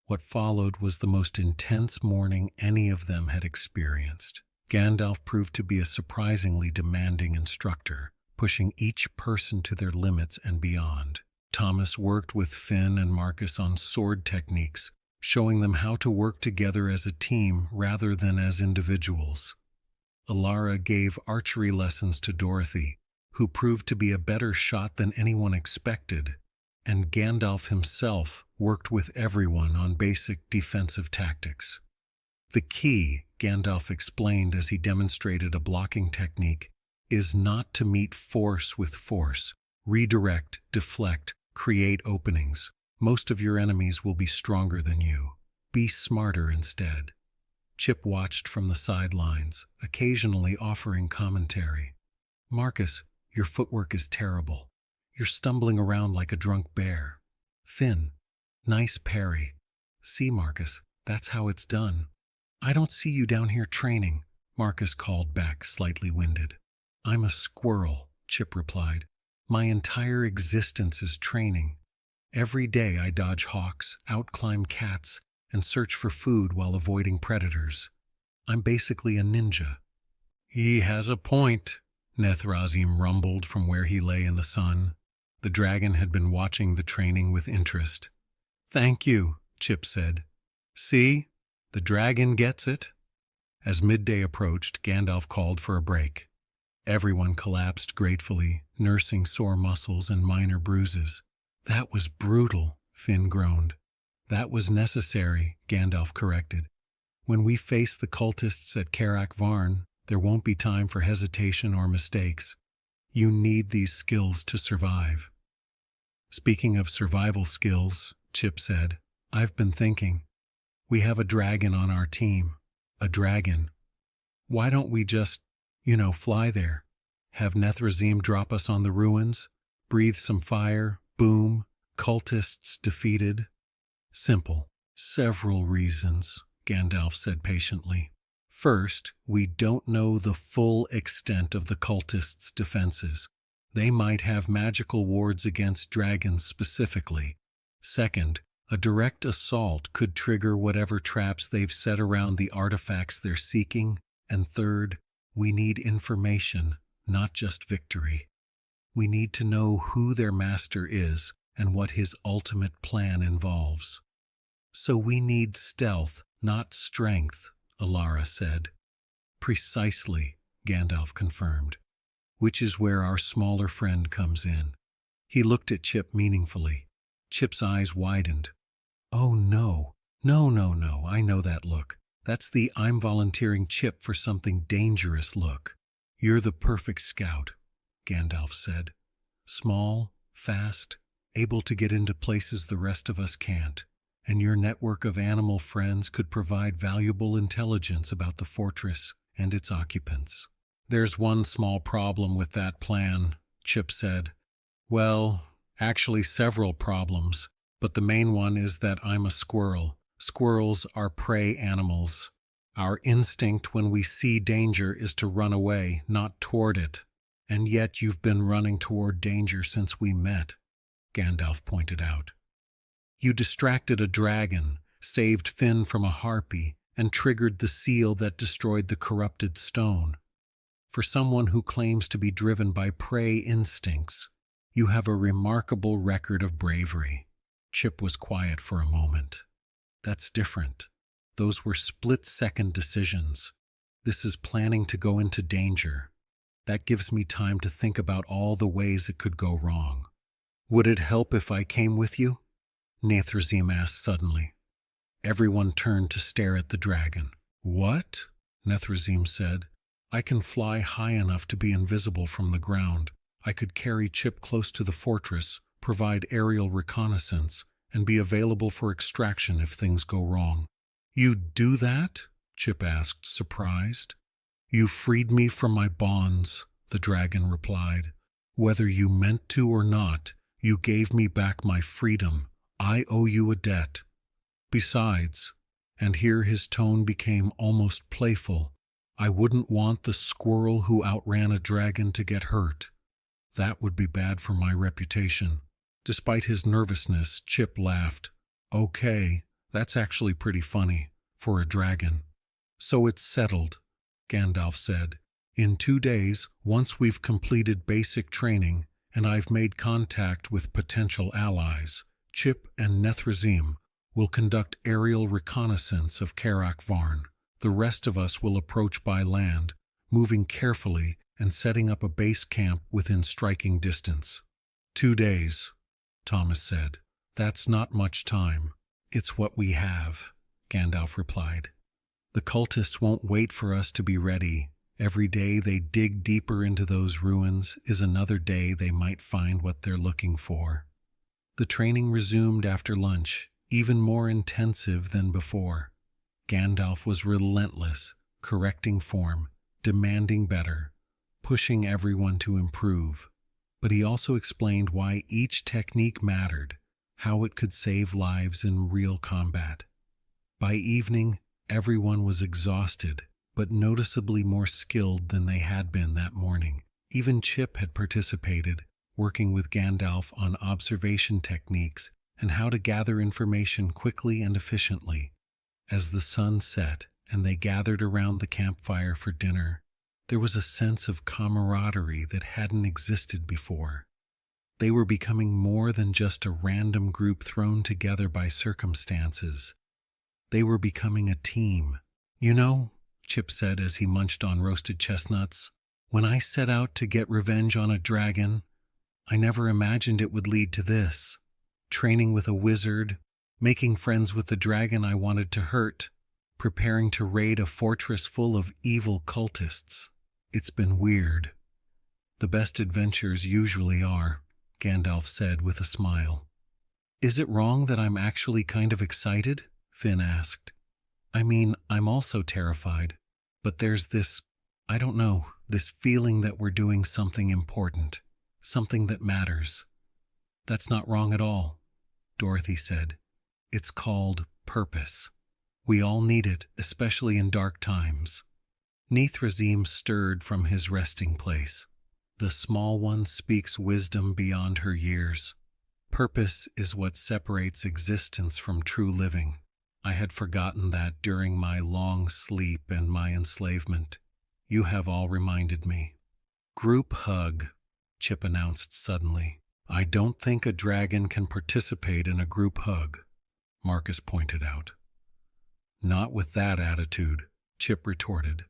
What followed was the most intense morning any of them had experienced. Gandalf proved to be a surprisingly demanding instructor, pushing each person to their limits and beyond. Thomas worked with Finn and Marcus on sword techniques, showing them how to work together as a team rather than as individuals. Alara gave archery lessons to Dorothy, who proved to be a better shot than anyone expected, and Gandalf himself worked with everyone on basic defensive tactics. The key, Gandalf explained as he demonstrated a blocking technique, is not to meet force with force. Redirect, deflect, create openings. Most of your enemies will be stronger than you. Be smarter instead. Chip watched from the sidelines, occasionally offering commentary. Marcus, your footwork is terrible. You're stumbling around like a drunk bear. Finn, nice parry. See, Marcus, that's how it's done. I don't see you down here training, Marcus called back, slightly winded. I'm a squirrel, Chip replied. My entire existence is training. Every day I dodge hawks, outclimb cats, and search for food while avoiding predators. I'm basically a ninja." "He has a point," Nethrazim rumbled from where he lay in the sun. The dragon had been watching the training with interest. "Thank you," Chip said. "See? The dragon gets it." As midday approached, Gandalf called for a break. Everyone collapsed gratefully, nursing sore muscles and minor bruises. "That was brutal," Finn groaned. "That was necessary," Gandalf corrected. "When we face the cultists at Karak Varn, there won't be time for hesitation or mistakes. You need these skills to survive." "Speaking of survival skills," Chip said, "I've been thinking. We have a dragon on our team. A dragon. Why don't we just, fly there? Have Nethrazim drop us on the ruins? Breathe some fire? Boom. Cultists defeated." "Simple. Several reasons," Gandalf said patiently. "First, we don't know the full extent of the cultists' defenses. They might have magical wards against dragons specifically. Second, a direct assault could trigger whatever traps they've set around the artifacts they're seeking. And third, we need information, not just victory. We need to know who their master is and what his ultimate plan involves." "So we need stealth, not strength," Alara said. "Precisely," Gandalf confirmed. "Which is where our smaller friend comes in." He looked at Chip meaningfully. Chip's eyes widened. "Oh no, no, I know that look. That's the 'I'm volunteering Chip for something dangerous' look." "You're the perfect scout," Gandalf said. "Small, fast, able to get into places the rest of us can't. And your network of animal friends could provide valuable intelligence about the fortress and its occupants." "There's one small problem with that plan," Chip said. "Well, actually several problems, but the main one is that I'm a squirrel. Squirrels are prey animals. Our instinct when we see danger is to run away, not toward it. And yet you've been running toward danger since we met," Gandalf pointed out. "You distracted a dragon, saved Finn from a harpy, and triggered the seal that destroyed the corrupted stone. For someone who claims to be driven by prey instincts, you have a remarkable record of bravery." Chip was quiet for a moment. "That's different. Those were split-second decisions. This is planning to go into danger. That gives me time to think about all the ways it could go wrong." "Would it help if I came with you?" Nethrazim asked suddenly. Everyone turned to stare at the dragon. "What?" Nethrazim said. "I can fly high enough to be invisible from the ground. I could carry Chip close to the fortress, provide aerial reconnaissance, and be available for extraction if things go wrong." "You'd do that?" Chip asked, surprised. "You freed me from my bonds," the dragon replied. "Whether you meant to or not, you gave me back my freedom. I owe you a debt. Besides," and here his tone became almost playful, "I wouldn't want the squirrel who outran a dragon to get hurt. That would be bad for my reputation." Despite his nervousness, Chip laughed. "Okay, that's actually pretty funny, for a dragon." "So it's settled," Gandalf said. "In 2 days, once we've completed basic training, and I've made contact with potential allies, Chip and Nethrazim will conduct aerial reconnaissance of Karak Varn. The rest of us will approach by land, moving carefully and setting up a base camp within striking distance." 2 days, Thomas said. "That's not much time." "It's what we have," Gandalf replied. "The cultists won't wait for us to be ready. Every day they dig deeper into those ruins is another day they might find what they're looking for." The training resumed after lunch, even more intensive than before. Gandalf was relentless, correcting form, demanding better, pushing everyone to improve. But he also explained why each technique mattered, how it could save lives in real combat. By evening, everyone was exhausted, but noticeably more skilled than they had been that morning. Even Chip had participated, working with Gandalf on observation techniques and how to gather information quickly and efficiently. As the sun set and they gathered around the campfire for dinner, there was a sense of camaraderie that hadn't existed before. They were becoming more than just a random group thrown together by circumstances. They were becoming a team. "You know," Chip said as he munched on roasted chestnuts, "when I set out to get revenge on a dragon, I never imagined it would lead to this. Training with a wizard, making friends with the dragon I wanted to hurt, preparing to raid a fortress full of evil cultists. It's been weird." "The best adventures usually are," Gandalf said with a smile. "Is it wrong that I'm actually kind of excited?" Finn asked. "I mean, I'm also terrified, but there's this, I don't know, this feeling that we're doing something important, something that matters." "That's not wrong at all," Dorothy said. "It's called purpose. We all need it, especially in dark times." Nithrazim stirred from his resting place. "The small one speaks wisdom beyond her years. Purpose is what separates existence from true living. I had forgotten that during my long sleep and my enslavement. You have all reminded me." "Group hug," Chip announced suddenly. "I don't think a dragon can participate in a group hug," Marcus pointed out. "Not with that attitude," Chip retorted.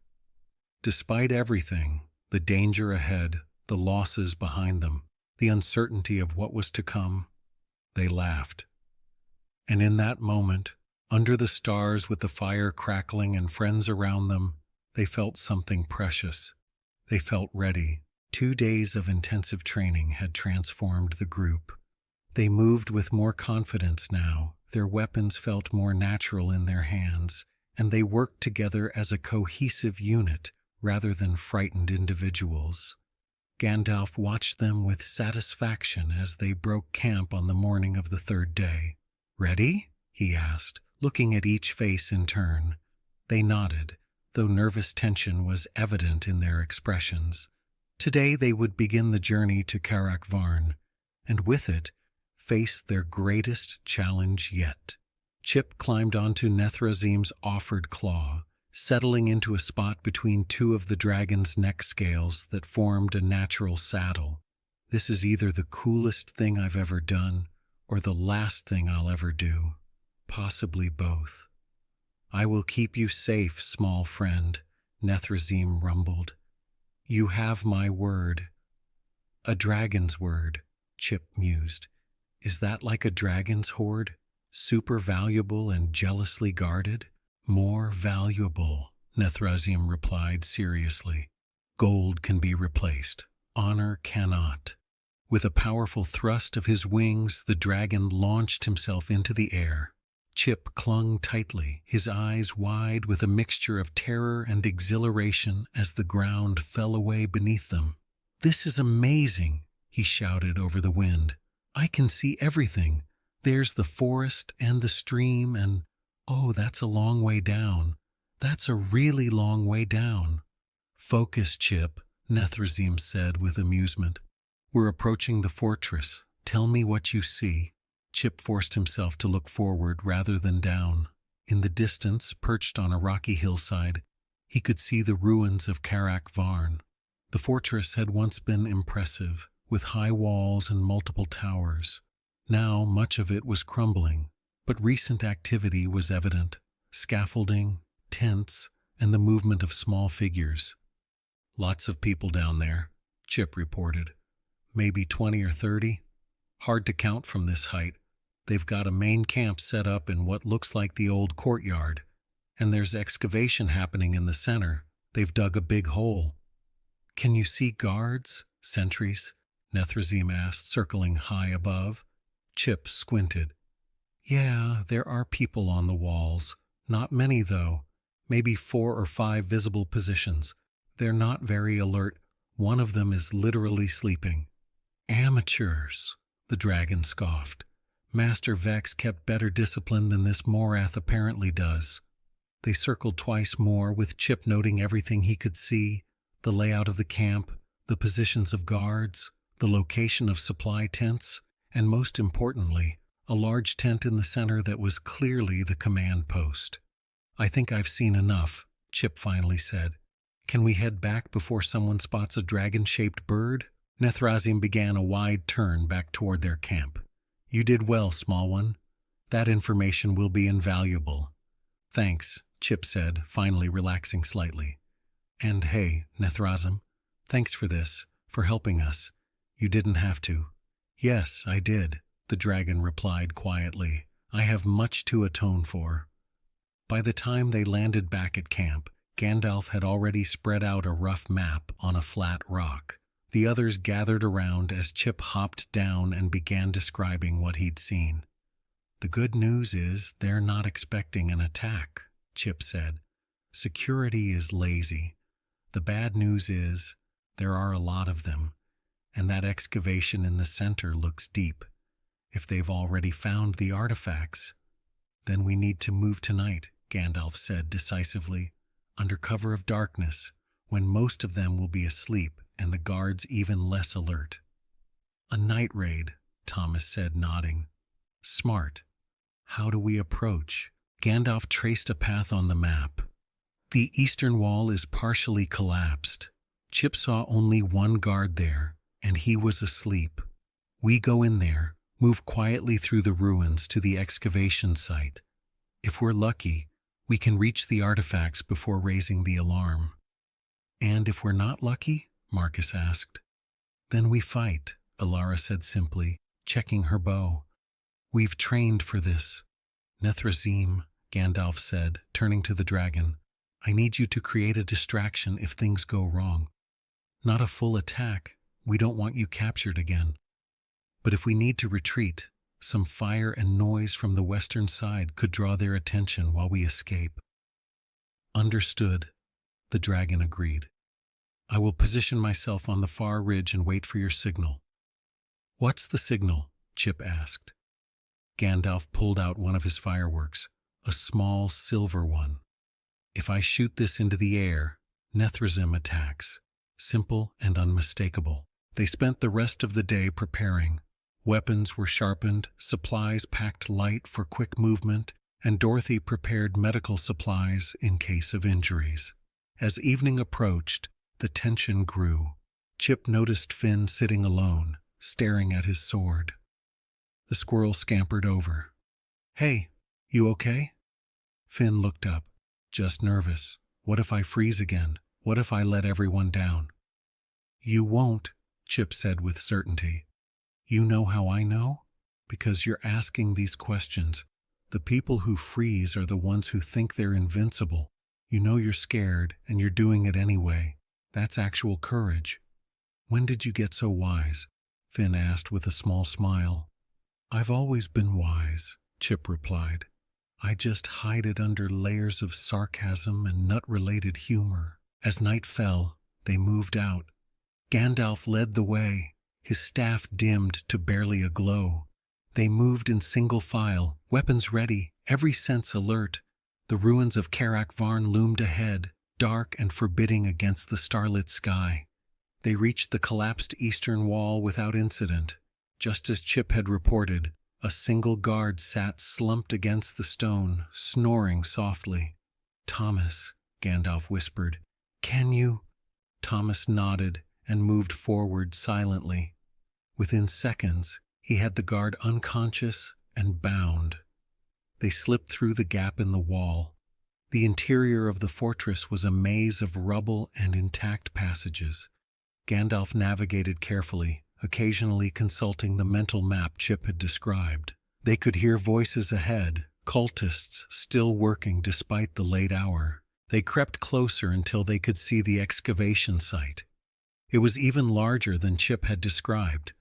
Despite everything, the danger ahead, the losses behind them, the uncertainty of what was to come, they laughed. And in that moment, under the stars with the fire crackling and friends around them, they felt something precious. They felt ready. 2 days of intensive training had transformed the group. They moved with more confidence now, their weapons felt more natural in their hands, and they worked together as a cohesive unit rather than frightened individuals. Gandalf watched them with satisfaction as they broke camp on the morning of the 3rd day. "Ready?" he asked, looking at each face in turn. They nodded, though nervous tension was evident in their expressions. Today they would begin the journey to Carak Varn, and with it, face their greatest challenge yet. Chip climbed onto Nethrazim's offered claw, settling into a spot between 2 of the dragon's neck scales that formed a natural saddle. "This is either the coolest thing I've ever done, or the last thing I'll ever do. Possibly both." "I will keep you safe, small friend," Nethrazim rumbled. "You have my word." "A dragon's word," Chip mused. "Is that like a dragon's hoard? Super valuable and jealously guarded?" "More valuable," Nethrazim replied seriously. "Gold can be replaced. Honor cannot." With a powerful thrust of his wings, the dragon launched himself into the air. Chip clung tightly, his eyes wide with a mixture of terror and exhilaration as the ground fell away beneath them. "This is amazing," he shouted over the wind. "I can see everything. There's the forest and the stream and, oh, that's a long way down. That's a really long way down." "Focus, Chip," Nethrazim said with amusement. "We're approaching the fortress. Tell me what you see." Chip forced himself to look forward rather than down. In the distance, perched on a rocky hillside, he could see the ruins of Carak Varn. The fortress had once been impressive, with high walls and multiple towers. Now much of it was crumbling, but recent activity was evident: scaffolding, tents, and the movement of small figures. "Lots of people down there," Chip reported. "Maybe 20 or 30. Hard to count from this height. They've got a main camp set up in what looks like the old courtyard, and there's excavation happening in the center. They've dug a big hole." "Can you see guards, sentries?" Nethrazim asked, circling high above. Chip squinted. "Yeah, there are people on the walls. Not many, though. Maybe 4 or 5 visible positions. They're not very alert. One of them is literally sleeping." "Amateurs," the dragon scoffed. "Master Vex kept better discipline than this Morath apparently does." They circled twice more, with Chip noting everything he could see: the layout of the camp, the positions of guards, the location of supply tents, and most importantly, a large tent in the center that was clearly the command post. "I think I've seen enough," Chip finally said. "Can we head back before someone spots a dragon-shaped bird?" Nethrazim began a wide turn back toward their camp. "You did well, small one. That information will be invaluable." "Thanks," Chip said, finally relaxing slightly. "And hey, Nethrazim, thanks for this, for helping us. You didn't have to." "Yes, I did," the dragon replied quietly. "I have much to atone for." By the time they landed back at camp, Gandalf had already spread out a rough map on a flat rock. The others gathered around as Chip hopped down and began describing what he'd seen. "The good news is they're not expecting an attack," Chip said. "Security is lazy. The bad news is there are a lot of them, and that excavation in the center looks deep. If they've already found the artifacts, then we need to move tonight," Gandalf said decisively, "under cover of darkness, when most of them will be asleep and the guards even less alert." "A night raid," Thomas said, nodding. "Smart. How do we approach?" Gandalf traced a path on the map. "The eastern wall is partially collapsed. Chip saw only one guard there, and he was asleep. We go in there, move quietly through the ruins to the excavation site. If we're lucky, we can reach the artifacts before raising the alarm." "And if we're not lucky?" Marcus asked. "Then we fight," Alara said simply, checking her bow. "We've trained for this." "Nethrazim," Gandalf said, turning to the dragon, "I need you to create a distraction if things go wrong. Not a full attack. We don't want you captured again. But if we need to retreat, some fire and noise from the western side could draw their attention while we escape." "Understood," the dragon agreed. "I will position myself on the far ridge and wait for your signal." "What's the signal?" Chip asked. Gandalf pulled out one of his fireworks, a small silver one. "If I shoot this into the air, Nethrazim attacks. Simple and unmistakable." They spent the rest of the day preparing. Weapons were sharpened, supplies packed light for quick movement, and Dorothy prepared medical supplies in case of injuries. As evening approached, the tension grew. Chip noticed Finn sitting alone, staring at his sword. The squirrel scampered over. "Hey, you okay?" Finn looked up. "Just nervous. What if I freeze again? What if I let everyone down?" "You won't," Chip said with certainty. "You know how I know? Because you're asking these questions. The people who freeze are the ones who think they're invincible. You know you're scared, and you're doing it anyway. That's actual courage." "When did you get so wise?" Finn asked with a small smile. "I've always been wise," Chip replied. "I just hide it under layers of sarcasm and nut-related humor." As night fell, they moved out. Gandalf led the way, his staff dimmed to barely a glow. They moved in single file, weapons ready, every sense alert. The ruins of Karak Varn loomed ahead, dark and forbidding against the starlit sky. They reached the collapsed eastern wall without incident. Just as Chip had reported, a single guard sat slumped against the stone, snoring softly. "Thomas," Gandalf whispered, "can you—" Thomas nodded and moved forward silently. Within seconds, he had the guard unconscious and bound. They slipped through the gap in the wall. The interior of the fortress was a maze of rubble and intact passages. Gandalf navigated carefully, occasionally consulting the mental map Chip had described. They could hear voices ahead, cultists still working despite the late hour. They crept closer until they could see the excavation site. It was even larger than Chip had described.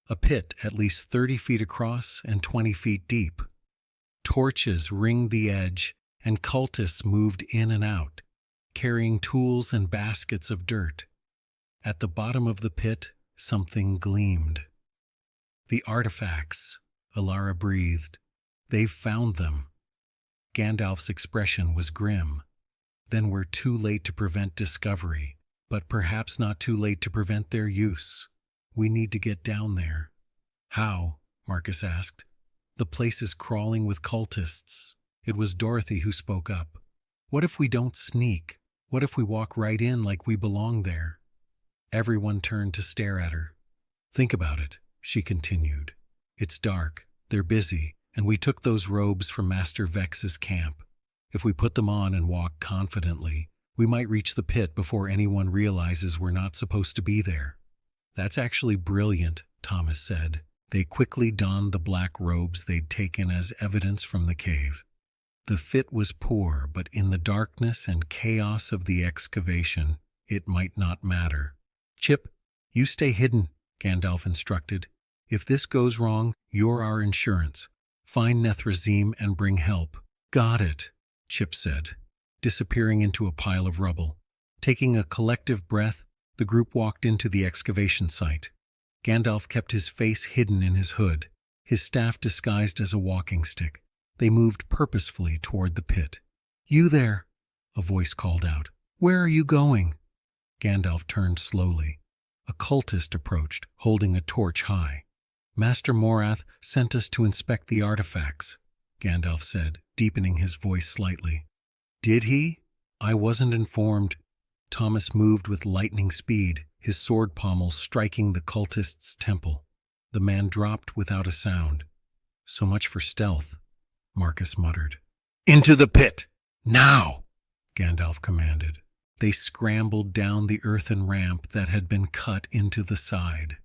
A pit at least 30 feet across and 20 feet deep. Torches ringed the edge, and cultists moved in and out, carrying tools and baskets of dirt. At the bottom of the pit, something gleamed. "The artifacts," Alara breathed. "They've found them." Gandalf's expression was grim. "Then we're too late to prevent discovery, but perhaps not too late to prevent their use. We need to get down there." "How?" Marcus asked. The place is crawling with cultists. It was Dorothy who spoke up. What if we don't sneak? What if we walk right in like we belong there? Everyone turned to stare at her. Think about it, she continued. It's dark, they're busy, and we took those robes from Master Vex's camp. If we put them on and walk confidently, we might reach the pit before anyone realizes we're not supposed to be there. That's actually brilliant, Thomas said. They quickly donned the black robes they'd taken as evidence from the cave. The fit was poor, but in the darkness and chaos of the excavation, it might not matter. Chip, you stay hidden, Gandalf instructed. If this goes wrong, you're our insurance. Find Nethrazim and bring help. Got it, Chip said, disappearing into a pile of rubble. Taking a collective breath, the group walked into the excavation site. Gandalf kept his face hidden in his hood, his staff disguised as a walking stick. They moved purposefully toward the pit. You there, a voice called out. Where are you going? Gandalf turned slowly. A cultist approached, holding a torch high. Master Morath sent us to inspect the artifacts, Gandalf said, deepening his voice slightly. Did he? I wasn't informed. Thomas moved with lightning speed, his sword pommel striking the cultist's temple. The man dropped without a sound. So much for stealth, Marcus muttered. Into the pit! Now! Gandalf commanded. They scrambled down the earthen ramp that had been cut into the side.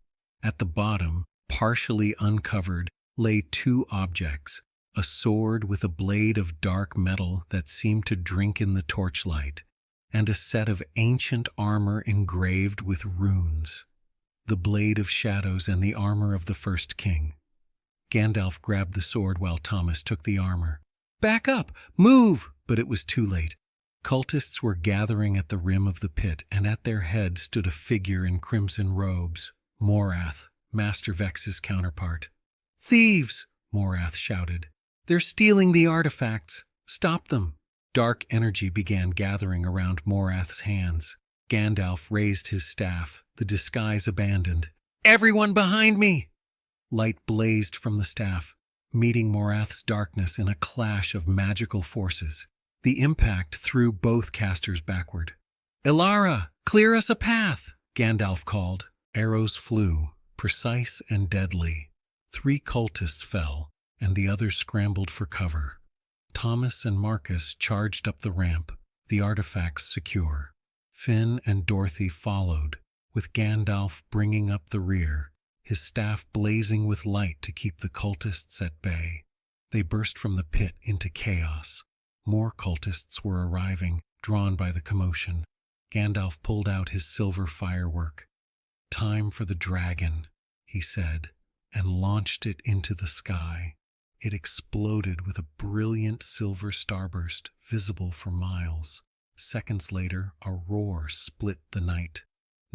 At the bottom, partially uncovered, lay two objects, a sword with a blade of dark metal that seemed to drink in the torchlight, and a set of ancient armor engraved with runes. The blade of shadows and the armor of the first king. Gandalf grabbed the sword while Thomas took the armor. Back up! Move! But it was too late. Cultists were gathering at the rim of the pit, and at their head stood a figure in crimson robes, Morath, Master Vex's counterpart. Thieves! Morath shouted. They're stealing the artifacts. Stop them! Dark energy began gathering around Morath's hands. Gandalf raised his staff, the disguise abandoned. Everyone behind me! Light blazed from the staff, meeting Morath's darkness in a clash of magical forces. The impact threw both casters backward. Ilara, clear us a path, Gandalf called. Arrows flew, precise and deadly. 3 cultists fell, and the others scrambled for cover. Thomas and Marcus charged up the ramp, the artifacts secure. Finn and Dorothy followed, with Gandalf bringing up the rear, his staff blazing with light to keep the cultists at bay. They burst from the pit into chaos. More cultists were arriving, drawn by the commotion. Gandalf pulled out his silver firework. Time for the dragon, he said, and launched it into the sky. It exploded with a brilliant silver starburst, visible for miles. Seconds later, a roar split the night.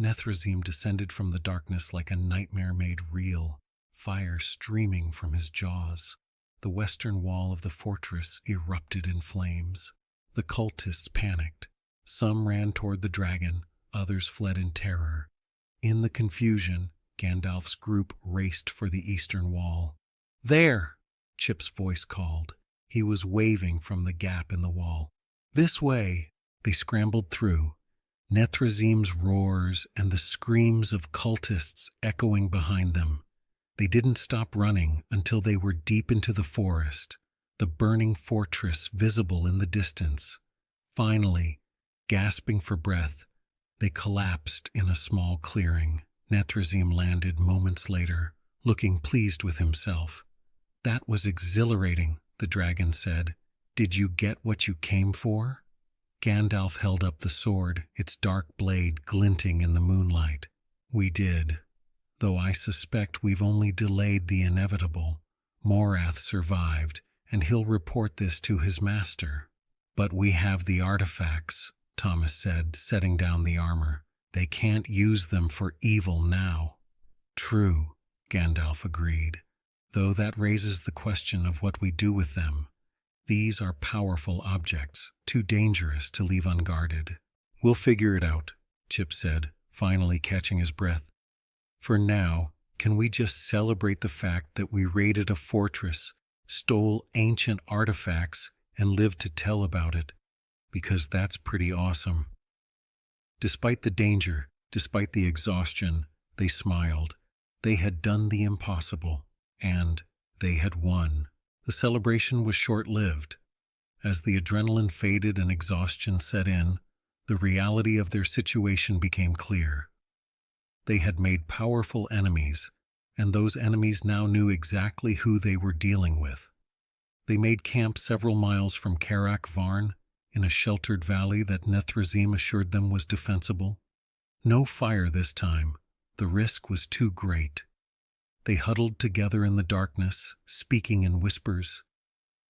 Nethrazim descended from the darkness like a nightmare made real, fire streaming from his jaws. The western wall of the fortress erupted in flames. The cultists panicked. Some ran toward the dragon, others fled in terror. In the confusion, Gandalf's group raced for the eastern wall. There! Chip's voice called. He was waving from the gap in the wall. This way! They scrambled through, Nethrazim's roars and the screams of cultists echoing behind them. They didn't stop running until they were deep into the forest, the burning fortress visible in the distance. Finally, gasping for breath, they collapsed in a small clearing. Nethrazim landed moments later, looking pleased with himself. That was exhilarating, the dragon said. Did you get what you came for? Gandalf held up the sword, its dark blade glinting in the moonlight. We did. Though I suspect we've only delayed the inevitable. Morath survived, and he'll report this to his master. But we have the artifacts, Thomas said, setting down the armor. They can't use them for evil now. True, Gandalf agreed, though that raises the question of what we do with them. These are powerful objects, too dangerous to leave unguarded. We'll figure it out, Chip said, finally catching his breath. For now, can we just celebrate the fact that we raided a fortress stole ancient artifacts, and lived to tell about it, because that's pretty awesome. Despite the danger, despite the exhaustion, they smiled. They had done the impossible, and they had won. The celebration was short-lived. As the adrenaline faded and exhaustion set in, the reality of their situation became clear. They had made powerful enemies, and those enemies now knew exactly who they were dealing with. They made camp several miles from Carak Varn, in a sheltered valley that Nethrazim assured them was defensible. No fire this time. The risk was too great. They huddled together in the darkness, speaking in whispers.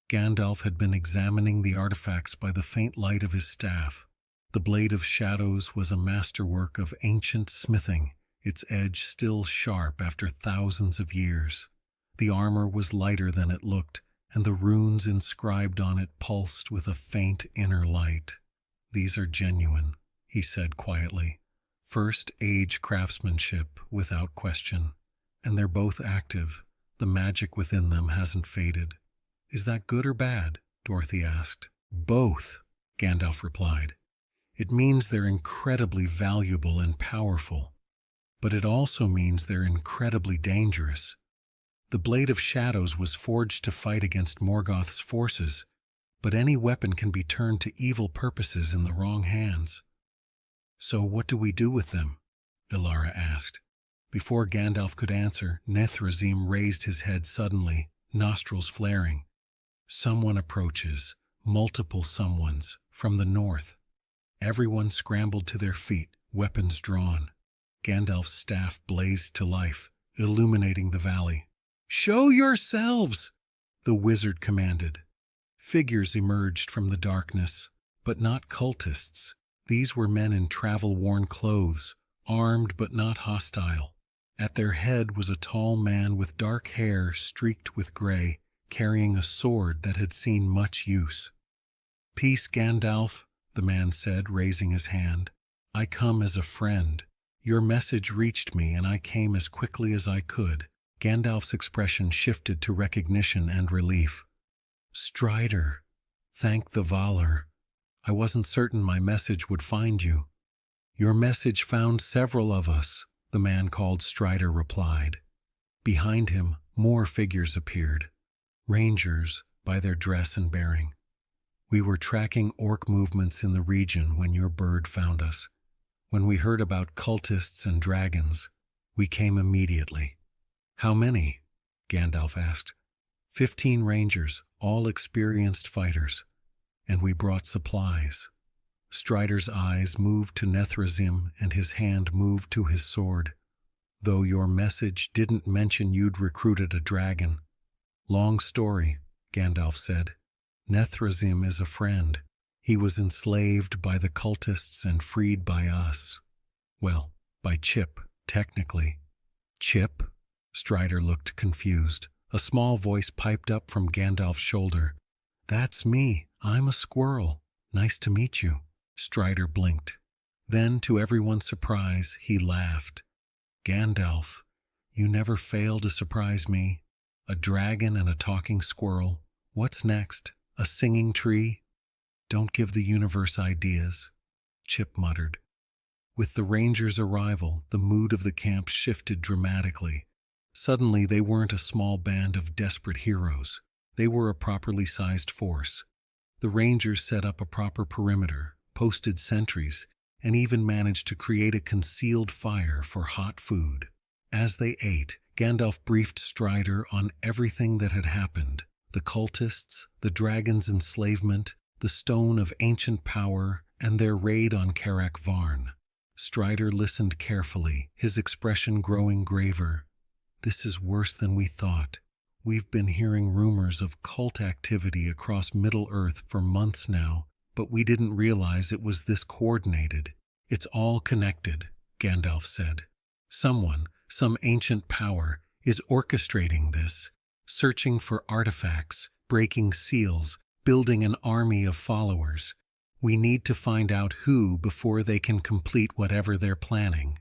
Gandalf had been examining the artifacts by the faint light of his staff. The Blade of Shadows was a masterwork of ancient smithing, its edge still sharp after thousands of years. The armor was lighter than it looked, and the runes inscribed on it pulsed with a faint inner light. "These are genuine," he said quietly. "First-age craftsmanship, without question. And they're both active. The magic within them hasn't faded." "Is that good or bad?" Dorothy asked. "Both," Gandalf replied. "It means they're incredibly valuable and powerful. But it also means they're incredibly dangerous. The Blade of Shadows was forged to fight against Morgoth's forces, but any weapon can be turned to evil purposes in the wrong hands." "So what do we do with them?" Ilara asked. Before Gandalf could answer, Nethrazim raised his head suddenly, nostrils flaring. "Someone approaches, multiple someones, from the north." Everyone scrambled to their feet, weapons drawn. Gandalf's staff blazed to life, illuminating the valley. "Show yourselves!" the wizard commanded. Figures emerged from the darkness, but not cultists. These were men in travel-worn clothes, armed but not hostile. At their head was a tall man with dark hair streaked with gray, carrying a sword that had seen much use. "Peace, Gandalf," the man said, raising his hand. "I come as a friend. Your message reached me, and I came as quickly as I could." Gandalf's expression shifted to recognition and relief. "Strider, thank the Valar. I wasn't certain my message would find you." "Your message found several of us," the man called Strider replied. Behind him, more figures appeared. Rangers, by their dress and bearing. "We were tracking orc movements in the region when your bird found us. When we heard about cultists and dragons, we came immediately." "How many?" Gandalf asked. 15 rangers, all experienced fighters. And we brought supplies." Strider's eyes moved to Nethrazim and his hand moved to his sword. "Though your message didn't mention you'd recruited a dragon." "Long story," Gandalf said. "Nethrazim is a friend. He was enslaved by the cultists and freed by us. Well, by Chip, technically." "Chip?" Strider looked confused. A small voice piped up from Gandalf's shoulder. "That's me. I'm a squirrel. Nice to meet you." Strider blinked. Then, to everyone's surprise, he laughed. "Gandalf, you never fail to surprise me. A dragon and a talking squirrel. What's next? A singing tree?" "Don't give the universe ideas," Chip muttered. With the Rangers' arrival, the mood of the camp shifted dramatically. Suddenly, they weren't a small band of desperate heroes. They were a properly sized force. The Rangers set up a proper perimeter, posted sentries, and even managed to create a concealed fire for hot food. As they ate, Gandalf briefed Strider on everything that had happened: the cultists, the dragon's enslavement, the stone of ancient power, and their raid on Carak Varn. Strider listened carefully, his expression growing graver. "This is worse than we thought. We've been hearing rumors of cult activity across Middle-earth for months now, but we didn't realize it was this coordinated." "It's all connected," Gandalf said. "Someone, some ancient power, is orchestrating this, searching for artifacts, breaking seals, building an army of followers. We need to find out who before they can complete whatever they're planning."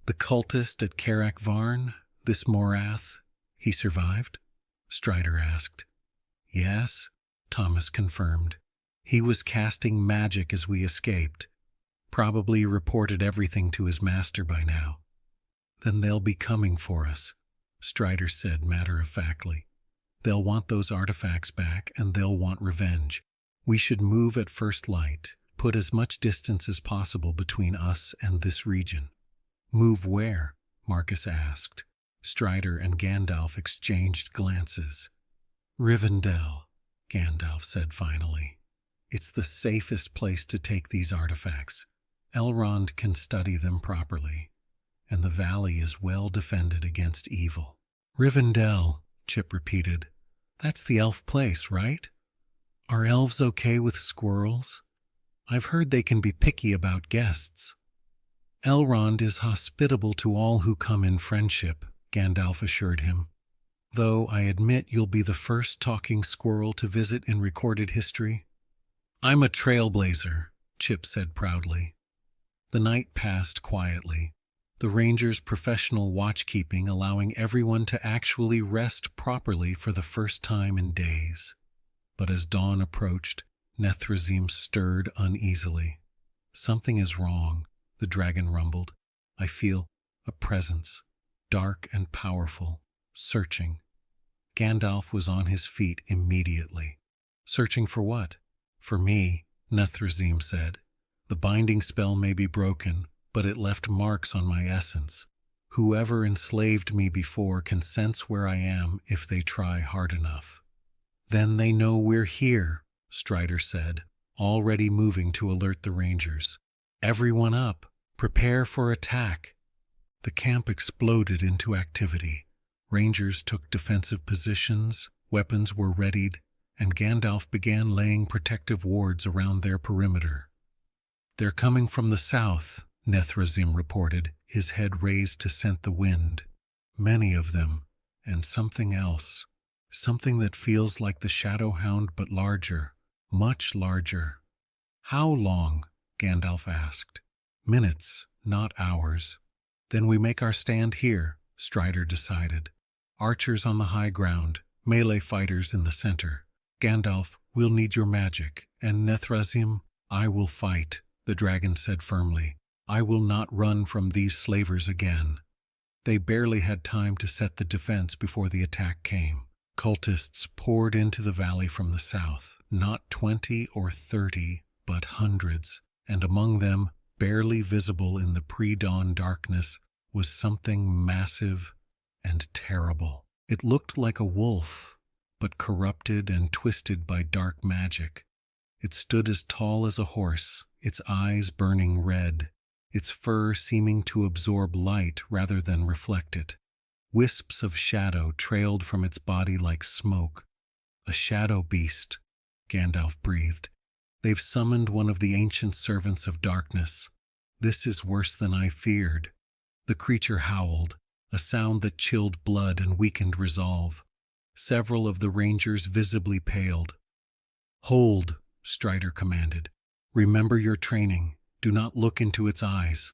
"The cultist at Carak Varn, this Morath, he survived?" Strider asked. Yes, Thomas confirmed. He was casting magic as we escaped. Probably reported everything to his master by now. Then they'll be coming for us, Strider said matter-of-factly. They'll want those artifacts back, and they'll want revenge. We should move at first light, put as much distance as possible between us and this region. Move where? Marcus asked. Strider and Gandalf exchanged glances. Rivendell, Gandalf said finally. It's the safest place to take these artifacts. Elrond can study them properly, and the valley is well defended against evil. Rivendell, Chip repeated. That's the elf place, right? Are elves okay with squirrels? I've heard they can be picky about guests. Elrond is hospitable to all who come in friendship, Gandalf assured him. Though I admit you'll be the first talking squirrel to visit in recorded history. I'm a trailblazer, Chip said proudly. The night passed quietly, the Rangers' professional watchkeeping allowing everyone to actually rest properly for the first time in days. But as dawn approached, Nethrazim stirred uneasily. Something is wrong, the dragon rumbled. I feel a presence, dark and powerful, searching. Gandalf was on his feet immediately. Searching for what? For me, Nethrazim said. The binding spell may be broken, but it left marks on my essence. Whoever enslaved me before can sense where I am if they try hard enough. Then they know we're here, Strider said, already moving to alert the Rangers. Everyone up, prepare for attack. The camp exploded into activity. Rangers took defensive positions, weapons were readied, and Gandalf began laying protective wards around their perimeter. They're coming from the south, Nethrazim reported, his head raised to scent the wind. Many of them, and something else. Something that feels like the Shadowhound but larger, much larger. How long? Gandalf asked. Minutes, not hours. Then we make our stand here, Strider decided. Archers on the high ground, melee fighters in the center. Gandalf, we'll need your magic, and Nethrazim, I will fight, the dragon said firmly. I will not run from these slavers again. They barely had time to set the defense before the attack came. Cultists poured into the valley from the south, not 20 or 30, but hundreds, and among them, barely visible in the pre-dawn darkness, was something massive and terrible. It looked like a wolf, but corrupted and twisted by dark magic. It stood as tall as a horse, its eyes burning red, its fur seeming to absorb light rather than reflect it. Wisps of shadow trailed from its body like smoke. A shadow beast, Gandalf breathed. They've summoned one of the ancient servants of darkness. This is worse than I feared. The creature howled, a sound that chilled blood and weakened resolve. Several of the Rangers visibly paled. Hold, Strider commanded. Remember your training. Do not look into its eyes.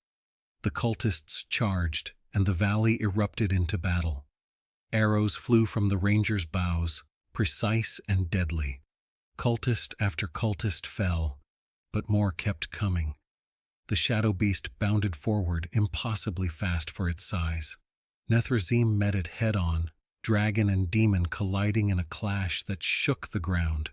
The cultists charged, and the valley erupted into battle. Arrows flew from the Rangers' bows, precise and deadly. Cultist after cultist fell, but more kept coming. The shadow beast bounded forward, impossibly fast for its size. Nethrazim met it head-on, dragon and demon colliding in a clash that shook the ground.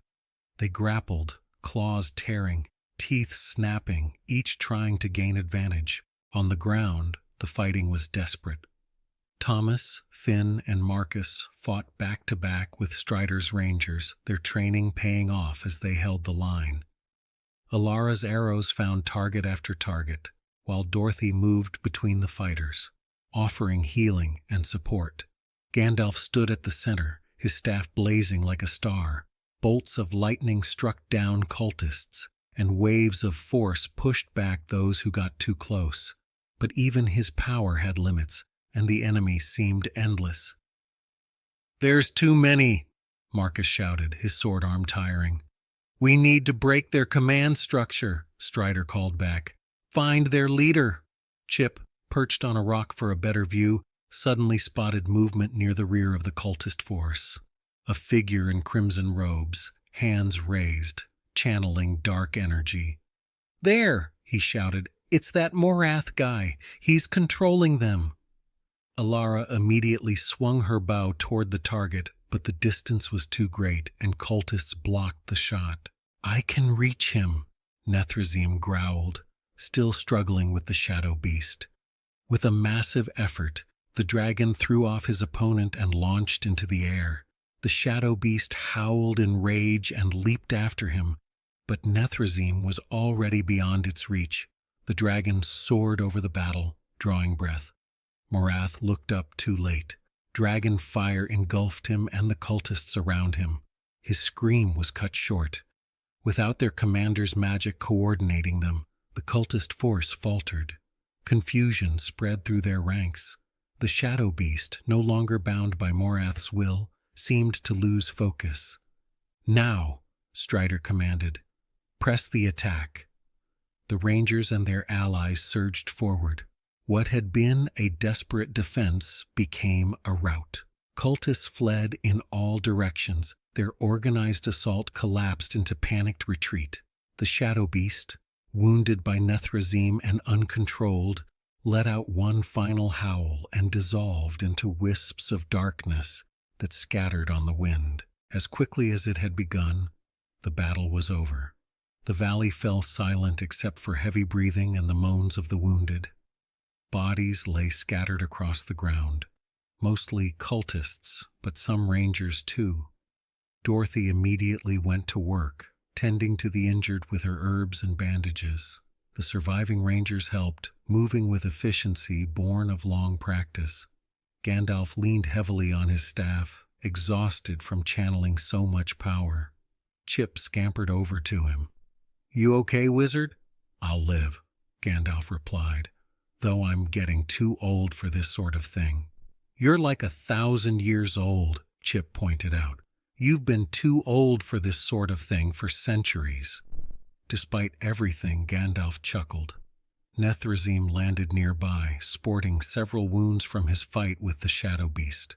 They grappled, claws tearing, teeth snapping, each trying to gain advantage. On the ground, the fighting was desperate. Thomas, Finn, and Marcus fought back-to-back with Strider's Rangers, their training paying off as they held the line. Alara's arrows found target after target, while Dorothy moved between the fighters, offering healing and support. Gandalf stood at the center, his staff blazing like a star. Bolts of lightning struck down cultists, and waves of force pushed back those who got too close. But even his power had limits, and the enemy seemed endless. "There's too many," Marcus shouted, his sword arm tiring. "We need to break their command structure," Strider called back. "Find their leader." Chip, perched on a rock for a better view, suddenly spotted movement near the rear of the cultist force. a figure in crimson robes, hands raised, channeling dark energy. "There!" he shouted. "It's that Morath guy. He's controlling them." Alara immediately swung her bow toward the target, but the distance was too great, and cultists blocked the shot. "I can reach him," Nethrazim growled, still struggling with the shadow beast. With a massive effort, the dragon threw off his opponent and launched into the air. The shadow beast howled in rage and leaped after him, but Nethrazim was already beyond its reach. The dragon soared over the battle, drawing breath. Morath looked up too late. Dragon fire engulfed him and the cultists around him. His scream was cut short. Without their commander's magic coordinating them, the cultist force faltered. Confusion spread through their ranks. The shadow beast, no longer bound by Morath's will, seemed to lose focus. "Now," Strider commanded. "Press the attack." The Rangers and their allies surged forward. What had been a desperate defense became a rout. Cultists fled in all directions. Their organized assault collapsed into panicked retreat. The shadow beast, wounded by Nethrazim and uncontrolled, let out one final howl and dissolved into wisps of darkness that scattered on the wind. As quickly as it had begun, the battle was over. The valley fell silent except for heavy breathing and the moans of the wounded. Bodies lay scattered across the ground, mostly cultists, but some rangers too. Dorothy immediately went to work, tending to the injured with her herbs and bandages. The surviving rangers helped, moving with efficiency born of long practice. Gandalf leaned heavily on his staff, exhausted from channeling so much power. Chip scampered over to him. "You okay, wizard?" "I'll live," Gandalf replied, "though I'm getting too old for this sort of thing." "You're like 1,000 years old," Chip pointed out. "You've been too old for this sort of thing for centuries." Despite everything, Gandalf chuckled. Nethrazim landed nearby, sporting several wounds from his fight with the shadow beast.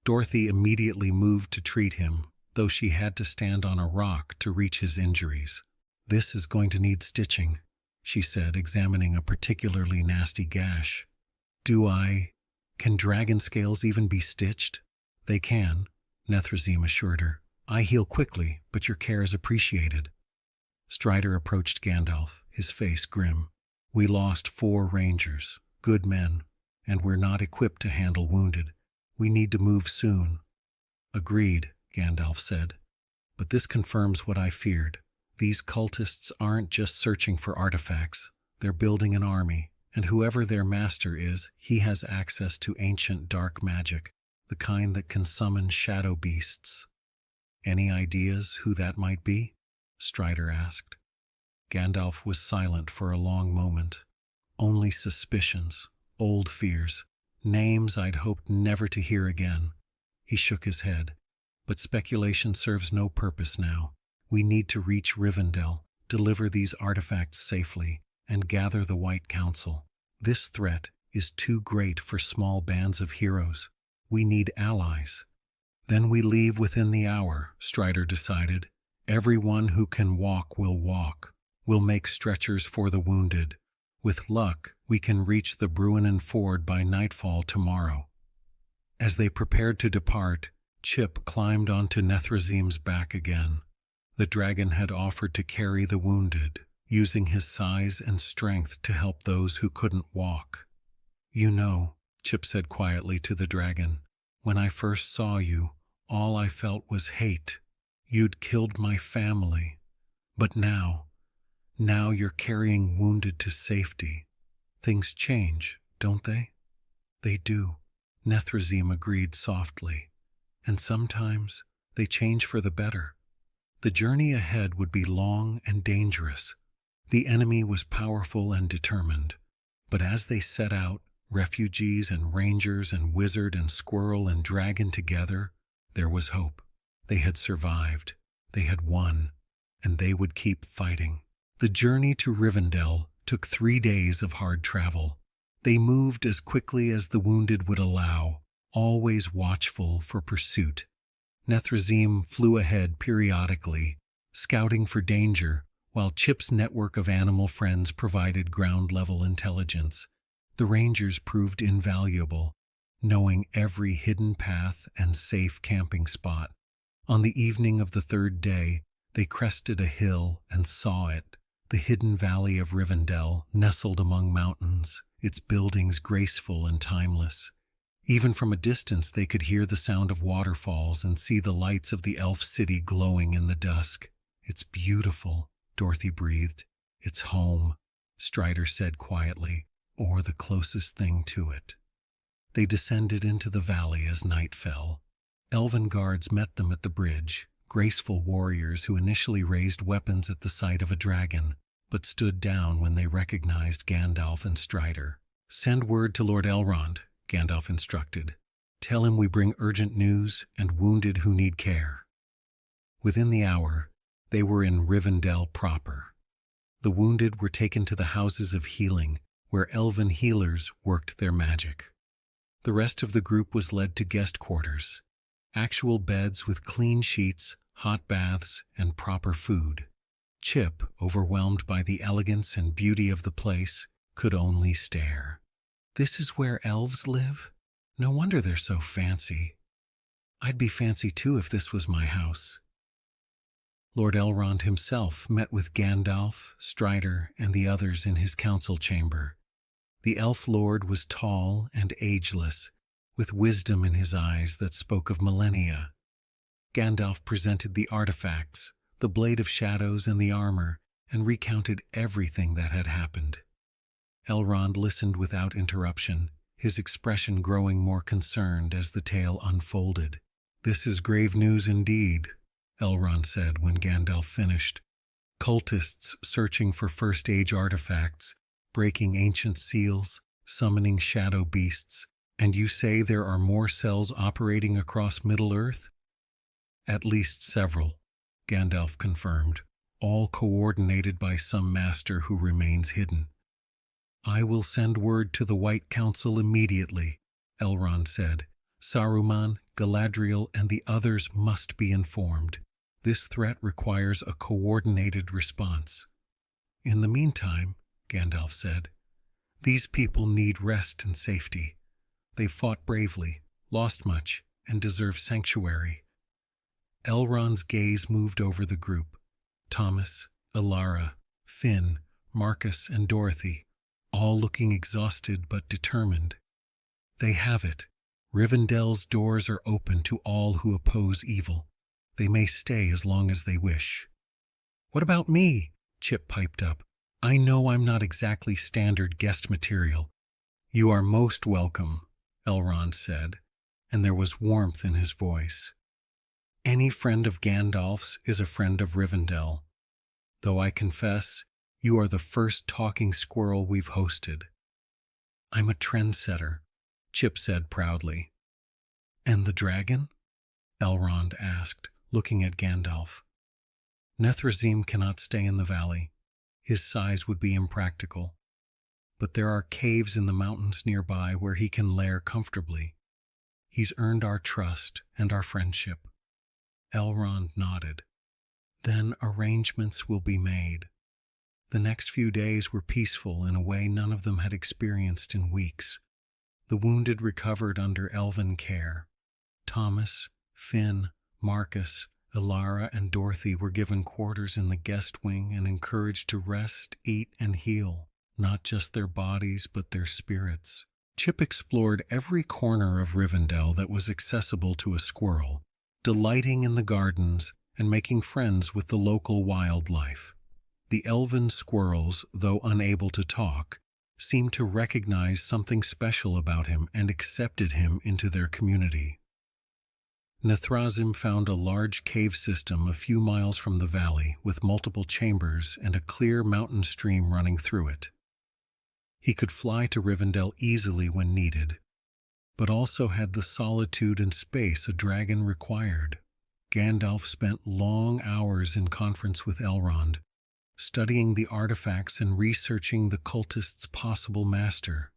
Dorothy immediately moved to treat him, though she had to stand on a rock to reach his injuries. "This is going to need stitching," she said, examining a particularly nasty gash. Can dragon scales even be stitched?" "They can," Nethrazim assured her. "I heal quickly, but your care is appreciated." Strider approached Gandalf, his face grim. "We lost 4 rangers, good men, and we're not equipped to handle wounded. We need to move soon." "Agreed," Gandalf said. "But this confirms what I feared. These cultists aren't just searching for artifacts. They're building an army, and whoever their master is, he has access to ancient dark magic, the kind that can summon shadow beasts." "Any ideas who that might be?" Strider asked. Gandalf was silent for a long moment. "Only suspicions, old fears, names I'd hoped never to hear again." He shook his head. "But speculation serves no purpose now. We need to reach Rivendell, deliver these artifacts safely, and gather the White Council. This threat is too great for small bands of heroes. We need allies." "Then we leave within the hour," Strider decided. "Everyone who can walk will walk. We'll make stretchers for the wounded. With luck, we can reach the Bruinen Ford by nightfall tomorrow." As they prepared to depart, Chip climbed onto Nethrazim's back again. The dragon had offered to carry the wounded, using his size and strength to help those who couldn't walk. "You know," Chip said quietly to the dragon, "when I first saw you, all I felt was hate. You'd killed my family. But now you're carrying wounded to safety. Things change, don't they?" "They do," Nethrazim agreed softly. "And sometimes they change for the better." The journey ahead would be long and dangerous. The enemy was powerful and determined. But as they set out, refugees and rangers and wizard and squirrel and dragon together, there was hope. They had survived. They had won. And they would keep fighting. The journey to Rivendell took 3 days of hard travel. They moved as quickly as the wounded would allow, always watchful for pursuit. Nethrazim flew ahead periodically, scouting for danger, while Chip's network of animal friends provided ground-level intelligence. The rangers proved invaluable, knowing every hidden path and safe camping spot. On the evening of the third day, they crested a hill and saw it, the hidden valley of Rivendell, nestled among mountains, its buildings graceful and timeless. Even from a distance they could hear the sound of waterfalls and see the lights of the elf city glowing in the dusk. "It's beautiful," Dorothy breathed. "It's home," Strider said quietly, "or the closest thing to it." They descended into the valley as night fell. Elven guards met them at the bridge, graceful warriors who initially raised weapons at the sight of a dragon, but stood down when they recognized Gandalf and Strider. "Send word to Lord Elrond," Gandalf instructed. "Tell him we bring urgent news and wounded who need care." Within the hour, they were in Rivendell proper. The wounded were taken to the houses of healing, where elven healers worked their magic. The rest of the group was led to guest quarters, actual beds with clean sheets, hot baths, and proper food. Chip, overwhelmed by the elegance and beauty of the place, could only stare. "This is where elves live? No wonder they're so fancy. I'd be fancy too if this was my house." Lord Elrond himself met with Gandalf, Strider, and the others in his council chamber. The elf lord was tall and ageless, with wisdom in his eyes that spoke of millennia. Gandalf presented the artifacts, the Blade of Shadows and the armor, and recounted everything that had happened. Elrond listened without interruption, his expression growing more concerned as the tale unfolded. "This is grave news indeed," Elrond said when Gandalf finished. "Cultists searching for First Age artifacts, breaking ancient seals, summoning shadow beasts, and you say there are more cells operating across Middle-earth?" "At least several," Gandalf confirmed, "all coordinated by some master who remains hidden." "I will send word to the White Council immediately," Elrond said. "Saruman, Galadriel, and the others must be informed. This threat requires a coordinated response." "In the meantime," Gandalf said, "these people need rest and safety. They fought bravely, lost much, and deserve sanctuary." Elrond's gaze moved over the group. Thomas, Elara, Finn, Marcus, and Dorothy, all looking exhausted but determined. "They have it. Rivendell's doors are open to all who oppose evil. They may stay as long as they wish." "What about me?" Chip piped up. "I know I'm not exactly standard guest material." "You are most welcome," Elrond said, and there was warmth in his voice. "Any friend of Gandalf's is a friend of Rivendell. Though I confess, you are the first talking squirrel we've hosted." "I'm a trendsetter," Chip said proudly. "And the dragon?" Elrond asked, looking at Gandalf. "Nethrazim cannot stay in the valley. His size would be impractical. But there are caves in the mountains nearby where he can lair comfortably. He's earned our trust and our friendship." Elrond nodded. "Then arrangements will be made." The next few days were peaceful in a way none of them had experienced in weeks. The wounded recovered under elven care. Thomas, Finn, Marcus, Elara, and Dorothy were given quarters in the guest wing and encouraged to rest, eat, and heal, not just their bodies but their spirits. Chip explored every corner of Rivendell that was accessible to a squirrel, delighting in the gardens and making friends with the local wildlife. The elven squirrels, though unable to talk, seemed to recognize something special about him and accepted him into their community. Nethrazim found a large cave system a few miles from the valley with multiple chambers and a clear mountain stream running through it. He could fly to Rivendell easily when needed, but also had the solitude and space a dragon required. Gandalf spent long hours in conference with Elrond, studying the artifacts and researching the cultist's possible master.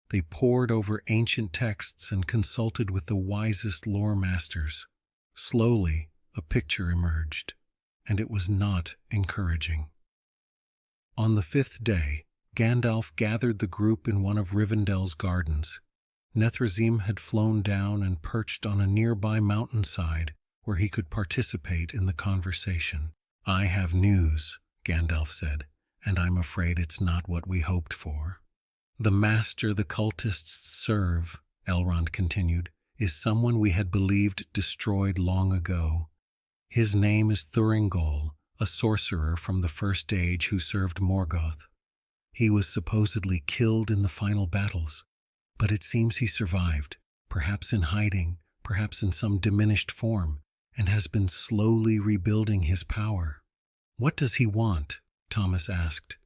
They pored over ancient texts and consulted with the wisest lore masters. Slowly, a picture emerged, and it was not encouraging. On the 5th day, Gandalf gathered the group in one of Rivendell's gardens. Nethrazim had flown down and perched on a nearby mountainside where he could participate in the conversation. "I have news," Gandalf said, "and I'm afraid it's not what we hoped for." "The master the cultists serve," Elrond continued, "is someone we had believed destroyed long ago. His name is Thuringol, a sorcerer from the First Age who served Morgoth. He was supposedly killed in the final battles, but it seems he survived, perhaps in hiding, perhaps in some diminished form, and has been slowly rebuilding his power." "What does he want?" Thomas asked.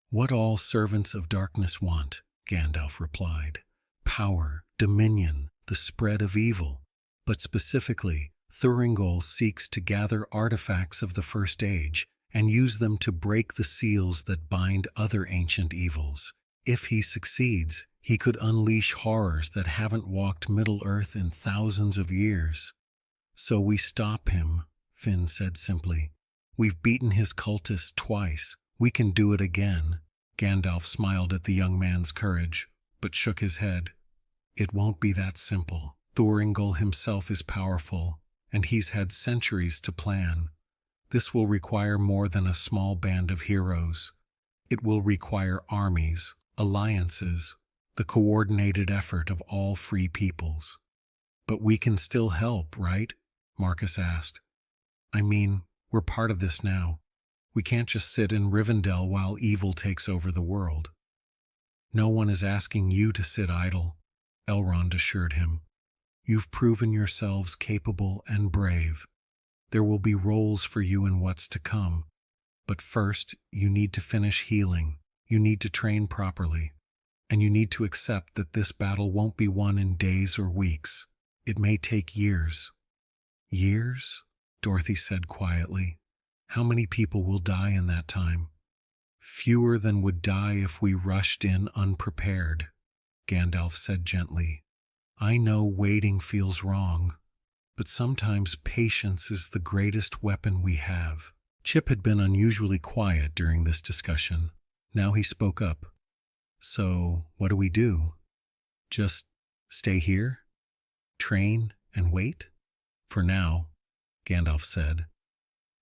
"What all servants of darkness want," Gandalf replied. "Power, dominion, the spread of evil. But specifically, Thuringol seeks to gather artifacts of the First Age and use them to break the seals that bind other ancient evils. If he succeeds, he could unleash horrors that haven't walked Middle-earth in thousands of years." "So we stop him," Finn said simply. "We've beaten his cultists twice. We can do it again." Gandalf smiled at the young man's courage, but shook his head. "It won't be that simple. Thuringol himself is powerful, and he's had centuries to plan. This will require more than a small band of heroes. It will require armies, alliances, the coordinated effort of all free peoples." "But we can still help, right?" Marcus asked. "I mean, we're part of this now. We can't just sit in Rivendell while evil takes over the world." "No one is asking you to sit idle," Elrond assured him. "You've proven yourselves capable and brave. There will be roles for you in what's to come. But first, you need to finish healing. You need to train properly. And you need to accept that this battle won't be won in days or weeks. It may take years." "Years?" Dorothy said quietly. "How many people will die in that time?" "Fewer than would die if we rushed in unprepared," Gandalf said gently. "I know waiting feels wrong, but sometimes patience is the greatest weapon we have." Chip had been unusually quiet during this discussion. Now he spoke up. "So, what do we do? Just stay here? Train and wait?" "For now," Gandalf said.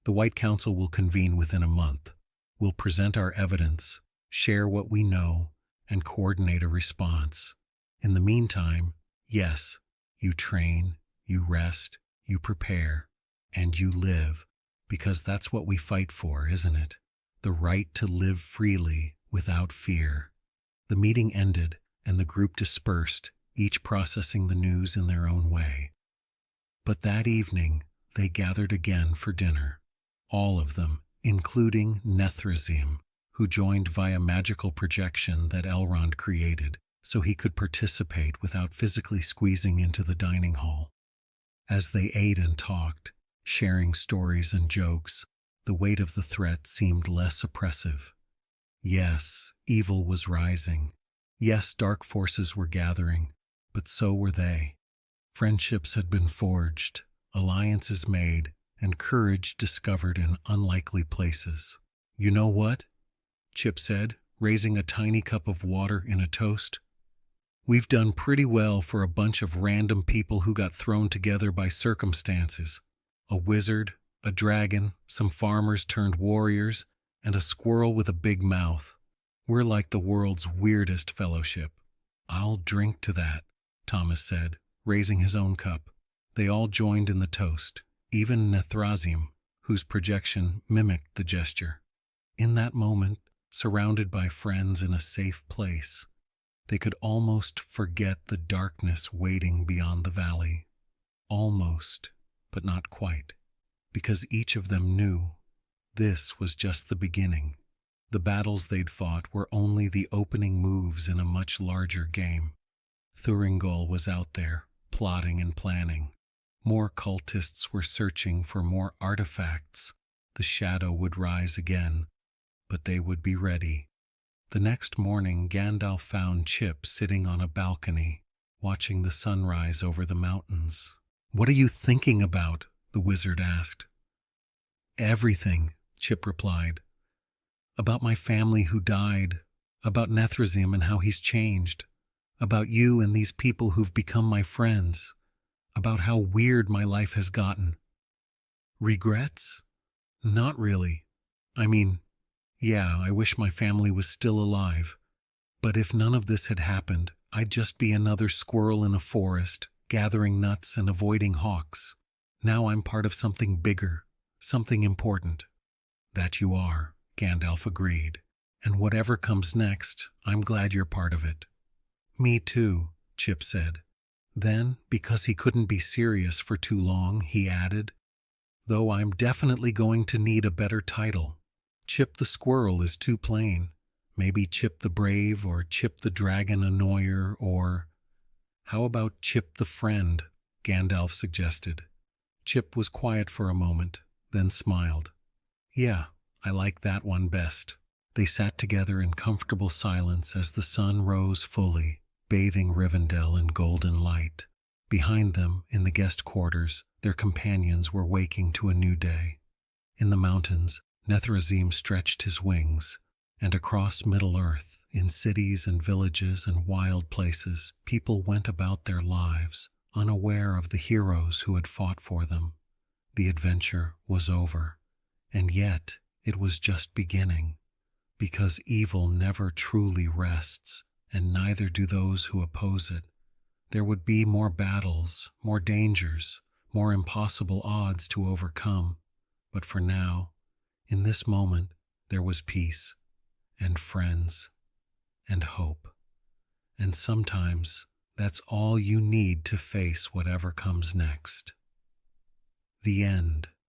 "The White Council will convene within a month. We'll present our evidence, share what we know, and coordinate a response. In the meantime, yes, you train, you rest, you prepare, and you live, because that's what we fight for, isn't it? The right to live freely without fear." The meeting ended, and the group dispersed, each processing the news in their own way. But that evening, they gathered again for dinner. All of them, including Nethrazim, who joined via magical projection that Elrond created, so he could participate without physically squeezing into the dining hall. As they ate and talked, sharing stories and jokes, the weight of the threat seemed less oppressive. Yes, evil was rising. Yes, dark forces were gathering, but so were they. Friendships had been forged, alliances made, and courage discovered in unlikely places. "You know what?" Chip said, raising a tiny cup of water in a toast. "We've done pretty well for a bunch of random people who got thrown together by circumstances. A wizard, a dragon, some farmers turned warriors, and a squirrel with a big mouth. We're like the world's weirdest fellowship." "I'll drink to that," Thomas said, raising his own cup. They all joined in the toast, even Nethrazim, whose projection mimicked the gesture. In that moment, surrounded by friends in a safe place, they could almost forget the darkness waiting beyond the valley. Almost, but not quite, because each of them knew this was just the beginning. The battles they'd fought were only the opening moves in a much larger game. Thuringol was out there, plotting and planning. More cultists were searching for more artifacts. The shadow would rise again, but they would be ready. The next morning, Gandalf found Chip sitting on a balcony, watching the sunrise over the mountains. What are you thinking about? The wizard asked. Everything, Chip replied. About my family who died, about Nethrazim and how he's changed, about you and these people who've become my friends, about how weird my life has gotten. Regrets? Not really. I mean, yeah, I wish my family was still alive. But if none of this had happened, I'd just be another squirrel in a forest, gathering nuts and avoiding hawks. Now I'm part of something bigger, something important. That you are, Gandalf agreed. And whatever comes next, I'm glad you're part of it. Me too, Chip said. Then, because he couldn't be serious for too long, he added, though I'm definitely going to need a better title. Chip the Squirrel is too plain. Maybe Chip the Brave or Chip the Dragon Annoyer or... How about Chip the Friend? Gandalf suggested. Chip was quiet for a moment, then smiled. Yeah, I like that one best. They sat together in comfortable silence as the sun rose fully, bathing Rivendell in golden light. Behind them, in the guest quarters, their companions were waking to a new day. In the mountains, Nethrazim stretched his wings, and across Middle-earth, in cities and villages and wild places, people went about their lives, unaware of the heroes who had fought for them. The adventure was over, and yet it was just beginning, because evil never truly rests, and neither do those who oppose it. There would be more battles, more dangers, more impossible odds to overcome, but for now, in this moment, there was peace, and friends, and hope. And sometimes, that's all you need to face whatever comes next. The end.